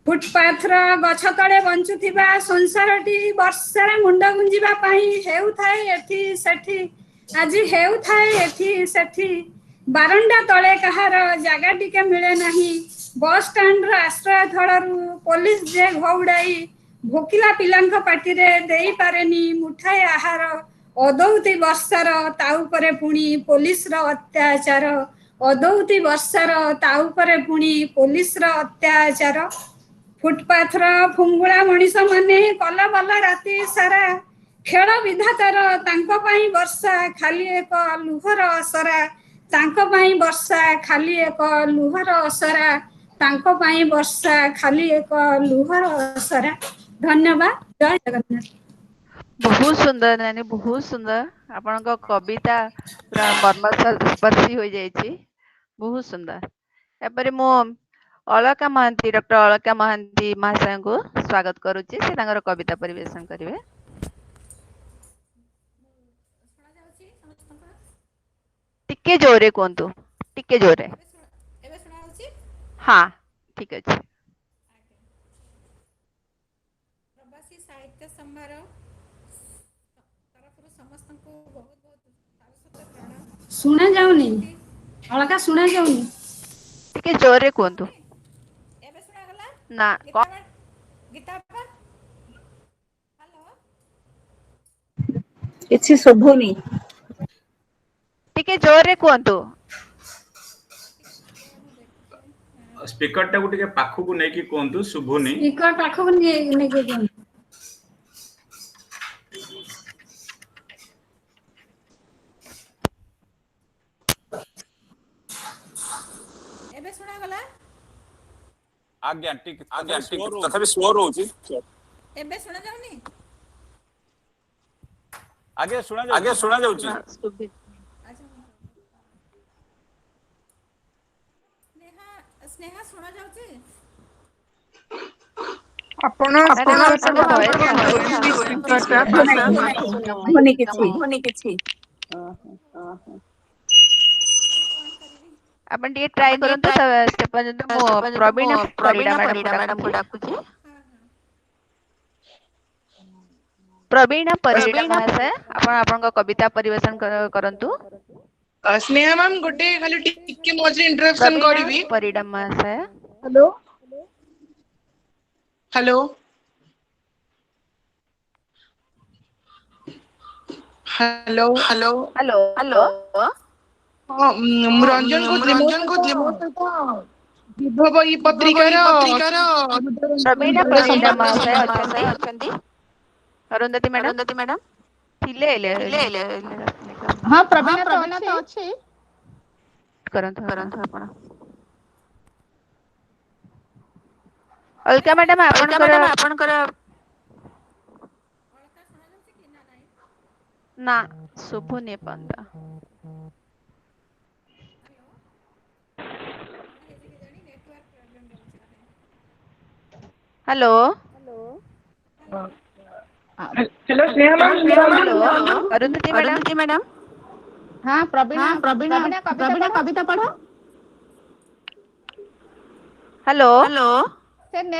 ଫୁଟପାଥର ଗଛ ତଳେ ବଞ୍ଚୁଥିବା ସଂସାରଟି ବର୍ଷାରେ ମୁଣ୍ଡ ଗୁଞ୍ଜିବା ପାଇଁ ହେଉଥାଏ ଏଠି ସେଠି ଆଜି ହେଉଥାଏ ଏଠି ସେଠି ବାରଣ୍ଡା ତଳେ କାହାର ଜାଗା ଟିକେ ମିଳେ ନାହିଁ ବସ୍ ଷ୍ଟାଣ୍ଡର ଆଶ୍ରୟ ଥଳରୁ ପୋଲିସ ଯେ ଘଉଡ଼ାଇ ଭୋକିଲା ପିଲାଙ୍କ ପାଟିରେ ଦେଇପାରେନି ମୁଠାଏ ଆହାର ଅଦୌତି ବର୍ଷାର ତା ଉପରେ ପୁଣି ପୋଲିସର ଅତ୍ୟାଚାର ଅଦୌତି ବର୍ଷାର ତା ଉପରେ ପୁଣି ପୋଲିସର ଅତ୍ୟାଚାର ଫୁଟପାଥର ଫୁଙ୍ଗୁଳା ମଣିଷ ମାନେ କଲ ବଲ ରାତି ସାରା ଖେଳ ବିଧାତାର ତାଙ୍କ ପାଇଁ ବର୍ଷା ଖାଲି ଏକ ଲୁହର ଅସରା ତାଙ୍କ ପାଇଁ ବର୍ଷା ଖାଲି ଏକ ଲୁହର ଅସରା ତାଙ୍କ ପାଇଁ ବର୍ଷା ଖାଲି ଏକ ଲୁହର ଅସରା ଧନ୍ୟବାଦ ଜୟ ଜଗନ୍ନାଥ। ବହୁତ ସୁନ୍ଦର ନାନୀ, ବହୁତ ସୁନ୍ଦର। ଆପଣଙ୍କ କବିତା ପୁରା ମର୍ମସ୍ପର୍ଶୀ ହୋଇଯାଇଛି, ବହୁତ ସୁନ୍ଦର। ଏପରି ମୁଁ ଅଳକା ମହାନ୍ତି, ଡକ୍ଟର ଅଳକା ମହାନ୍ତି ମହାଶୟଙ୍କୁ ସ୍ୱାଗତ କରୁଛି, ସେ ତାଙ୍କର କବିତା ପରିବେଷଣ କରିବେ। ଟିକେ ଜୋରେ କୁହନ୍ତୁ, ଟିକେ ଜୋରେ। ହଁ, ଠିକ ଅଛି। ପ୍ରବାସୀ ସାହିତ୍ୟ ସମ୍ଭାର ତରଫରୁ ସମସ୍ତଙ୍କୁ ବହୁତ ବହୁତ ସାରସ୍ୱତ ପ୍ରଣାମ। ଶୁଣା ଯାଉନି ଅଳକା, ଶୁଣା ଯାଉନି, ଟିକେ ଜୋରେ କୁହନ୍ତୁ। ଏବେ ଶୁଣାଗଲା? ନା ଗୀତା କିଛି ଶୁଭୁନି। ଟିକେ ଜୋରେ କୁହନ୍ତୁ। ସ୍ପିକର ଟାକୁ ଟିକେ ପାଖକୁ ନେଇକି କୁହନ୍ତୁ, ଶୁଭୁନି। ସ୍ପିକର ପାଖକୁ ନେଇକି କୁହନ୍ତୁ। ଏବେ ଶୁଣାଗଲା? ଆଜ୍ଞା, ଟିକେ ତଥାପି ସ୍ଲୋ ରହୁଛି। ଏବେ ଶୁଣା ଯାଉନି? ଆଜ୍ଞା, ଶୁଣା ଯାଉଛି। ଆଜ୍ଞା, ଶୁଣା ଯାଉଛି। ସ୍ନେହା ଶୁଣା ଯାଉଛି? ଆପଣ ଆପଣ ଟିକେ ଟ୍ରାଏ କରନ୍ତୁ, ସେ ପର୍ଯ୍ୟନ୍ତ ମୁଁ ପ୍ରବୀଣା ପରିଡ଼ା ମ୍ୟାଡମକୁ ଡାକୁଛି। ପ୍ରବୀଣା ପରିଡ଼ା ମହାଶୟ, ଆପଣ ଆପଣଙ୍କ କବିତା ପରିବେଷଣ କରନ୍ତୁ। ସ୍ନେହା ମ୍ୟାମ୍, ଗୋଟେ ଖାଲି ଟିକେ ମଝିରେ ଇଣ୍ଟରପ୍ସନ ପ୍ରବୀଣା କରିବି। ପରିଡ଼ା ମହାଶୟ। Hello hello hello hello hello. ହଁ, ମୁଁ ରଞ୍ଜନ କହୁଥିଲି। ମୋ ସହିତ ବିଭବ ଇ ପତ୍ରିକାର ପ୍ରବୀଣା ପରିଡ଼ା ମହାଶୟ ଅଛନ୍ତି? ଅରୁନ୍ଧତୀ ମ୍ୟାଡାମ ଥିଲେ? ହଁ, ପ୍ରବୀଣା ତ ଅଛି। କରନ୍ତୁ ଆପଣ। ଅଲକା ମ୍ୟାଡାମ, ଆପଣଙ୍କର ନା ଶୁଭୁନି ଏପର୍ଯ୍ୟନ୍ତ। Hello hello Sneha ma'am, hello Arundhati madam. ହଁ, ପ୍ରବୀଣା କବିତା ପଢ। ହ୍ୟାଲୋ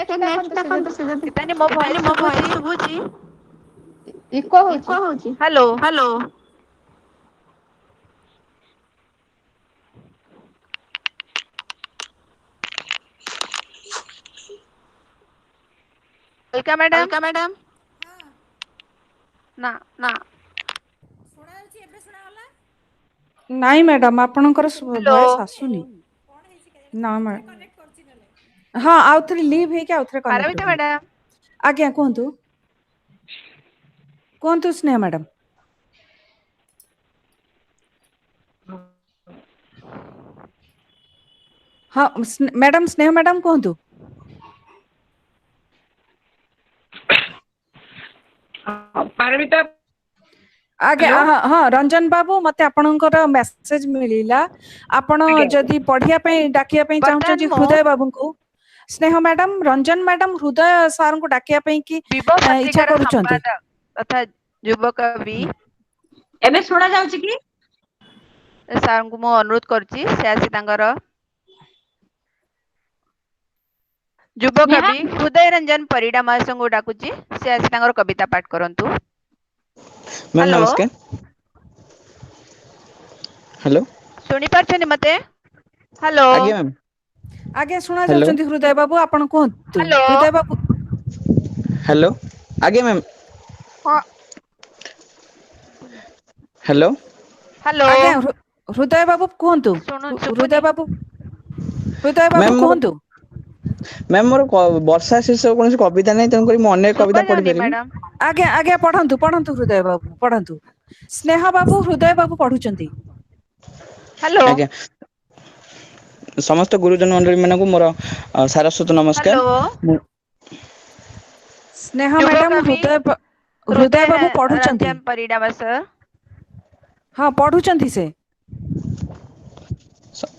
ସେ ନେକ୍ସଟ ଦେଖନ୍ତୁ, ସେ ଯଦି କେତାନି ମୋ ଭଏସ ଶୁଭୁଛି? ଇକୋ ହଉଛି। Hello Alka madam. ନା ନାଇଁ ମ୍ୟାଡାମ, ଆପଣଙ୍କର ହ୍ୟାଲୋ ଭଏସ ଆସୁନି। ନା ମ୍ୟାଡାମ। ହଁ, ଆଉଥରେ ଲିଭ୍ ହେଇକି ଆଉଥରେ କନେକ୍ଟ ପାରମିତା ହୁଅନ୍ତୁ। ମ୍ୟାଡାମ। ଆଜ୍ଞା, କୁହନ୍ତୁ ସ୍ନେହା ମ୍ୟାଡାମ। ହଁ ମ୍ୟାଡାମ, ସ୍ନେହା ମ୍ୟାଡାମ କୁହନ୍ତୁ। ପାରମିତା आगे हाँ रंजन बाबू मते आपणकर मेसेज मिलिला आपण जदि पढ़िया पे डाकिया पे चाहउछ हृदय बाबू को स्नेह मैडम रंजन मैडम हृदय सार को डाकिया पे की इच्छा करूछंती तथा युवा कवि एबे सुना जाउछ की सार को मो अनुरोध करछि से आसी तांगर युवा कवि हृदय रंजन परिडा महाशय को डाकुछि से आसी तांगर कविता पाठ करंतु। मैम नमस्कार। हेलो सुनी पाछनी मते हेलो आगे मैम आगे सुना जाउछंती हृदय बाबू आपण कोहतु हृदय बाबू हेलो आगे मैम हेलो हेलो आगे हृदय बाबू कोहतु हृदय बाबू कोहतु मैम मोर वर्षा शीर्षक कोन कविता नै तन करी म अन्य कविता पढि परिबी आगे आगे पढंतु पढंतु हृदय बाबू पढंतु स्नेह बाबू हृदय बाबू पढुचंती। हेलो आगे समस्त गुरुजन मंडली मानकु मोर सारस्वत नमस्कार। स्नेह मैडम हृदय बाबू पढुचंती रंजन परिडा महाशय हां पढुचंती से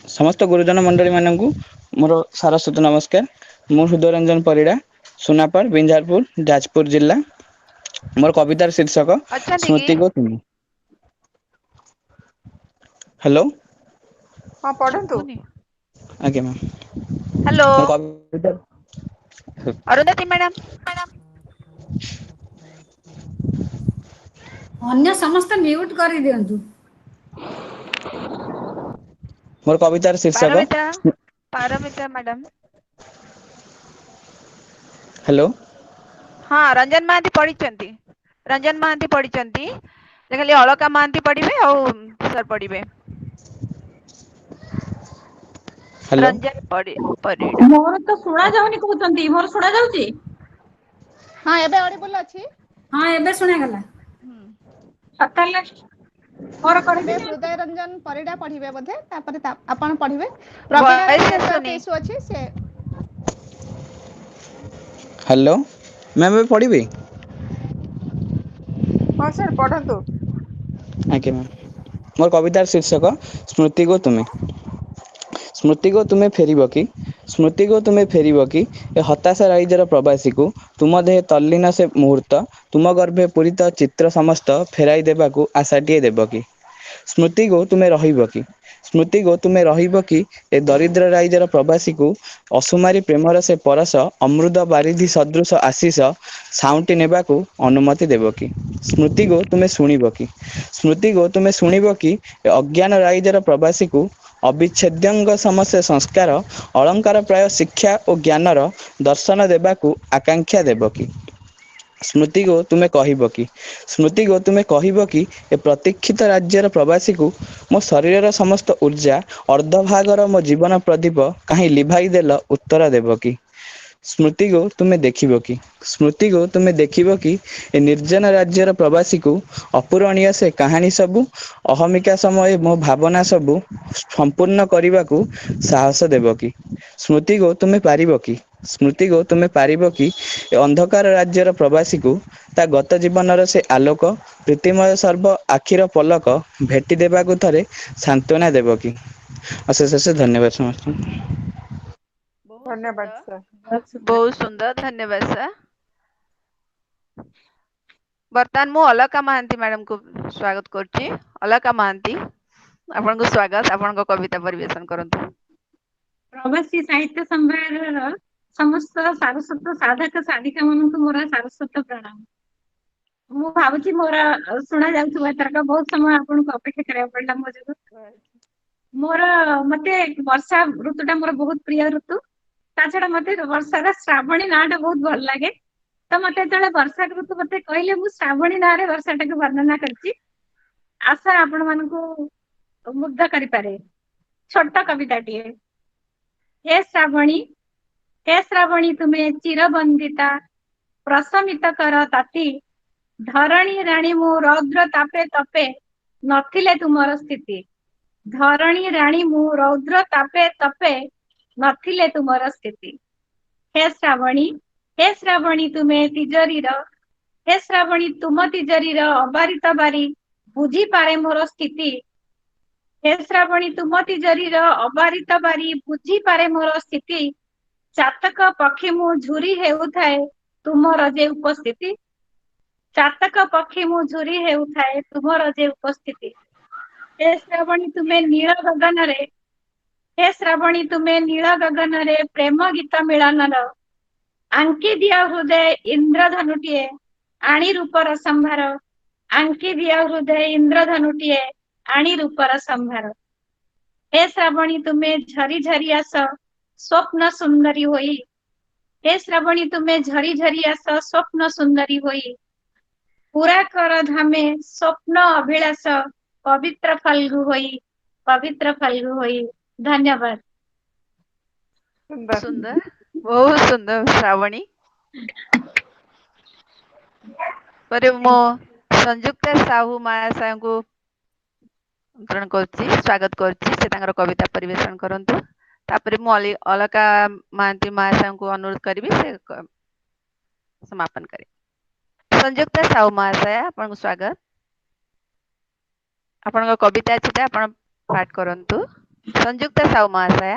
समस्त गुरुजन मंडली मानकु मोर सारस्वत नमस्कार। मु हृदय रंजन परिडा सुनापर बिंजारपुर जाजपुर जिला मोर कवितार शीर्षक स्मृति को तुम। हेलो हां पढंतु आगे मैम हेलो मोर कविता अरुंधति मैडम अन्य समस्त म्यूट कर दियंतु। मोर कवितार शीर्षक पारमिता मैडम हेलो हाँ रंजन महांती पढ़ी खाली अलका महांती पढ़िबे और सर पढ़िबे रंजन परिडा मोर तो सुना जाउनी कहउतंती मोर सुना जाउची हां एबे ऑडिबल अछि हां एबे सुना गला सताले मोर एबे हृदय रंजन परिडा पढ़िबे बोधे तापर आपण पढ़िबे प्रज्ञा इशू अछि से हेलो मैम मैं पढ़िबी हां सर पढंतु आगे मैम मोर कवितार शीर्षक स्मृति को तुम्हें। स्मृति को तुम्हें फेरिब कि स्मृति को तुम्हें फेरिब कि ए हताशा राइजर प्रवासी को तुम देह तल्लीन से मुहूर्त तुम गर्भे पूरित चित्र समस्त फेराई देबाकू आशाटीए देब कि स्मृति को तुम्हें रहिब कि स्मृति को तुम्हें रहिब कि ए दरिद्र राइजर प्रवासी को असुमारी प्रेमर से परस अमृत बारिधि सदृश आशीष साउंटी नेबाकू अनुमति देब कि स्मृति को तुम्हें शुणिब कि स्मृति को तुम्हें शुणिब कि अज्ञान राइजर प्रवासी को अविच्छेद्यंग समस्या संस्कार अलंकार प्राय शिक्षा और ज्ञानर दर्शन देबाकू आकांक्षा देब कि स्मृति को तुम्हें कहब कि स्मृति को तुम्हें कहब कि ए प्रतीक्षित राज्यर प्रवासी को मो शरीर समस्त ऊर्जा अर्धभागर मो जीवन प्रदीप कहीं लिभाई देल उत्तर देब कि स्मृति को तुम्हें देखिब कि स्मृति को तुम्हें देखिब कि ए निर्जन राज्यर प्रवासी को अपूरणीय से कहानी सबू अहमिका समय मो भावना सबू संपूर्ण करने को साहस देब कि स्मृति को तुम्हें पारिब कि स्मृति को तुम्हें पारिब कि अंधकार राज्यर प्रवासी को ता गत जीवन से आलोक प्रीतिमय सर्व आखिर पलक भेटी देवा को थरे सांत्वना देब कि अशेष अशेष धन्यवाद समस्त धन्यवाद सर बहुत सुंदर धन्यवाद सर। बर्तमान मु अलका महांती मैडम को स्वागत करछि। अलका महांती आपन को स्वागत आपन को कविता परिवेशन करंतु। प्रवासी साहित्य संभार समस्त सारस्वत साधक साधिका मन को मोर सारस्वत प्रणाम। मु भाबुची मोर सुना जाउथु एतरका बहुत समय आपन को अपेक्षा करे पड़ला मो जगह मोर मते वर्षा ऋतुटा मोर बहुत प्रिय ऋतु ताछड़ा मते वर्षा श्रावणी नाटा बहुत भल लागे तो मते तळे वर्षा ऋतु मते कहले मु श्रावणी नारे वर्षाटा के वर्णना करछि आशा आपण मन को मुग्ध करि पारे। छोट कविताटिए हे श्रावणी तुम्हें चिरबंदिता प्रशमित कर ताती धरणी राणी मु रौद्र तापे तपे नथिले तुमर स्थिति धरणी राणी मु रौद्र तापे तपे नथिले तुमर स्थिति हे श्रावणी तुम्हें तिजरीर हे श्रावणी तुम तिजरीर अबारित बारी बुझी पारे मोर स्थिति हे श्रावणी तुम तिजरीर अबारित बारी बुझी पारे मोर स्थिति चातक पक्षी मु झुरी हेउथाए तुमर जे उपस्थिति चातक पक्षी मु झुरी हेउथाए तुमर जे उपस्थिति हे श्रावणी तुमे नील गगन रे हे श्रावणी तुमे नील गगन रे प्रेम गीत मिलनर आंकी दिया हृदय इंद्रधनुटिए आणी रूपर संभार आंकी दिया हृदय इंद्रधनुटिए आणी रूपर संभार हे श्रावणी तुमे झरी झरी आस स्वप्न सुंदरी होई हे श्रावणी तुमे झरी झरी आस स्वप्न सुंदरी होई पूरा कर धामे स्वप्न अभिलाष पवित्र फाल्गु होई धन्यवाद। सुंदर, बहुत सुंदर श्रावणी। ପରେ ମୁଁ ସଂଯୁକ୍ତା ସାହୁ ମହାଶୟଙ୍କୁ ଗ୍ରହଣ କରୁଛି, ସ୍ୱାଗତ କରୁଛି। ସେ ତାଙ୍କର କବିତା ପରିବେଷଣ କରନ୍ତୁ। ତାପରେ ମୁଁ ଅଲକା ମହାନ୍ତି ମହାଶୟଙ୍କୁ ଅନୁରୋଧ କରିବି ସେ ସମାପନ କରିବେ। ସଂଯୁକ୍ତା ସାହୁ ମହାଶୟ, ଆପଣଙ୍କୁ ସ୍ୱାଗତ। ଆପଣଙ୍କ କବିତା ଅଛି ତ ଆପଣ ପାଠ କରନ୍ତୁ। ସଂଯୁକ୍ତା ସାହୁ ମହାଶୟ।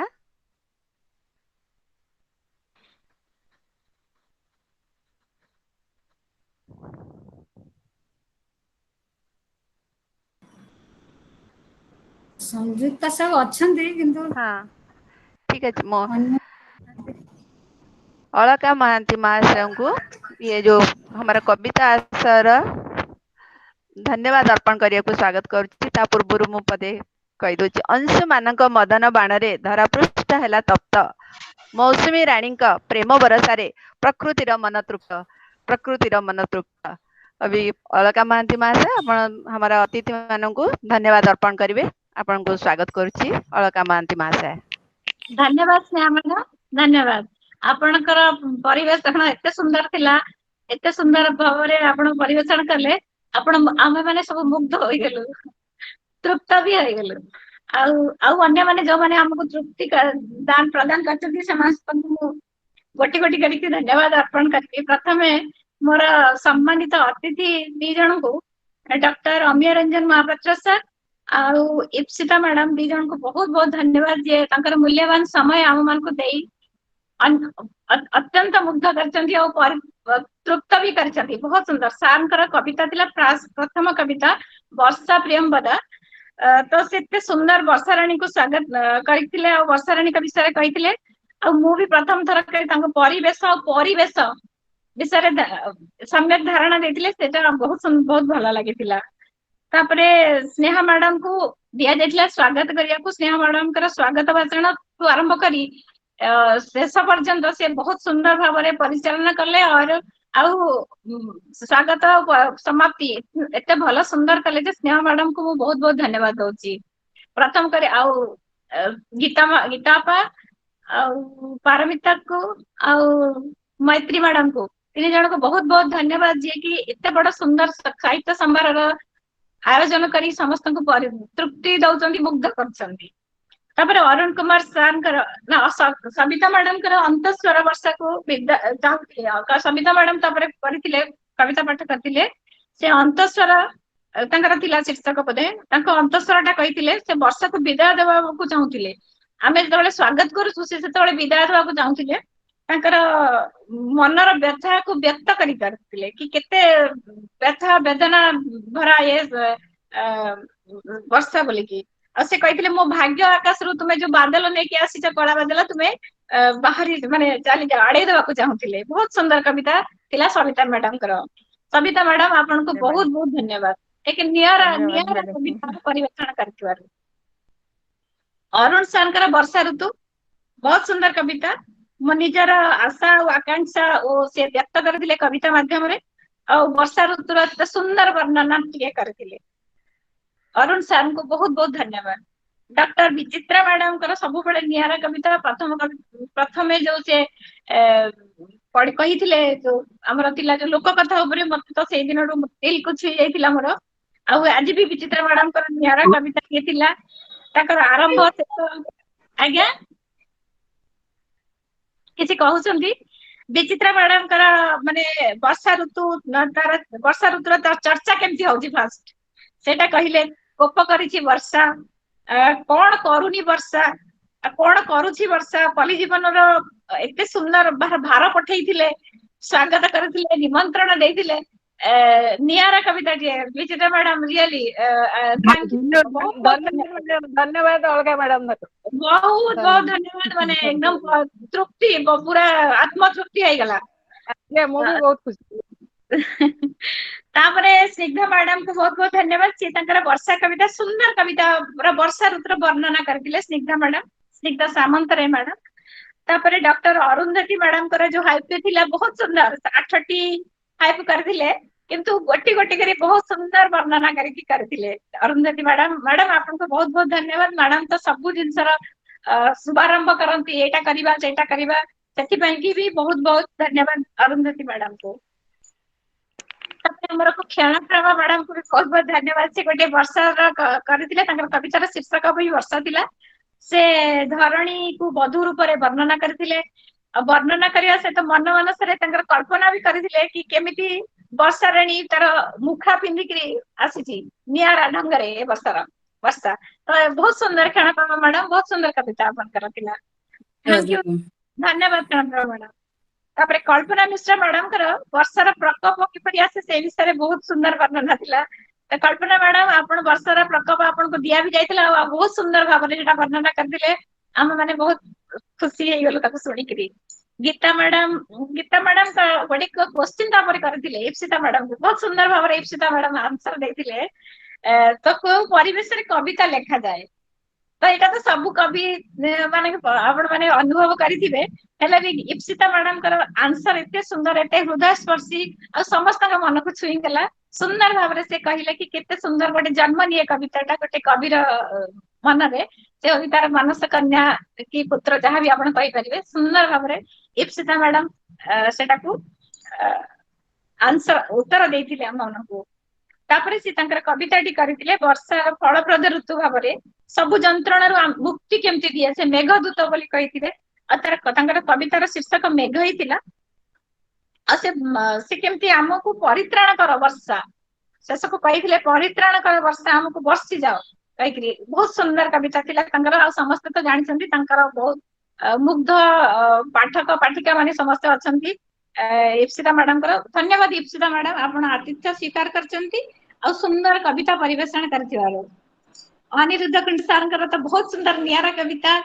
ସଂଯୁକ୍ତା ସାହୁ ଅଛନ୍ତି କିନ୍ତୁ ଠିକ ଅଛି। ମୁଁ ଅଳକା ମହାନ୍ତି ମହାଶୟଙ୍କୁ ये जो हमारा कविता आसर धन्यवाद अर्पण करने स्वागत करुच्ची। ता पूर्व मु पदे कहीदे अंशु मानक मदन बाणरे धरापृष्ठ है तप्त मौसुमी राणी प्रेम बरसारे प्रकृतिर मन तृप्त। अभी अलका महांती महाशय आपण हमारा अतिथि मानक धन्यवाद अर्पण करेंगे। आपन को स्वागत करुच्ची अलका महांती महाशय। धन्यवाद स्नेहा मैडम, धन्यवाद। आपणकर परिवेषण एते सुंदर थिला, एते सुंदर भावरे आपण परिवेषण कले, आपण आमे माने सब मुग्ध होई गेलु, तृप्त भी होई गेलु। आउ अन्य माने जो माने हमको तृप्ति दान प्रदान करछथि समस्तଙ୍କୁ गोटी गोटी करके धन्यवाद अर्पण करके प्रथमे मोर सम्मानित अतिथि दी जण को डॉक्टर अमीय रंजन महापात्र सर आउ इप्सिता मैडम दी जण को बहुत बहुत धन्यवाद जे तांकर मूल्यवान समय आम मान को देई अत्यंत मुग्ध करछथि और तृप्त भी करछथि। बहुत सुंदर सारंकर कविता थिला प्रथम कविता वर्षा प्रेम बदा। तो सेते सुंदर वर्षा रानी को स्वागत करथिले और वर्षा रानी का विषय कहिथिले। आ मु भी प्रथम थर के परिवेश विषय सम्यक धारणा देथिले, सेटा बहुत भल लागिथिला। तापरे स्नेहा मैडम को दिया जाइथिला स्वागत करिया को। स्नेहा मैडम कर स्वागत भाषण को आरंभ करी शेष पर्यंत से बहुत सुंदर भाव में परिचालना कले और स्वागत समाप्ति एते भल सुंदर कले जे स्नेहा मैडम को मु बहुत बहुत धन्यवाद दउची। प्रथम करे गीतापा पारमिता को मैत्री मैडम को तीन जन को बहुत बहुत धन्यवाद जे कि एते बड़ सुंदर साहित्य समारोह आयोजन करी समस्त को तृप्ति दउचंती, मुग्ध करछंती। तापर अरुण कुमार सारंकर सविता मैडम कर अंतस्वर वर्षा को सविता मैडम तापर करथिले कविता पाठ करथिले। से अंतस्वर तांकर थिला शीर्षक पदे तांको अंतस्वरटा कहिथिले से वर्षा को विदाय देबा को चाहुथिले। आमे जेतबेले स्वागत करू से सेतबेले विदाय देबा को चाहुथिले। तांकर मनर व्यथा को व्यक्त करि करथिले कि केते व्यथा वेदना भरा ये वर्षा बोली की। से कहिथिले मो भाग्य आकाश रु तुमे जो बादल नेकी आसीछ कला बादल तुमे बाहरी माने चली जा आड़े देबा को चाहुथिले। बहुत सुंदर कविता थिला सविता मैडम कर। सविता मैडम आपन को बहुत बहुत धन्यवाद एक नियर कविता परिवेषण करथिबार। अरुण सरकर वर्षा ऋतु बहुत सुंदर कविता मो निजर आशा और आकांक्षा ओ से व्यक्त करथिले कविता माध्यम रे और वर्षा ऋतुर एते सुंदर वर्णना टिके करथिले। अरुण सर को बहुत बहुत धन्यवाद। डॉक्टर विचित्रा मैडम कर सब बड़े नियारा कविता प्रथमे जो से कहिथिले जो हमर थिला जो लोक कथा ऊपर मत तो से दिन दिल को छुई जाइथिला मोर। आ आज भी विचित्रा मैडम कर नियारा कविता के थिला ताकर आरंभ आज्ञा किसी कहउछंती विचित्रा मैडम कर माने वर्षा ऋतु तार चर्चा केमती होउची फास्ट सेटा कहिले कोप करिछि वर्षा कोन करूनी वर्षा कोन करूछि वर्षा पली जीवन रो एते सुंदर भार पठेइथिले स्वागत करथिले निमंत्रण देइथिले नियारा कविता जे विचित्रा मैडम रियली थैंक यू धन्यवाद अलगा मैडम बहुत बहुत धन्यवाद माने एकदम तृप्ति पूरा आत्म तृप्ति आइ गला मु भी बहुत खुशी तापरे स्निग्धा मैडम को बहुत बहुत धन्यवाद से तंकर वर्षा कविता सुंदर कविता पूरा वर्षा ऋतुर वर्णना करथिले स्निग्धा मैडम स्निग्धा सामंतराय मैडम तापरे डॉक्टर अरुंधति मैडम कर जो हाइप थिला बहुत सुंदर 8टी हाइप करथिले किंतु गोटी गोटी करी बहुत सुंदर वर्णना करके करथिले अरुंधति मैडम मैडम आपन को बहुत बहुत धन्यवाद मैडम तो सब जिनसर शुभारंभ करंती एटा करिबा सेटा करिबा सेति पई की भी बहुत बहुत धन्यवाद अरुंधति मैडम को हमर को क्षण प्रेमा मैडम को भी बहुत बहुत धन्यवाद से गोटे वर्षा करथिले तांकर कवितार शीर्षक भी वर्षा थिला से धरणी को बधु रूप रे वर्णना करथिले वर्णना करिया से तो मन मनस रे तांकर कल्पना भी करथिले कि केमिति वर्षा रानी तार मुखा पिंधिकरी आसीची नियारा ढंग रे वर्षा तो बहुत सुंदर क्षण प्रेमा मैडम बहुत सुंदर कविता आपन करथिला थैंक यू धन्यवाद क्षण प्रेमा मैडम तापरे कल्पना मिश्रा मैडम कर वर्षार प्रकोप किपरि आसे से विषय बहुत सुंदर वर्णना थिला तो कल्पना मैडम आपण वर्षार प्रकोप आपण को दिया भी जाइतला बहुत सुंदर भाव रे जेटा वर्णना करथिले हम माने बहुत खुशी हे गेलो ताको सुनी करी गीता मैडम का बड़ी क्वेश्चन तापर करथिले इप्सिता मैडम को बहुत सुंदर भाव रे इप्सिता मैडम आंसर देथिले तो को परिवेश रे कविता लिखा जाए तो एटा तो सब कवि माने आपण माने अनुभव करिथिबे हेले भी इप्सिता मैडम कर आंसर एते सुंदर एते हृदय स्पर्शी आ समस्त का मन को छुई गला सुंदर भाव रे से कहिले कि केते सुंदर गोटे जन्म निये कविताटा गोटे कविर मन रे से कवितार मानस कन्या की पुत्र जहां भी आपण कहि परिबे सुंदर भाव रे इप्सिता मैडम सेटा को आंसर उत्तर देथिले हम को तापरे से तांकर कविताटी करथिले वर्षा फलप्रद ऋतु भाव रे सब जंत्रणा मुक्ति केमती दिए से मेघदूत बोली कहिथिले अतर तांकर कवितार शीर्षक मेघ हिथिला से केमती हमको परित्राण कर वर्षा शेष को कहिथिले परित्राण कर वर्षा हमको बरसी जाओ कहिकरी बहुत सुंदर कविता थिला तांकर आ समस्त तो जानिसंती तांकर बहुत मुग्ध पाठक पाठिका माने समस्त अछंती इप्सिता मैडम कर धन्यवाद इप्सिता मैडम आपण आतिथ्य स्वीकार करचंती आ सुंदर कविता परिवेषण करथिवारो अनिरुद्ध कुंड सारंकर तो बहुत सुंदर नियारा कविता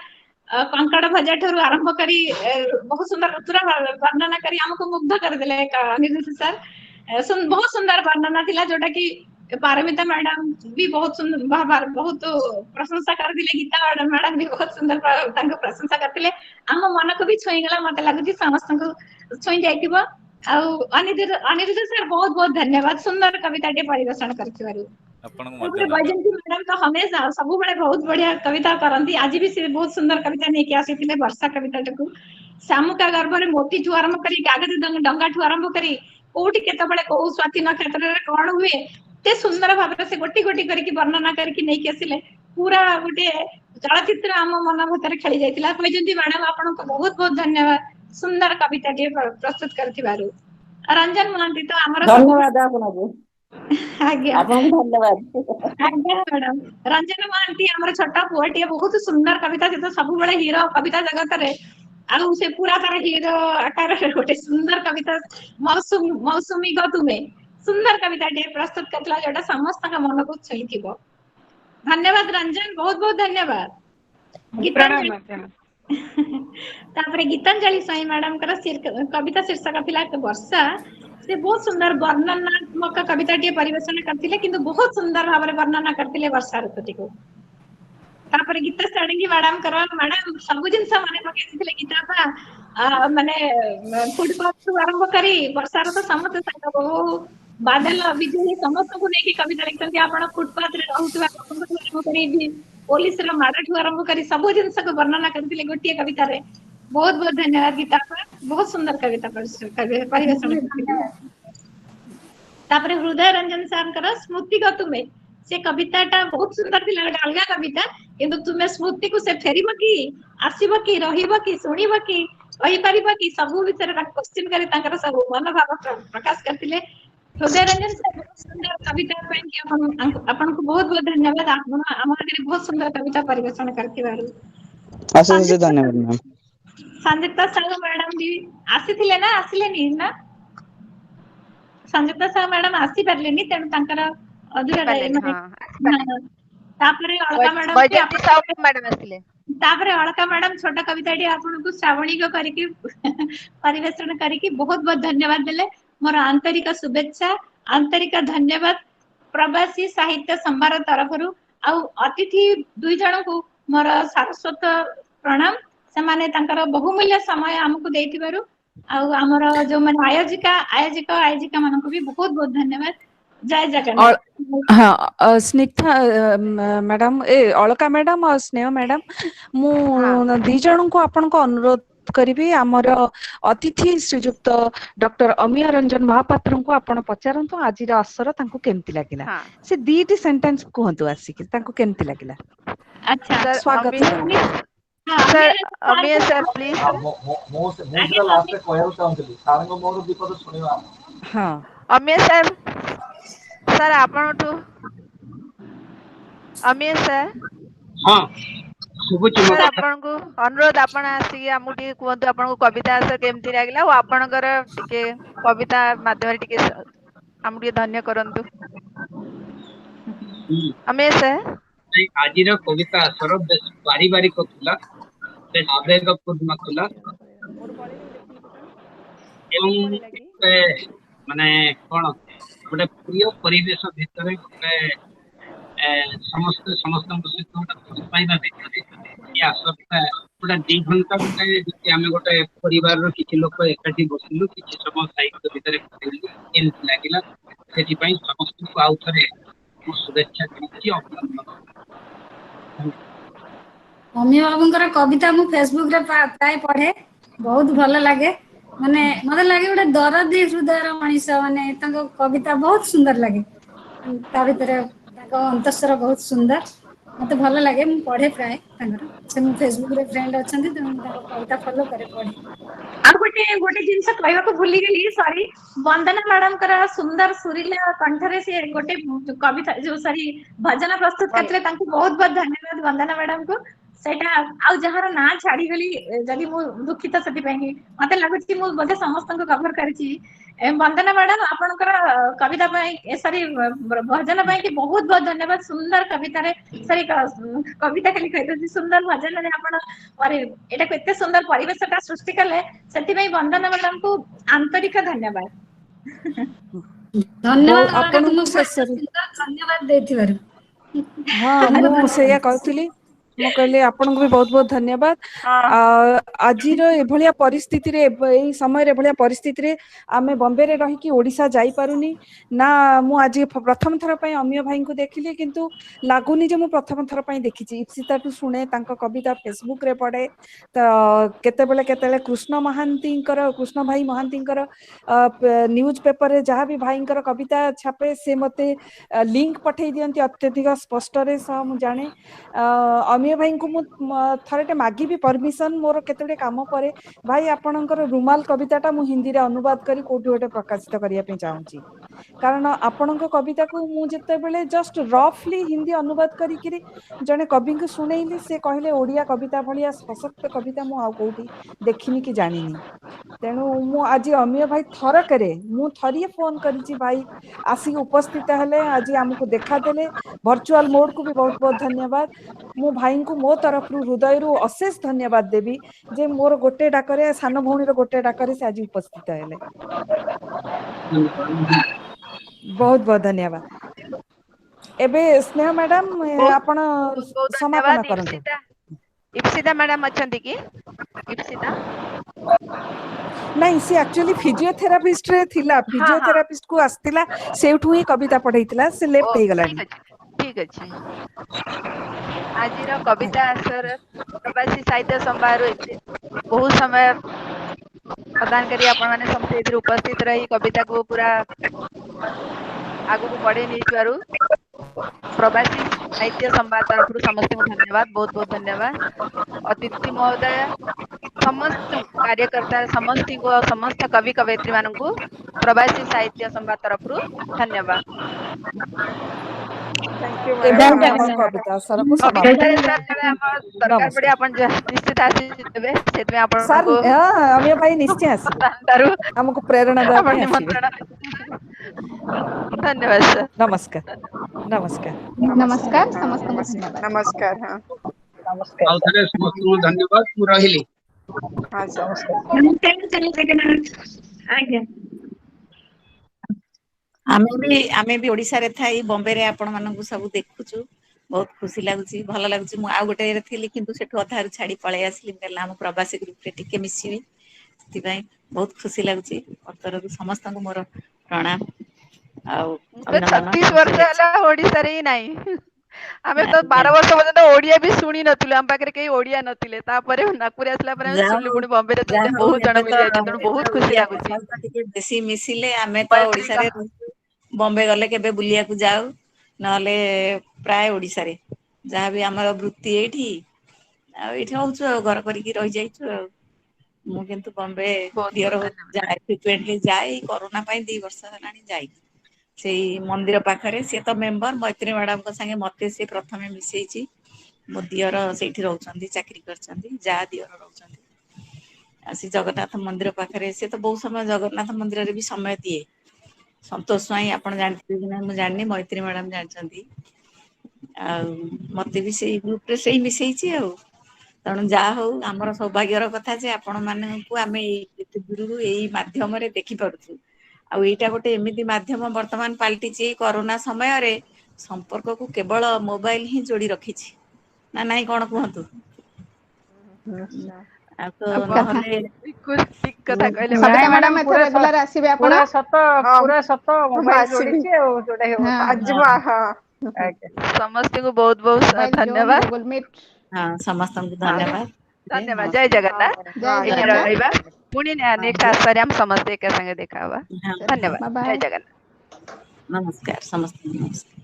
कंकड़ भजा ठरू आरंभ करी बहुत सुंदर ऋतुर वर्णना करी हमको मुग्ध कर देले अनिरुद्ध सर बहुत सुंदर वर्णना थिला जोटा कि पारमिता मैडम भी बहुत सुंदर बहुत प्रशंसा कर दिले गीता मैडम भी बहुत सुंदर तांको प्रशंसा करथिले हम मन को भी छुई गला मते लागुची समस्त को छुई जाइतिबो आ अनिरुद्ध सर बहुत बहुत धन्यवाद सुंदर कविता टे परिवेषण करथिबारु वैजंती मैडम तो हमेशा सब बड़े बहुत बढ़िया कविता करंती आज भी से बहुत सुंदर कविता नहीं कि आसीथिले वर्षा कविता को सामुका गर्भ रे मोती ठु आरंभ करी कागज डंगा ठु आरंभ करी कोठी केते बळे को स्वाति नक्षत्र रे कोन हुए ते सुंदर भाबरे से गोटी गोटी करके वर्णना करके नहीं कि आसिले पूरा गोटे चलचित्र हम मन भीतर खेली जाइतिला वैजंती मैडम आपन को बहुत बहुत धन्यवाद सुंदर कविता टे प्रस्तुत करथिबारु रंजन महांती तो हमर धन्यवाद आपनको आज्ञा आपनको धन्यवाद आज्ञा मैडम रंजन महांती हमर छोटा पुआटी बहुत सुंदर कविता से तो सब बड़े हीरो कविता जगत रे आउ से पूरा तार हीरो आकार रे गोटे सुंदर कविता मौसमी गो तुमे सुंदर कविता टे प्रस्तुत करला जोटा समस्त का मन को छुई थिबो धन्यवाद रंजन बहुत बहुत धन्यवाद तापरे गीतांजलि साई मैडम कर कविता शीर्षक थिला वर्षा से बहुत सुंदर वर्णनात्मक कविता टे परिवेषण करथिले किंतु बहुत सुंदर भाव रे वर्णना करथिले वर्षा ऋतुटी को तापरे गीता साडंगी मैडम कर मैडम सब जिंस माने पकेथिले गीता पा माने फुटबॉल आरंभ करी वर्षा ऋतु समस्त साइड बादल बिजली समस्त को नेकी कविता लिखते आपण फुटपाथ रे रहउतबा आरंभ करी पुलिस रे मारा ठु आरंभ करी सब जिंस को वर्णना करथिले गोटिए कविता रे बहुत बहुत धन्यवाद गीता पर बहुत सुंदर कविता परिवेषण तापरे हृदय रंजन सर कर स्मृति को तुमे से कविताटा बहुत सुंदर थिला अलगा कविता किंतु तुमे स्मृति को से फेरिबो की आसीबो की रहिबो की सुनिबो की कहि परिबो की सब विषय क्वेश्चन करी तांकर सब मन भाव प्रकाश करथिले हृदय रंजन सर बहुत सुंदर कविता ପାଇଁ କି ଆପଣଙ୍କୁ ବହୁତ ବହୁତ ଧନ୍ୟବାଦ। ଆପଣ ଆମ ଆଗରେ ବହୁତ ସୁନ୍ଦର କବିତା ପରିବେଷଣ କରିଥିବାରୁ। ଅଶେଷ ଧନ୍ୟବାଦ ମ୍ୟାମ୍। ସଂଯୁକ୍ତା ସାହୁ ମ୍ୟାଡାମ ବି ଆସିଥିଲେ ନା ଆସିଲେନି ନା? ସଂଯୁକ୍ତା ସାହୁ ମ୍ୟାଡାମ ଆସିପାରିଲେନି ତେଣୁ ତାଙ୍କର ଅଧୁରା ଆସିପାରିଲେନି ମାନେ ହଁ ଆସିପାରିଲେନି। ତାପରେ ଅଳକା ମ୍ୟାଡାମ ବି ବୈଜୟନ୍ତୀ ସାହୁ ମ୍ୟାଡାମ ଆସିଥିଲେ। ତାପରେ ଅଳକା ମ୍ୟାଡାମ ଛୋଟ କବିତାଟି ଆପଣଙ୍କୁ ଶ୍ରାବଣୀକ କରିକି ପରିବେଷଣ କରିକି ବହୁତ ବହୁତ ଧନ୍ୟବାଦ ଦେଲେ। ମୋର ଆନ୍ତରିକ ଶୁଭେଚ୍ଛା ଆନ୍ତରିକ ଧନ୍ୟବାଦ ପ୍ରବାସୀ ସାହିତ୍ୟ ସମ୍ଭାର ତରଫରୁ। ଆଉ ଅତିଥି ଦୁଇ ଜଣଙ୍କୁ ମୋର ସାରସ୍ୱତ ପ୍ରଣାମ। ସେମାନେ ତାଙ୍କର ବହୁମୂଲ୍ୟ ସମୟ ଆମକୁ ଦେଇଥିବାରୁ ଆଉ ଆମର ଯୋଉମାନେ ଆୟୋଜିକା ମାନଙ୍କୁ ବି ବହୁତ ବହୁତ ଧନ୍ୟବାଦ। ଜୟ ଜଗନ୍ନାଥ। ହଁ ସ୍ନିଗ୍ଧା ମ୍ୟାଡାମ ଅଳକା ମ୍ୟାଡାମ ଆଉ ସ୍ନେହ ମ୍ୟାଡାମ ମୁଁ ଦି ଜଣଙ୍କୁ ଆପଣଙ୍କ ଅନୁରୋଧ କରିବି ଆମର ଅତିଥି ଶ୍ରୀଯୁକ୍ତ ଡକ୍ଟର ଅମିୟ ରଞ୍ଜନ ମହାପାତ୍ରଙ୍କୁ ଆପଣ ପଚାରନ୍ତୁ ଆଜିର ଆସର ତାଙ୍କୁ କେମିତି ଲାଗିଲା। ସେ ଦିଟି ସେଣ୍ଟେନ୍ସ କୁହନ୍ତୁ ଆସିକି ତାଙ୍କୁ କେମିତି ଲାଗିଲା। ଆଚ୍ଛା ସ୍ୱାଗତ ଅମିୟ ସାର୍ ପ୍ଲିଜ। ମୁଁ ସେଟା ଲାଷ୍ଟରେ କହିବାକୁ ଚାହୁଁଥିଲି ସାରଙ୍କ ମୋର ବିପଦ ଶୁଣିବା। ହଁ ଅମିୟ ସାର୍ ଆପଣଠୁ ଅମିୟ ସାର୍ ହଁ ଶୁଭୁଛି ମୋ ସାର୍ କଥା? ଆପଣଙ୍କୁ ଅନୁରୋଧ ଆପଣ ଆସିକି ଆମକୁ ଟିକେ କୁହନ୍ତୁ ଆପଣଙ୍କୁ କବିତା ଆସ କେମିତି ଲାଗିଲା ଆଉ ଆପଣଙ୍କର ଟିକେ କବିତା ମାଧ୍ୟମରେ ଟିକେ ଆମକୁ ଟିକେ ଧନ୍ୟ କରନ୍ତୁ। ଅମିୟ ସାର୍ ଆଜିର କବିତା ଆସର ବେଶ ପାରିବାରିକ ଥିଲା, ବେଶ ଆବେଗପୂର୍ଣ୍ଣ ଥିଲା ଏବଂ ମାନେ କଣ ଗୋଟେ ପ୍ରିୟ ପରିବେଶ ଭିତରେ ଗୋଟେ ସମସ୍ତଙ୍କ ସହିତ ଗୋଟେ ଭଲ ପାଇବା ଭିତରେ ଏ ଆସରଟା ଗୋଟେ 2 ଘଣ୍ଟା ଗୋଟେ ଆମେ ଗୋଟେ ପରିବାରର କିଛି ଲୋକ ଏକାଠି ବସିଲୁ କିଛି ସମୟ ସାହିତ୍ୟ ଭିତରେ କହିଲୁ ଏମିତି ଲାଗିଲା। ସେଥିପାଇଁ ସମସ୍ତଙ୍କୁ ଆଉ ଥରେ ମୁଁ ଶୁଭେଚ୍ଛା ଜଣାଉଛି ଅଭିନନ୍ଦନ। ଅମିୟ ବାବୁଙ୍କର କବିତା ମୁଁ ଫେସବୁକ ରେ ପ୍ରାୟ ପଢେ, ବହୁତ ଭଲ ଲାଗେ। ମାନେ ମତେ ଲାଗେ ଗୋଟେ ଦରଦୀ ହୃଦୟର ମଣିଷ, ମାନେ ତାଙ୍କ କବିତା ବହୁତ ସୁନ୍ଦର ଲାଗେ। ତା ଭିତରେ ତାଙ୍କ ଅନ୍ତଃସ୍ୱର ବହୁତ ସୁନ୍ଦର, ମତେ ଭଲ ଲାଗେ ମୁଁ ପଢେ ପ୍ରାୟ ତାଙ୍କର। ସେ ମୋ ଫେସବୁକରେ ଫ୍ରେଣ୍ଡ ଅଛନ୍ତି ତେଣୁ ମୁଁ ତାଙ୍କ କବିତା ଫଲୋ କରେ ପଢେ। ଆଉ ଗୋଟେ ଜିନିଷ କହିବାକୁ ଭୁଲିଗଲି ସରି, ବନ୍ଦନା ମ୍ୟାଡାମଙ୍କର ସୁନ୍ଦର ସୁରିଲା କଣ୍ଠରେ ସେ ଗୋଟେ କବିତା ଭଜନ ପ୍ରସ୍ତୁତ କରିଥିଲେ, ତାଙ୍କୁ ବହୁତ ବହୁତ ଧନ୍ୟବାଦ ବନ୍ଦନା ମ୍ୟାଡାମଙ୍କୁ। ସେଇଟା ଆଉ ଯାହାର ନାଁ ଛାଡିଗଲି ଯଦି ମୁଁ ଦୁଃଖିତ ସେଥିପାଇଁ। ମତେ ଲାଗୁଛି ମୁଁ ବୋଧେ ସମସ୍ତଙ୍କୁ କଭର କରିଛି। ବନ୍ଦନା ମ୍ୟାଡାମ ଆପଣଙ୍କର କବିତା ପାଇଁ ଭଜନ ପାଇଁ କି ବହୁତ ବହୁତ ଧନ୍ୟବାଦ। ସୁନ୍ଦର କବିତାରେ କବିତା ଖାଲି କହିଦଉଛି, ସୁନ୍ଦର ଭଜନରେ ଆପଣ ଏଟାକୁ ଏତେ ସୁନ୍ଦର ପରିବେଶଟା ସୃଷ୍ଟି କଲେ, ସେଥିପାଇଁ ବନ୍ଦନା ମ୍ୟାଡାମଙ୍କୁ ଆନ୍ତରିକ ଧନ୍ୟବାଦ। ଧନ୍ୟବାଦ ଅଲଗା, ଆପଣଙ୍କୁ ତୁମକୁ ଏତେ ଶେଷରେ ସୁନ୍ଦର ଧନ୍ୟବାଦ ଦେଇଥିବାରୁ। ହଁ ମୁଁ ସେଇଆ କହୁଥିଲି, ମୁଁ କହିଲି ଆପଣଙ୍କୁ ବି ବହୁତ ବହୁତ ଧନ୍ୟବାଦ। ଆଜିର ଏଭଳିଆ ପରିସ୍ଥିତିରେ ଏଇ ସମୟରେ ଏଭଳିଆ ପରିସ୍ଥିତିରେ ଆମେ ବମ୍ବେରେ ରହିକି ଓଡିଶା ଯାଇପାରୁନି ନା। ମୁଁ ଆଜି ପ୍ରଥମ ଥର ପାଇଁ ଅମିୟ ଭାଇଙ୍କୁ ଦେଖିଲି, କିନ୍ତୁ ଲାଗୁନି ଯେ ମୁଁ ପ୍ରଥମ ଥର ପାଇଁ ଦେଖିଛି। ଇପ୍ସିତାଠୁ ଶୁଣେ, ତାଙ୍କ କବିତା ଫେସବୁକ ରେ ପଢେ, ତ କେତେବେଳେ କୃଷ୍ଣ ଭାଇ ମହାନ୍ତିଙ୍କର ନ୍ୟୁଜ ପେପରରେ ଯାହା ବି ଭାଇଙ୍କର କବିତା ଛାପେ ସେ ମତେ ଲିଙ୍କ ପଠେଇ ଦିଅନ୍ତି ଅତ୍ୟଧିକ ସ୍ପଷ୍ଟରେ, ସହ ମୁଁ ଜାଣେ। ଅମିୟ ଭାଇଙ୍କୁ ମୁଁ ଥରଟେ ମାଗିବି ପରମିସନ, ମୋର କେତେ କାମ ପରେ, ଭାଇ ଆପଣଙ୍କର ରୁମାଲ କବିତାଟା ମୁଁ ହିନ୍ଦୀରେ ଅନୁବାଦ କରି କୋଉଠି ଗୋଟେ ପ୍ରକାଶିତ କରିବା ପାଇଁ ଚାହୁଁଛି। କାରଣ ଆପଣଙ୍କ କବିତାକୁ ମୁଁ ଯେତେବେଳେ ଜଷ୍ଟ ରଫଲି ହିନ୍ଦୀ ଅନୁବାଦ କରିକିରି ଜଣେ କବିଙ୍କୁ ଶୁଣେଇଲି, ସେ କହିଲେ ଓଡିଆ କବିତା ଭଳିଆ ସଶକ୍ତ କବିତା ମୁଁ ଆଉ କୋଉଠି ଦେଖିନି କି ଜାଣିନି। ତେଣୁ ମୁଁ ଆଜି ଅମିୟ ଭାଇ ମୁଁ ଥରିଏ ଫୋନ କରିଛି, ଭାଇ ଆସିକି ଉପସ୍ଥିତ ହେଲେ, ଆଜି ଆମକୁ ଦେଖାଦେଲେ ଭର୍ଚୁଆଲ ମୋଡକୁ ବି ବହୁତ ବହୁତ ଧନ୍ୟବାଦ। ମୁଁ ଭାଇଙ୍କୁ ମୋ ତରଫରୁ ହୃଦୟରୁ ଅଶେଷ ଧନ୍ୟବାଦ ଦେବି ଯେ ମୋର ଗୋଟେ ଡାକରେ, ସାନ ଭଉଣୀର ଗୋଟେ ଡାକରେ ସେ ଆଜି ଉପସ୍ଥିତ ହେଲେ। ବହୁତ ବହୁତ ଧନ୍ୟବାଦ। ଏବେ ସ୍ନେହ ମ୍ୟାଡାମ ଆପଣ ବହୁତ ସମାପନ ଧନ୍ୟବାଦ। କରନ୍ତୁ। ଇପ୍ସିତା ମ୍ୟାଡାମ ଅଛନ୍ତି କି? ଇପ୍ସିତା ନାଇଁ, ସେ ଆକ୍ଚୁଆଲି ଫିଜିଓଥେରାପିଷ୍ଟରେ ଥିଲା, ହଁ ହଁ ଫିଜିଓଥେରାପିଷ୍ଟ କୁ ଆସିଥିଲା, ସେଇଠୁ ହିଁ କବିତା ପଢେଇଥିଲା, ସେ ଲେଫ୍ଟ ହେଇଗଲାଣି। ଠିକ ଅଛି। ଆଜିର କବିତା ଆସର ପ୍ରବାସୀ ସାହିତ୍ୟ ସମ୍ଭାରରୁ ଏତେ ବହୁତ ସମୟ ପ୍ରଦାନକାରୀ ଆପଣ ମାନେ ସମସ୍ତେ ଏଥିରେ ଉପସ୍ଥିତ ରହି କବିତାକୁ ପୁରା ଆଗକୁ ବଢେଇ ନେଇଥିବାରୁ ପ୍ରବାସୀ ସାହିତ୍ୟ ସମ୍ବାଦ ତରଫରୁ ସମସ୍ତଙ୍କୁ ଧନ୍ୟବାଦ, ବହୁତ ବହୁତ ଧନ୍ୟବାଦ। ଅତିଥି ମହୋଦୟ समस्त कार्यकर्ता समस्त को समस्त कवि कवयित्री मानू प्रवासी साहित्य संवाद तरफ धन्यवाद। थैंक यू ଏବେ मैडम। ଆମେ ଆମ କବିତା ଆସରକୁ ସମାପ୍ତ କବିତାରେ ସାର୍ ଜଣେ ଆମ ଦରକାର ପଡେ ନମସ୍କାର ଆପଣ ନିଶ୍ଚିତ ଆସିବେ ସେଥିପାଇଁ ସାର୍ ଆପଣଙ୍କୁ ଅମିୟ ଭାଇ ନିଶ୍ଚୟ ଆସିବେ ଠାରୁ ଆମକୁ ପ୍ରେରଣା ଦେବା ଆପଣ ପାଇଁ ଆସିବେ ନିମନ୍ତ୍ରଣ ଧନ୍ୟବାଦ ସାର୍। ନମସ୍କାର ନମସ୍କାର ନମସ୍କାର ସମସ୍ତଙ୍କୁ ଧନ୍ୟବାଦ। नमस्कार। हाँ ଆଉ ଥରେ ସମସ୍ତଙ୍କୁ ଧନ୍ୟବାଦ। ମୁଁ ରହିଲି। हाँ सर। ଜୟ ଜଗନ୍ନାଥ। ଆଜ୍ଞା। ଆମେ ବି ଓଡିଶାରେ ଥାଇ ବମ୍ବେରେ ଆପଣ ମାନଙ୍କୁ ସବୁ ଦେଖୁଛୁ। ବହୁତ ଖୁସି ଲାଗୁଛି, ଭଲ ଲାଗୁଛି। ମୁଁ ଆଉ ଗୋଟେ ଥିଲି କିନ୍ତୁ ସେଠୁ ଅଧାରୁ ଛାଡି ପଳେଇ ଆସିଲି ହେଲା ଆମ ପ୍ରବାସୀ ଗ୍ରୁପରେ ଟିକେ ମିଶିବି, ସେଥିପାଇଁ ବହୁତ ଖୁସି ଲାଗୁଛି। ଅନ୍ତରରୁ ସମସ୍ତଙ୍କୁ ମୋର ପ୍ରଣାମ ଆଉ ମୁଁ ତ ଅଭିନନ୍ଦନ 36 ଆଉ ବର୍ଷ ଶୁଭେଚ୍ଛା। ହେଲା ଓଡିଶାରେ ହିଁ ନାହିଁ। ଆମେ ତ ଆଜ୍ଞା 12 ବର୍ଷ ପର୍ଯ୍ୟନ୍ତ ଓଡିଆ ବି ଶୁଣି ନଥିଲୁ, ଆମ ପାଖରେ କେହି ଓଡିଆ ନଥିଲେ। ତାପରେ ନାଗପୁର ଆସିଲା ପରେ ଆମେ ଯାହା ଶୁଣିଲୁ, ହଉ ପୁଣି ବମ୍ବେରେ ତ ଯାହା ମତେ ହଉ ବହୁତ ଏବେ ଜଣ ତ ମିଳିଯାଇଛନ୍ତି, ତେଣୁ ଏବେ ବହୁତ ଖୁସି ଓଡିଆଙ୍କ ଲାଗୁଛି। ସହିତ ଟିକେ ବେଶୀ ମିଶିଲେ। ଆମେ ତ ମୈତ୍ରୀ ଓଡିଶାରେ ରହୁଛୁ, ବମ୍ବେ ଗଲେ କେବେ ବୁଲିବାକୁ ଯାଉ, ନହେଲେ ପ୍ରାୟ ଓଡିଶାରେ ଯାହାବି ଆମର ବୃତ୍ତି ଏଇଠି ଆଉ ଏଇଠି ରହୁଛୁ ଆଉ ଘର କରିକି ରହିଯାଇଛୁ ଆଉ। ମୁଁ କିନ୍ତୁ ବମ୍ବେ ବହୁତ ଦିଅର ବହୁତ ଧନ୍ୟବାଦ। ଯାଏ କରୋନା ପାଇଁ 2 ବର୍ଷ ହେଲାଣି ଯାଇନି। ସେଇ ମନ୍ଦିର ପାଖରେ ସିଏ ତ ମେମ୍ବର ମୈତ୍ରୀ ମ୍ୟାଡାମଙ୍କ ସାଙ୍ଗେ ମତେ ସିଏ ପ୍ରଥମେ ମିଶେଇଛି। ମୋ ଦିଅର ସେଇଠି ରହୁଛନ୍ତି, ଚାକିରି କରିଛନ୍ତି, ଯାହା ଦିଅର ରହୁଛନ୍ତି। ଆଉ ସେ ଜଗନ୍ନାଥ ମନ୍ଦିର ପାଖରେ ସେ ତ ବହୁତ ସମୟ ଜଗନ୍ନାଥ ମନ୍ଦିରରେ ବି ସମୟ ଦିଏ। ସନ୍ତୋଷ ସ୍ୱାଇଁ ଆପଣ ଜାଣିଥିବେ କି ନା ମୁଁ ଜାଣିନି, ମୈତ୍ରୀ ମ୍ୟାଡାମ ଜାଣିଛନ୍ତି। ଆଉ ମତେ ବି ସେଇ ଗ୍ରୁପରେ ସେଇ ମିଶେଇଛି ଆଉ। ତେଣୁ ଯାହା ହଉ ଆମର ସୌଭାଗ୍ୟର କଥା ଯେ ଆପଣ ମାନଙ୍କୁ ଆମେ ଏତେ ଦୂରରୁ ଏଇ ମାଧ୍ୟମରେ ଦେଖିପାରୁଛୁ। ଆଉ ଏଇଟା ଗୋଟେ ଏମିତି ମାଧ୍ୟମ ବର୍ତ୍ତମାନ ପାଲଟିଛି କରୋନା ସମୟରେ ସମ୍ପର୍କକୁ କେବଳ ମୋବାଇଲ ହିଁ ଯୋଡି ରଖିଛି ନା ନାଇଁ କଣ କୁହନ୍ତୁ? ଆଉ ତ ନହେଲେ ଠିକ କଥା କହିଲେ ସବିତା ନାଇଁ ମ୍ୟାଡାମ। ମ୍ୟାଡାମ ମ୍ୟାଡାମ ଏଥର ରେଗୁଲାର ଆସିବେ ଆପଣ? हाँ ପୁରା ସତ मैं ମୋବାଇଲ आसबि। ଯୋଡିଛି ଆଉ ଯୋଉଟା କି ହଁ आज ହଁ मैं हाँ ଆଜ୍ଞା। ସମସ୍ତଙ୍କୁ ବହୁତ ବହୁତ ମୋବାଇଲ ଜୁମ୍ ଧନ୍ୟବାଦ। Google Meet. ହଁ ସମସ୍ତଙ୍କୁ हाँ ଧନ୍ୟବାଦ। ଧନ୍ୟବାଦ, ଜୟ ନମସ୍କାର। ଜଗନ୍ନାଥ। ଜୟ हाँ ଏମିତି ଜଗନ୍ନାଥ। ରହିବା, ପୁଣି ନେକ୍ସଟ ହଁ ଆସରେ ଆମେ ସମସ୍ତେ ଏକା ସାଙ୍ଗେ ଦେଖା ହବା। ହଁ ଧନ୍ୟବାଦ, ବାଏ ଜୟ ବାଏ। ଜଗନ୍ନାଥ। ନମସ୍କାର ସମସ୍ତଙ୍କୁ ନମସ୍କାର।